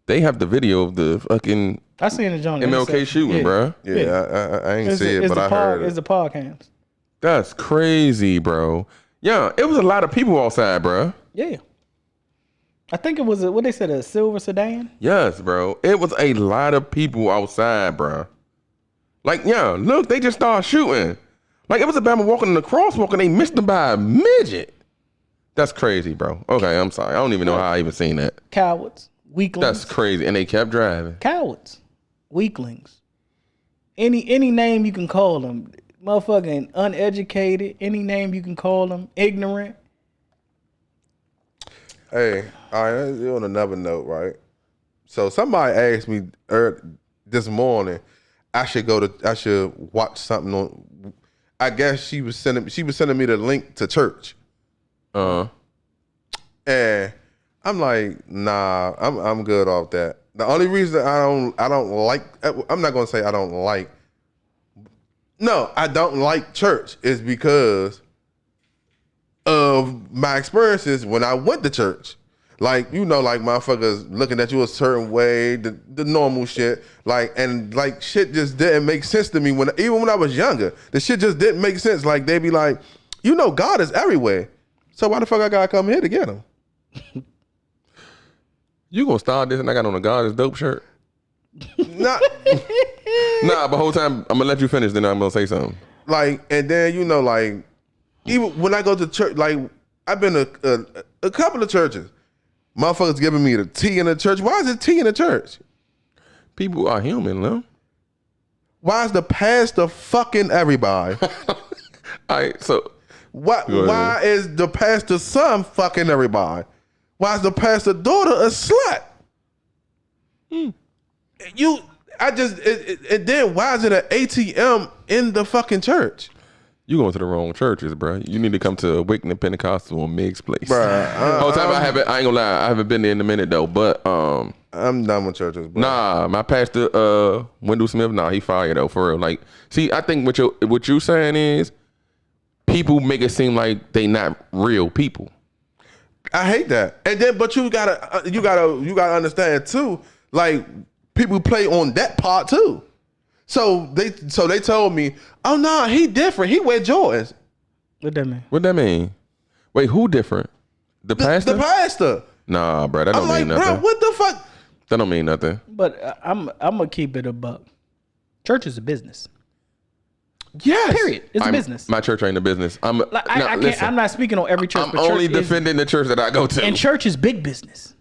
They have the video of the fucking I seen the John MLK shooting, bro. Yeah, I ain't see it, but I heard it. It's the podcast. That's crazy, bro. Yeah, it was a lot of people outside, bro. Yeah. I think it was what they said, a silver sedan. Yes, bro. It was a lot of people outside, bro. Like, yeah, look, they just started shooting. Like, it was a Bama walking in the crosswalk and they missed them by a midget. That's crazy, bro. Okay, I'm sorry. I don't even know how I even seen that. Cowards. Weaklings. That's crazy. And they kept driving. Cowards. Weaklings. Any name you can call them. motherfucking uneducated, any name you can call them, ignorant. Hey, all right, on another note, right? So somebody asked me this morning, I should watch something on. I guess she was sending me the link to church. And I'm like, nah, I'm good off that. The only reason I don't like, I'm not gonna say I don't like. No, I don't like church is because of my experiences when I went to church. Like, you know, like motherfuckers looking at you a certain way, the normal shit. Like, and like shit just didn't make sense to me even when I was younger. The shit just didn't make sense. Like, they be like, you know, God is everywhere. So why the fuck I gotta come here to get him? You gonna start this and I got on a God is dope shirt? Nah, Nah, but whole time I'm gonna let you finish, then I'm gonna say something. like, and then, you know, like, even when I go to church, like, I've been to a couple of churches. Motherfuckers giving me the tea in the church. Why is it tea in the church? People are human, no? Why is the pastor fucking everybody? All right, so Why is the pastor's son fucking everybody? Why is the pastor's daughter a slut? And then why is it an ATM in the fucking church? you going to the wrong churches, bro. You need to come to Awakening Pentecostal or Mig's place. Bruh, Whole time I ain't gonna lie, I haven't been there in a minute though. But I'm done with churches, bro. nah, my pastor Wendell Smith, nah, he fired though, for real. Like, see, I think what you saying is people make it seem like they not real people. I hate that. And then, but you gotta understand too. Like, people play on that part too. So they told me, oh no, he different. He wear Jordans. What that mean? What that mean? Wait, who different? The pastor? The pastor. Nah, bro, that don't I'm like, mean nothing. bro, what the fuck? That don't mean nothing. But I'm gonna keep it a buck. Church is a business. Yes. Period. It's a business. My church ain't a business. Listen, I'm not speaking on every church. I'm but only church defending the church that I go to. And church is big business.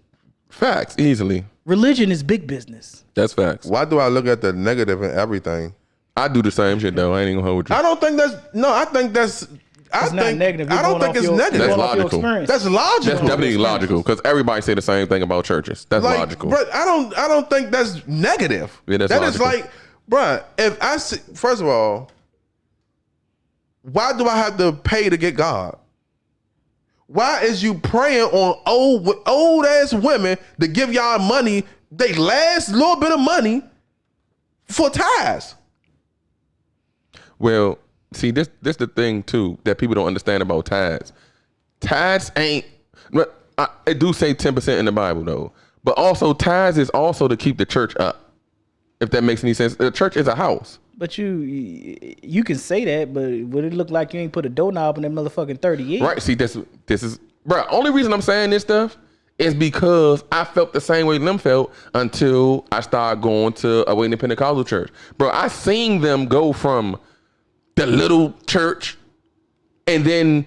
Facts, easily. Religion is big business. That's facts. Why do I look at the negative in everything? I do the same shit though. I ain't gonna hold you. I don't think that's I think that's It's not negative. I don't think it's negative. That's Going off your logical. experience. That's logical. That's definitely logical because everybody say the same thing about churches. That's like, logical. But I don't think that's negative. Yeah, that's that is logical. like, bruh, if I see, first of all, why do I have to pay to get God? Why is you praying on old ass women to give y'all money, they last little bit of money for tithes? Well, see, this the thing too that people don't understand about tithes. Tithes ain't. It do say 10% in the Bible though, but also tithes is also to keep the church up. If that makes any sense, the church is a house. But you can say that, but would it look like you ain't put a doorknob in that motherfucking 30 years? Right. See, this is, bro. Only reason I'm saying this stuff is because I felt the same way them felt until I started going to Awakening Pentecostal church. Bro, I seen them go from the little church, and then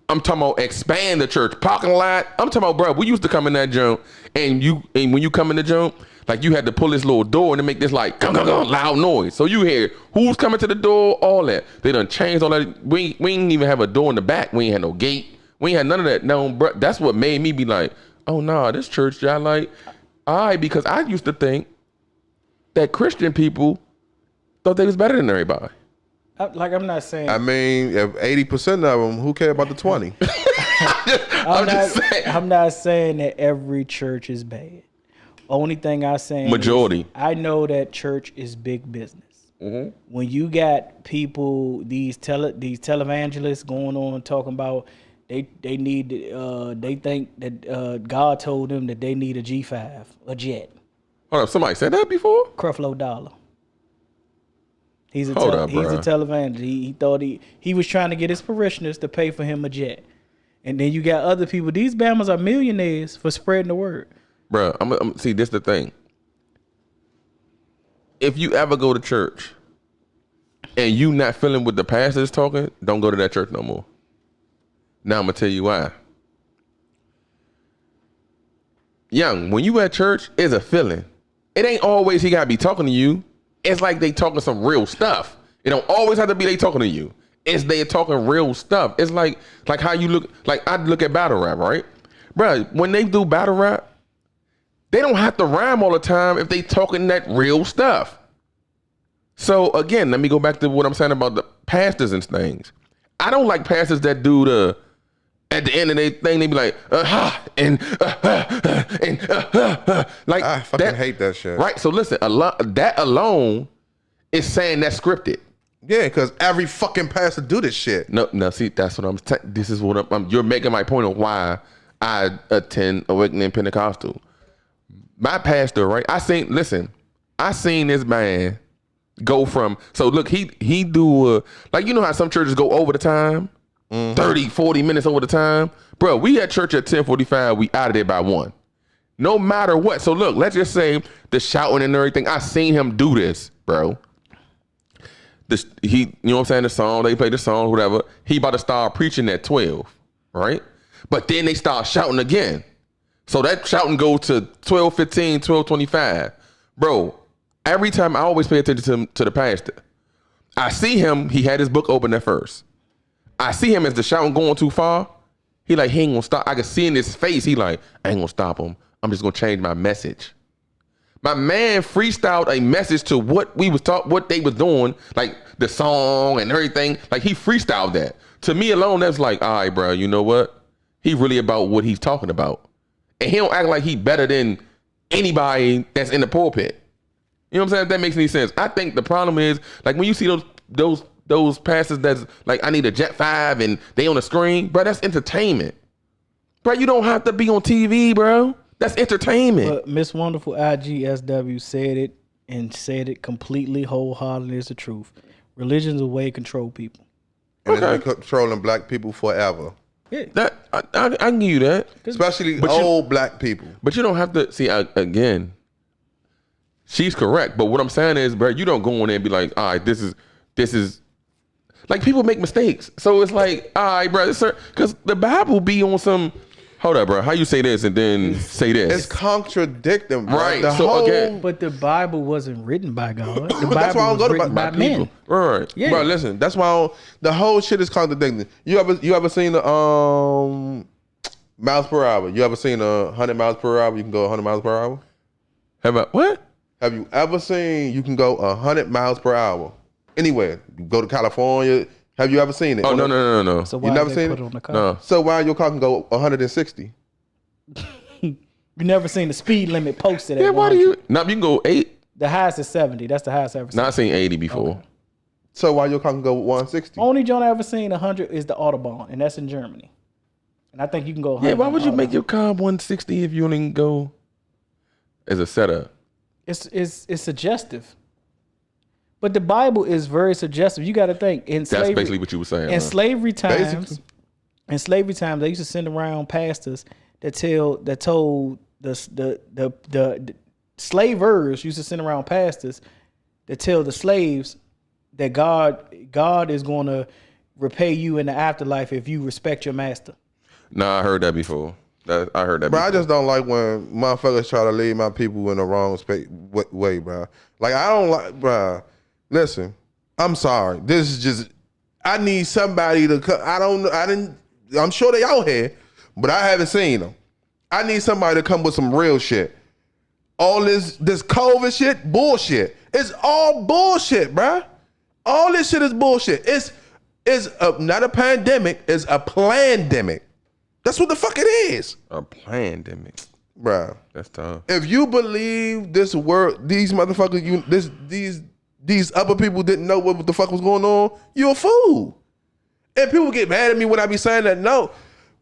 I'm talking about expand the church parking lot. I'm talking about, bro, we used to come in that jump, and when you come in the jump, like you had to pull this little door and it make this like loud noise. So you hear who's coming to the door, all that. They done changed all that. We didn't even have a door in the back. We ain't had no gate. We ain't had none of that. No, bro, that's what made me be like, oh nah, this church, y'all like, all right, because I used to think that Christian people thought they was better than everybody. I'm not saying. I mean, if 80% of them, who care about the 20? I'm not saying that every church is bad. Only thing I saying Majority. I know that church is big business. Mm-hmm. When you got people, these televangelists going on talking about they need they think that God told them that they need a G5, a jet. Hold up, somebody said that before? Creflo Dollar. He's a bruh. televangelist. He thought he was trying to get his parishioners to pay for him a jet. And then you got other people. These Bammers are millionaires for spreading the word. Bro, I'm see, this the thing. If you ever go to church and you not feeling what the pastor is talking, don't go to that church no more. Now I'm gonna tell you why. Young, when you at church, it's a feeling. It ain't always he gotta be talking to you. It's like they talking some real stuff. It don't always have to be they talking to you. It's they talking real stuff. It's like how you look. Like I look at battle rap, right, bro? When they do battle rap, they don't have to rhyme all the time if they talking that real stuff. So again, let me go back to what I'm saying about the pastors and things. I don't like pastors that do the at the end of their thing they be like like I fucking hate that shit. Right. So listen, that alone is saying that's scripted. Yeah, because every fucking pastor do this shit. No. See, that's what I'm. This is what I'm. You're making my point of why I attend Awakening Pentecostal. My pastor, right? I seen this man go from. So look, he do like, you know how some churches go over the time, 30, 40 minutes over the time, bro. We at church at 10:45. We out of there by 1. No matter what. So look, let's just say the shouting and everything. I seen him do this, bro. You know what I'm saying? The song, they play the song, whatever. He about to start preaching at 12, right? But then they start shouting again. So that shouting goes to 12:15, 12:25. Bro, every time I always pay attention to the pastor. I see him, he had his book open at first. I see him as the shouting going too far. He ain't gonna stop. I can see in his face, he like, I ain't gonna stop him. I'm just gonna change my message. My man freestyled a message to what we was what they was doing, like the song and everything. Like he freestyled that. To me alone, that's like, all right, bro, you know what? He really about what he's talking about. And he don't act like he better than anybody that's in the pulpit. You know what I'm saying? If that makes any sense. I think the problem is, like, when you see those pastors that's like, I need a Jet 5 and they on the screen, bro, that's entertainment. Bro, you don't have to be on TV, bro. That's entertainment. But Miss Wonderful IGSW said it completely wholeheartedly is the truth. Religion's a way to control people. And it's been controlling black people forever. Yeah. That I can give you that. Especially old black people. But you don't have to see again. She's correct, but what I'm saying is, bro, you don't go in there and be like, all right, this is like, people make mistakes. So it's like, all right, bro, because the Bible be on some. Hold up, bro. How you say this and then say this? It's contradicting, bro. Right. Again, but the Bible wasn't written by God. The But that's why I don't Bible was go to written by men. right. Yeah. Bro, listen, that's why the whole shit is contradicting. You ever seen the miles per hour? You ever seen 100 miles per hour? You can go 100 miles per hour? What? Have you ever seen you can go 100 miles per hour? Anywhere. You go to California. Have you ever seen it? Oh, no. So You why never they seen put it? it on the car? No. So why your car can go 160? You never seen the speed limit posted at Yeah, why do 100. you? No, you can go 8. The highest is 70. That's the highest I ever seen. Not seen 80 before. Okay. So why your car can go 160? Only joint I ever seen 100 is the Autobahn, and that's in Germany. And I think you can go 100. Yeah, why would you on make Autobahn. your car 160 if you only can go as a setup? It's suggestive. But the Bible is very suggestive. You got to think in That's slavery. basically what you were saying. In huh? slavery times, Basically. they used to send around pastors that told the slavers used to send around pastors that tell the slaves that God is going to repay you in the afterlife if you respect your master. Nah, I heard that before. I heard that. Bro, before. I just don't like when motherfuckers try to lead my people in the wrong way, bro. Like, I don't like, bro. Listen, I'm sorry. This is just, I need somebody to come. I'm sure they out here, but I haven't seen them. I need somebody to come with some real shit. All this COVID shit, bullshit. It's all bullshit, bro. All this shit is bullshit. It's not a pandemic, it's a plandemic. That's what the fuck it is. A pandemic. Bruh. That's tough. If you believe this word, these motherfuckers, these other people didn't know what the fuck was going on, you're a fool. And people get mad at me when I be saying that. No,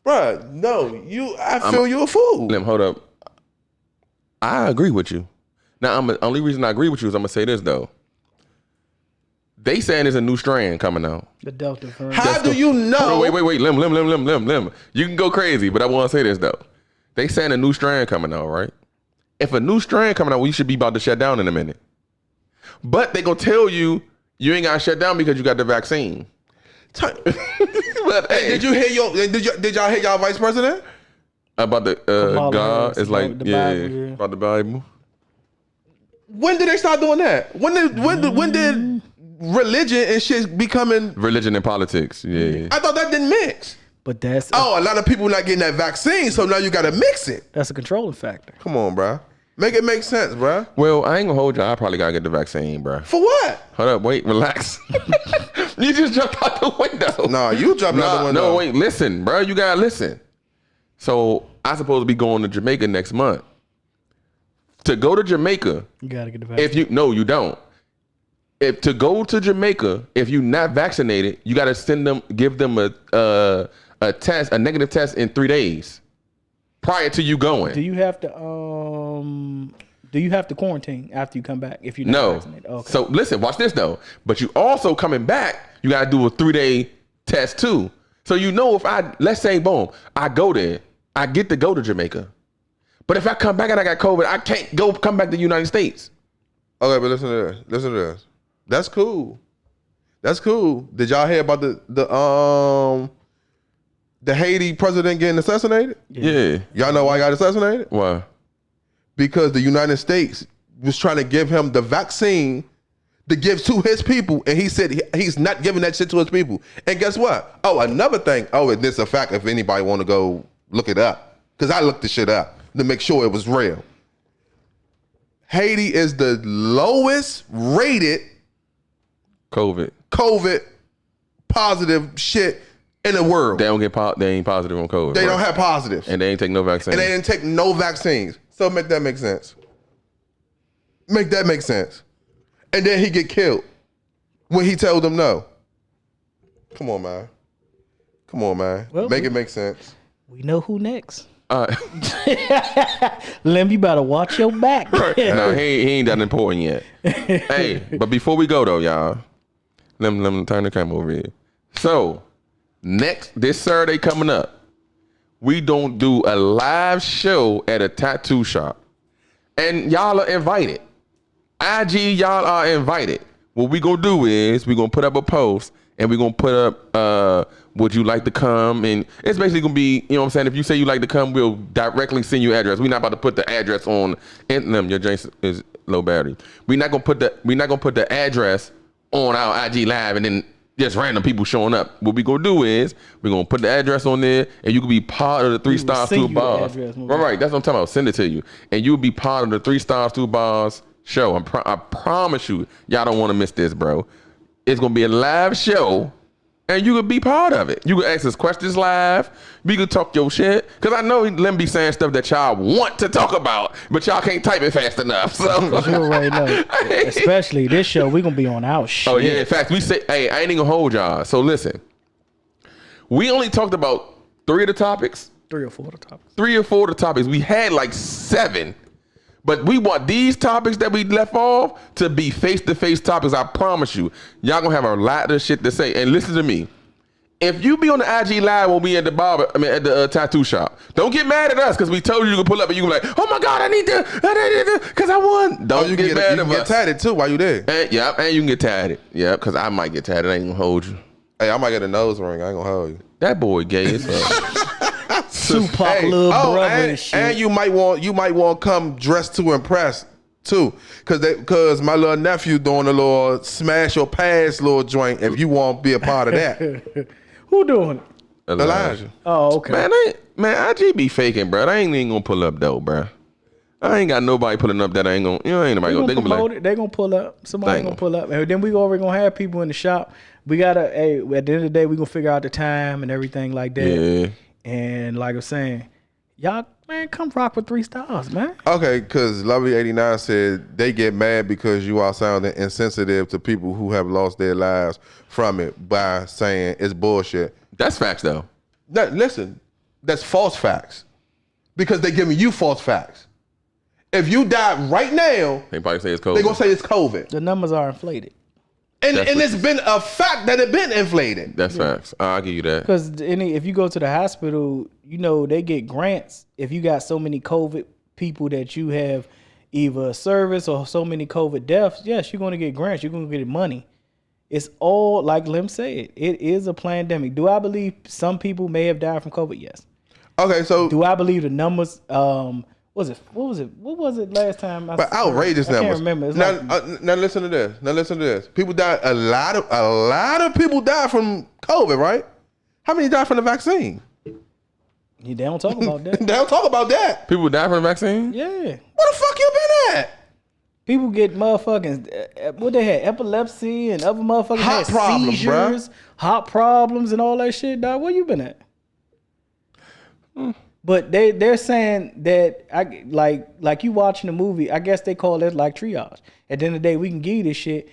bruh, no, I feel you're a fool. Lim, hold up. I agree with you. Now, the only reason I agree with you is I'm gonna say this though. They saying there's a new strand coming out. The Delta variant. How do you know? Hold on, wait, Lim. You can go crazy, but I want to say this though. They saying a new strand coming out, right? If a new strand coming out, we should be about to shut down in a minute. But they gonna tell you ain't gotta shut down because you got the vaccine. But, hey, Did y'all hear y'all vice president? about the Kamala God? Harris, It's like the Bible, yeah. about the Bible. When did they start doing that? When did religion and shit becoming Religion and politics. Yeah. I thought that didn't mix. But that's A lot of people not getting that vaccine, so now you got to mix it. that's a controlling factor. Come on, bro. Make it make sense, bro. Well, I ain't gonna hold you. I probably gotta get the vaccine, bro. For what? Hold up, wait, relax. You just jumped out the window. No, you jumped out the window. No, wait, listen, bro. You gotta listen. So I supposed to be going to Jamaica next month. To go to Jamaica, You gotta get the vaccine. if you you don't. If to go to Jamaica, if you're not vaccinated, you gotta give them a test, a negative test in 3 days prior to you going. Do you have to quarantine after you come back if you're not vaccinated? Okay. So listen, watch this though. But you also coming back, you gotta do a 3-day test too. So if let's say boom, I go there, I get to go to Jamaica. But if I come back and I got COVID, I can't come back to the United States. Okay, but listen to this. That's cool. Did y'all hear about the Haiti president getting assassinated? Yeah. Y'all know why he got assassinated? Why? Because the United States was trying to give him the vaccine to give to his people, and he said he's not giving that shit to his people. And guess what? Oh, another thing. Oh, and this is a fact if anybody want to go look it up. Because I looked the shit up to make sure it was real. Haiti is the lowest rated COVID positive shit in the world. They ain't positive on COVID. They right? don't have positives. And they ain't take no vaccine. And they didn't take no vaccines. So make that make sense. Make that make sense. And then he get killed when he told them no. Come on, man. Well, make it make sense. we know who next. Lem, you better watch your back. No, he ain't that important yet. Hey, but before we go though, y'all, let me turn the camera over here. So this Saturday coming up, we don't do a live show at a tattoo shop, and y'all are invited. IG, y'all are invited. What we gonna do is we gonna put up a post and we gonna put up would you like to come? And it's basically gonna be, you know what I'm saying, if you say you like to come, we'll directly send you address. We're not about to put the address on your drink is low battery. We're not gonna put the address on our IG live and then just random people showing up. What we gonna do is we're gonna put the address on there and you can be part of the 3Starz 2 bars. Right, that's what I'm talking about. Send it to you. And you'll be part of the 3Starz 2 bars show. I promise you, y'all don't want to miss this, bro. It's gonna be a live show, and you could be part of it. You can ask us questions live. We could talk your shit, cause I know Lem be saying stuff that y'all want to talk about, but y'all can't type it fast enough. So You already know. Especially this show, we gonna be on our shit. oh yeah, in fact, we say, hey, I ain't even gonna hold y'all. So listen, we only talked about 3 of the topics. 3 or 4 of the topics. 3 or 4 of the topics. We had like 7. But we want these topics that we left off to be face-to-face topics. I promise you. Y'all gonna have a lot of shit to say. And listen to me. If you be on the IG live when we at the tattoo shop, don't get mad at us because we told you to pull up and you can be like, oh my God, I need to, because I won. Don't you get mad at us. You can get tatted too while you there. And you can get tatted. Yeah, because I might get tatted. I ain't gonna hold you. Hey, I might get a nose ring. I ain't gonna hold you. That boy gay as fuck. Tupac, little brother and shit. And you might want to come dressed to impress too, cause my little nephew doing a little smash or pass little joint. If you want to be a part of that, Who doing it? Elijah. Oh, okay. Man, IG be faking, bro. I ain't even gonna pull up though, bro. I ain't got nobody pulling up that ain't gonna, ain't nobody gonna. They gonna promote it. They gonna pull up. Somebody gonna pull up, and then we already gonna have people in the shop. We gotta. Hey, at the end of the day, we gonna figure out the time and everything like that. Yeah. And like I'm saying, y'all, man, come rock with 3Starz, man. Okay, because Lovely89 said they get mad because you are sounding insensitive to people who have lost their lives from it by saying it's bullshit. That's facts though. Listen, that's false facts because they're giving you false facts. If you die right now, they probably say it's COVID. They're gonna say it's COVID. The numbers are inflated. And it's been a fact that it been inflated. That's facts. I'll give you that. Because if you go to the hospital, they get grants if you got so many COVID people that you have either a service or so many COVID deaths. Yes, you're going to get grants. You're going to get money. It's all like Lim said. It is a pandemic. Do I believe some people may have died from COVID? Yes. Okay, so do I believe the numbers What was it last time? But outrageous I numbers. can't remember. It's Now listen to this. People died. A lot of people died from COVID, right? How many died from the vaccine? They don't talk about that. They don't talk about that. People die from the vaccine? Yeah. Where the fuck you been at? People get motherfucking what they had, epilepsy and other motherfuckers Heart had problems, seizures, heart problems and all that shit, dog. Where you been at? But they're saying that like you watching the movie, I guess they call it like triage. At the end of the day, we can give you this shit.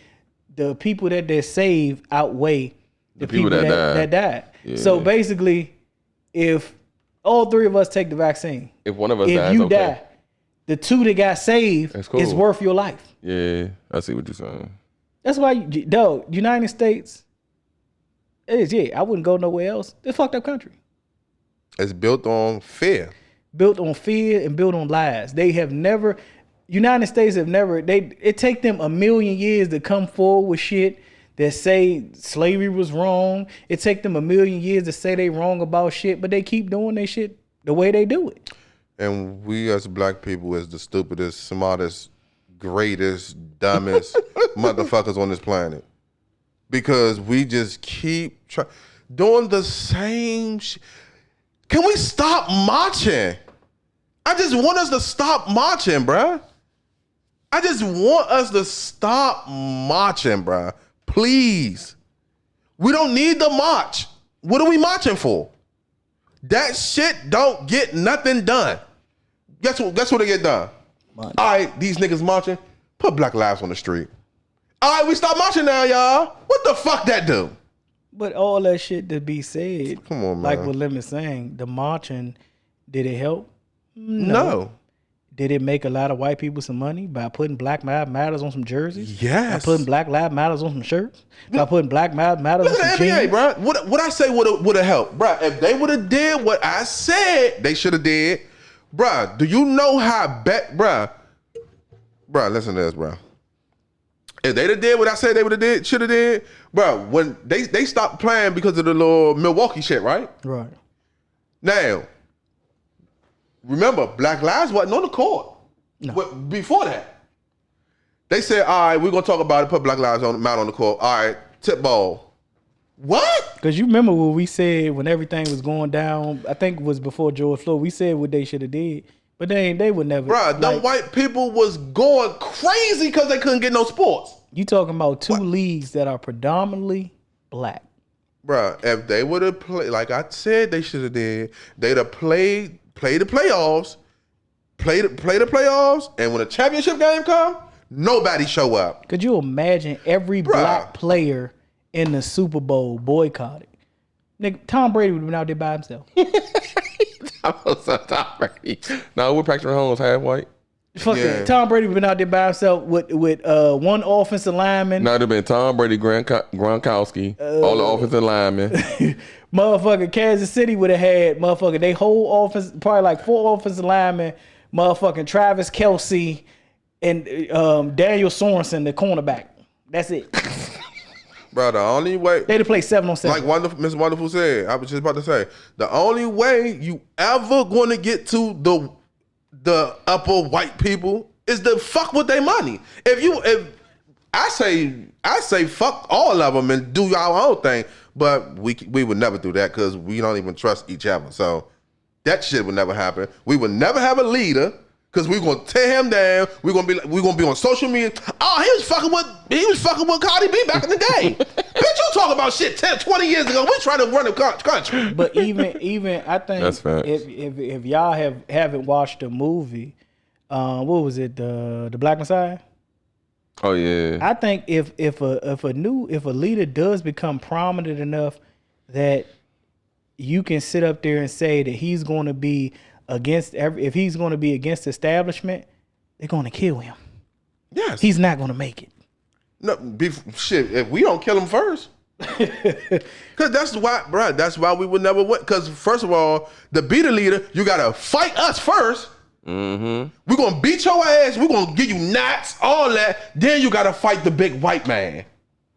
The people that they save outweigh the people that died. Yeah. So basically, if all three of us take the vaccine, If one of us if dies, you okay. die, the two that got saved That's cool. is worth your life. Yeah, I see what you're saying. That's why, dog, United States is, I wouldn't go nowhere else. It's a fucked up country. It's built on fear. Built on fear and built on lies. United States have never, it take them 1,000,000 years to come forward with shit that say slavery was wrong. It take them 1,000,000 years to say they wrong about shit, but they keep doing their shit the way they do it. And we as black people is the stupidest, smartest, greatest, dumbest motherfuckers on this planet. Because we just keep doing the same shit. Can we stop marching? I just want us to stop marching, bruh. I just want us to stop marching, bruh. Please. We don't need the march. What are we marching for? That shit don't get nothing done. Guess what they get done? All right, these niggas marching. Put Black Lives on the street. All right, we stop marching now, y'all. What the fuck that do? But all that shit to be said, Come on, man. like what Lim is saying, the marching, did it help? No. Did it make a lot of white people some money by putting Black Lives Matters on some jerseys? Yes. By putting Black Lives Matters on some shirts? By putting Black Lives Matters on Look some at the NBA, jeans? bro. What I say would have helped, bro. If they would have did what I said they should have did, bro. Do you know how bro? Bro, listen to this, bro. If they'd have did what I said they would have did, should have did, bro. When they stopped playing because of the little Milwaukee shit, right? Right. Now, remember, Black Lives wasn't on the court. No. Before that, they said, all right, we're going to talk about it, put Black Lives Matter on the court. All right, tip ball. What? Because you remember what we said when everything was going down, I think it was before George Floyd, we said what they should have did. But they would never. Bruh, them white people was going crazy because they couldn't get no sports. You talking about two leagues that are predominantly black. Bruh, if they would have played, like I said they should have did, they'd have played the playoffs, and when the championship game come, nobody show up. Could you imagine every black player in the Super Bowl boycotted? Nigga, Tom Brady would have been out there by himself. No, we're Patrick Mahomes half white. Fuck that. Tom Brady would have been out there by himself with one offensive lineman. No, it'd have been Tom Brady, Gronkowski, all the offensive linemen. Motherfucker, Kansas City would have had motherfucker, they whole offense, probably like 4 offensive linemen, motherfucking Travis Kelce and Daniel Sorensen, the cornerback. That's it. Bro, the only way They'd have played 7-on-7. like Miss Wonderful said, I was just about to say, the only way you ever going to get to the upper white people is to fuck with their money. If I say fuck all of them and do our own thing, but we would never do that because we don't even trust each other. So that shit would never happen. We would never have a leader. Cause we're gonna tear him down. We're gonna be on social media. Oh, he was fucking with Cardi B back in the day. Bitch, you talk about shit 10, 20 years ago. We trying to run the country. But even I think That's facts. if y'all haven't watched the movie, what was it, the Black Messiah? Oh yeah. I think if a leader does become prominent enough that you can sit up there and say that he's going to be if he's going to be against the establishment, they're going to kill him. Yes. He's not going to make it. No, shit, if we don't kill him first. Because that's why we would never win. Because first of all, to be the leader, you got to fight us first. Mm-hmm. We're going to beat your ass. We're going to give you knots, all that. Then you got to fight the big white man.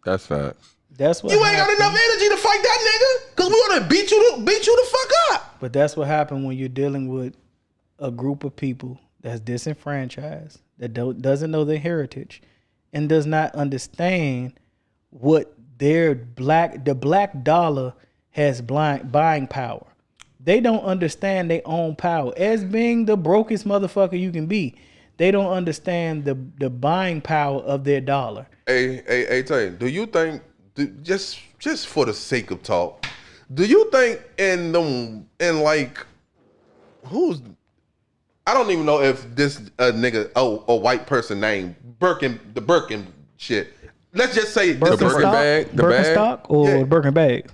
That's facts. That's what you ain't got enough energy to fight that nigga. Because we're going to beat you the fuck up. But that's what happened when you're dealing with a group of people that's disenfranchised, that doesn't know their heritage, and does not understand what the black dollar has buying power. They don't understand their own power. As being the brokest motherfucker you can be, they don't understand the buying power of their dollar. Hey, Tay, do you think, just for the sake of talk, do you think I don't even know if this nigga, a white person named the Birkin shit. Let's just say this Birkin bag, the Birkenstock or Yeah. Birkin bag?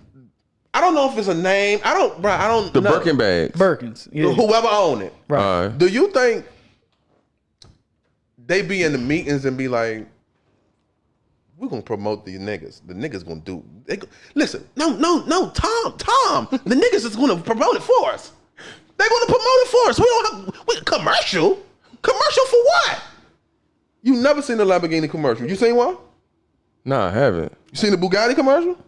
I don't know if it's a name. I don't The know. Birkin bags. Birkins. Yeah. Whoever own it. Right. All right. Do you think they be in the meetings and be like, we're gonna promote these niggas. The niggas gonna do. Listen, no, Tom. The niggas is gonna promote it for us. They gonna promote it for us. We don't have commercial. Commercial for what? You never seen a Lamborghini commercial? You seen one? Nah, I haven't. You seen the Bugatti commercial?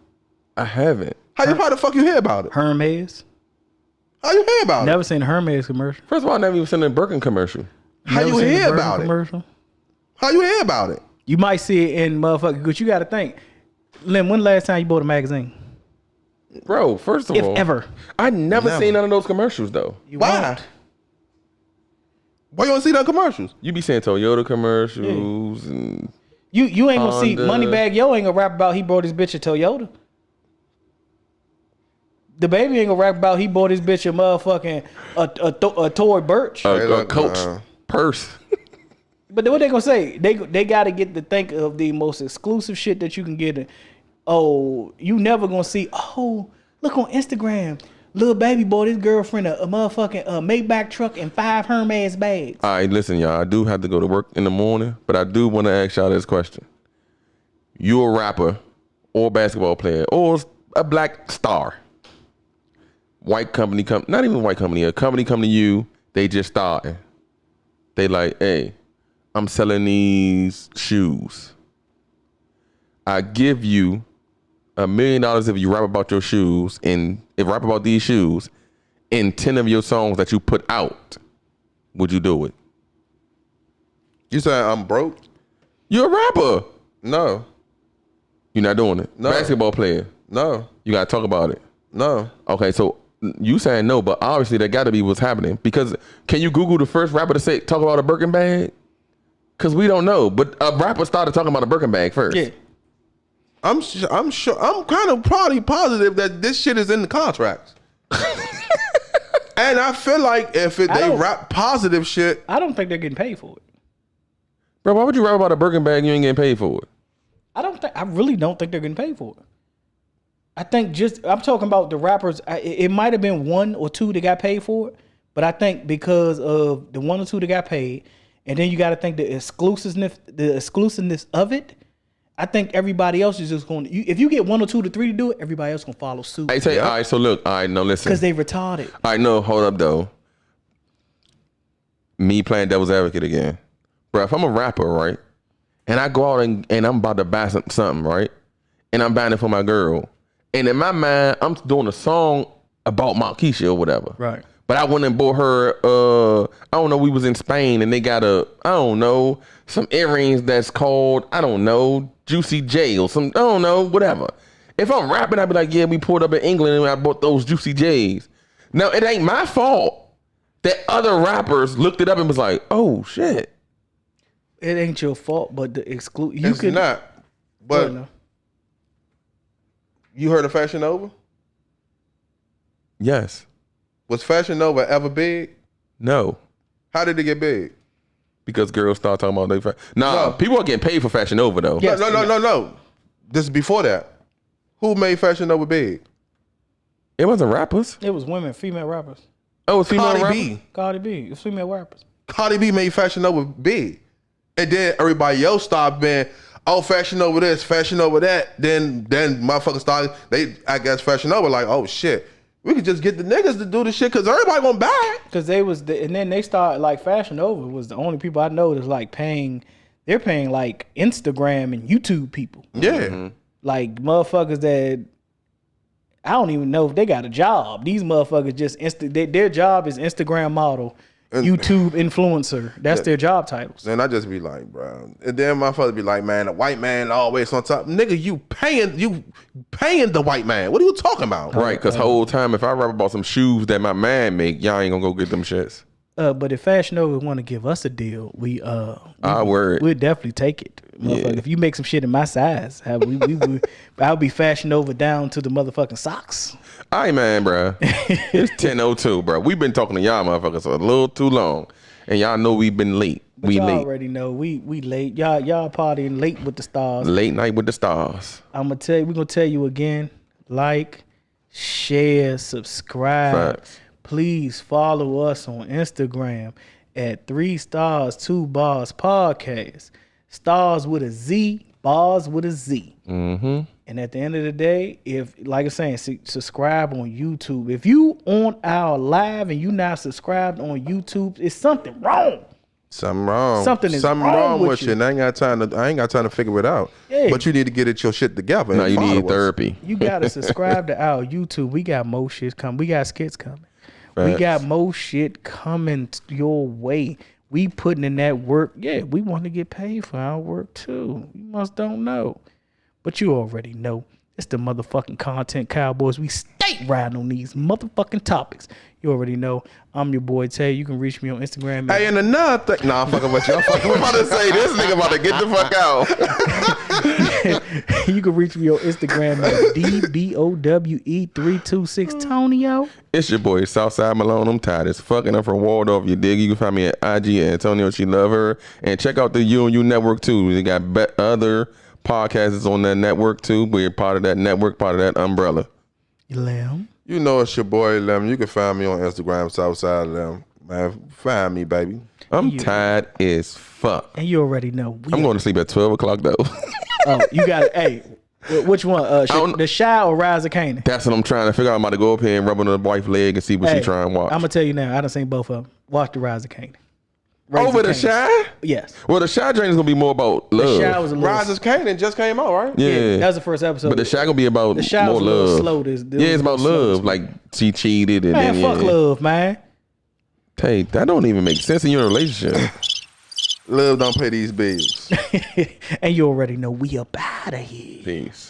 I haven't. How the fuck you hear about it? Hermes. How you hear about it? Never seen a Hermes commercial. First of all, I never even seen a Birkin commercial. How Never you seen a hear Birkin about it? commercial. How you hear about it? You might see it in motherfucker, but you got to think. Lim, when the last time you bought a magazine? Bro, first of If all, ever. I never seen none of those commercials though. You Why? won't. Why you want to see that commercials? You be seeing Toyota commercials and You ain't gonna see Honda. Moneybag Yo ain't gonna rap about he bought his bitch a Toyota. The baby ain't gonna rap about he bought his bitch a motherfucking a toy Birch. Hey, a look, Coach purse. But what they gonna say? They gotta get to think of the most exclusive shit that you can get. Oh, you never gonna see. Oh, look on Instagram. Little baby bought his girlfriend a motherfucking Maybach truck and 5 Hermes bags. All right, listen, y'all. I do have to go to work in the morning, but I do want to ask y'all this question: you a rapper or basketball player or a black star? White company not even white company. A company come to you. They just starting. They like, hey, I'm selling these shoes. I give you $1 million if you rap about your shoes and rap about these shoes in 10 of your songs that you put out. Would you do it? You saying I'm broke? You're a rapper. No, You're not doing it. No. Basketball player. no, You gotta talk about it. no. Okay, so you saying no, but obviously that gotta be what's happening. Because can you Google the first rapper to talk about a Birkin bag? Because we don't know. But a rapper started talking about a Birkin bag first. Yeah. I'm sure. I'm kind of probably positive that this shit is in the contracts. And I feel like if they don't- rap positive shit, I don't think they're getting paid for it. Bro, why would you rap about a Birkin bag and you ain't getting paid for it? I really don't think they're getting paid for it. I think I'm talking about the rappers. It might have been 1 or 2 that got paid for it, but I think because of the 1 or 2 that got paid, and then you got to think the exclusiveness of it. I think everybody else is just going to, if you get 1 or 2 to 3 to do it, everybody else going to follow suit. I tell you, all right, so look, all right, no, listen. Because they retarded. All right, no, hold up, though. Me playing devil's advocate again. Bro, if I'm a rapper, right, and I go out and I'm about to buy something, right, and I'm buying it for my girl, and in my mind, I'm doing a song about Marquisha or whatever. Right. But I went and bought her, I don't know, we was in Spain, and they got some earrings that's called, Juicy J or some, I don't know, whatever. If I'm rapping, I'd be like, yeah, we pulled up in England and I bought those Juicy J's. Now, it ain't my fault that other rappers looked it up and was like, oh, shit. It ain't your fault, but the exclude. it's not. But no. you heard of Fashion Nova? Yes. Was Fashion Nova ever big? No. How did it get big? Because girls start talking about their No. people are getting paid for Fashion Nova, though. Yes. No. This is before that. Who made Fashion Nova big? It wasn't rappers. It was women, female rappers. Oh, it was female Cardi rappers? B. Cardi B. It was female rappers. Cardi B made Fashion Nova big. And then everybody else started being, oh, Fashion Nova this, Fashion Nova that. Then motherfuckers started, I guess Fashion Nova like, oh shit, we could just get the niggas to do this shit because everybody gonna buy it. Because and then they started, like, Fashion Nova was the only people I know that's, like, they're paying, like, Instagram and YouTube people. Yeah. Like, motherfuckers that, I don't even know if they got a job. These motherfuckers just, their job is Instagram model. YouTube influencer. That's their job titles. Then I just be like, bro. And then my father be like, man, the white man always on top. Nigga, you paying the white man. What are you talking about? Right, because whole time if I rap about some shoes that my man make, y'all ain't gonna go get them shits. But if Fashion Nova want to give us a deal, we'd definitely take it. Motherfucker, if you make some shit in my size, I'll be Fashion Nova down to the motherfucking socks. All right, man, bro. It's 10:02, bro. We've been talking to y'all motherfuckers a little too long, and y'all know we've been late. But y'all already know we late. Y'all partying late with the stars. Late night with the stars. We're gonna tell you again. Like, share, subscribe. Facts. Please follow us on Instagram at 3Starz 2 Bars Podcast. Stars with a Z, bars with a Z. Mm-hmm. And at the end of the day, if, like I'm saying, subscribe on YouTube. If you on our live and you not subscribed on YouTube, it's something wrong. Something wrong. Something is Something wrong with you. And I ain't got time to figure it out. Yeah. But you need to get your shit together. No, and you follow need us. therapy. You gotta subscribe to our YouTube. We got more shit coming. We got skits coming. We Facts. got more shit coming your way. We putting in that work. Yeah, we want to get paid for our work too. You must don't know. But you already know. It's the motherfucking content cowboys. We stay riding on these motherfucking topics. You already know. I'm your boy Tay. You can reach me on Instagram. Hey, and another thing. Nah, I'm fucking with you. I'm about to say this nigga about to get the fuck out. You can reach me on Instagram at DBOWE326 Tonio. It's your boy Southside Malone. I'm tired as fucking up from Waldorf. You dig? You can find me at IG at Tonio. She love her. And check out the You and You network too. They got other podcasts on that network too. We're part of that network, part of that umbrella. Lamb. You know it's your boy Lem. You can find me on Instagram, Southside Lem. Man, find me, baby. I'm tired as fuck. And you already know. I'm going to sleep at 12 o'clock though. Oh, you got it. Hey, which one? The Shy or Rise of Canaan? That's what I'm trying to figure out. I'm about to go up here and rub on the wife's leg and see what she trying to watch. I'm going to tell you now. I done seen both of them. Watch the Rise of Canaan. Over the Shy? Yes. Well, the Shy joint is going to be more about love. The Shy was a little... Rise is Canaan just came out, right? Yeah. That was the first episode. But the Shy going to be about the Shy more was a little love. slow. Yeah, it's about love. Like, she cheated and Man, then... fuck love, man. Hey, that don't even make sense in your relationship. Love don't pay these bills. And you already know we up out of here. Peace.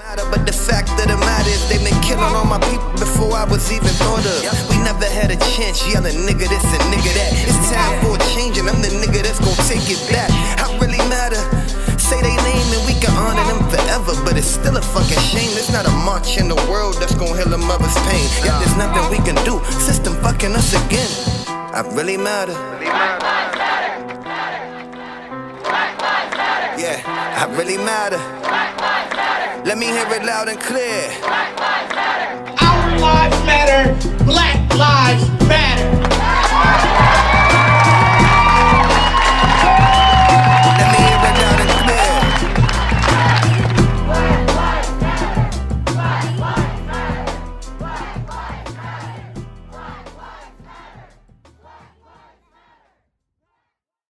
But the fact of the matter is they've been killing all my people before I was even thought of. We never had a chance yelling nigga this and nigga that. It's time for a change and I'm the nigga that's gonna take it back. I really matter. Say they name and we can honor them forever, but it's still a fucking shame. There's not a march in the world that's gonna heal a mother's pain. Yet there's nothing we can do. System fucking us again. I really matter. Yeah, I really matter. Let me hear it loud and clear. Our lives matter. Black lives matter.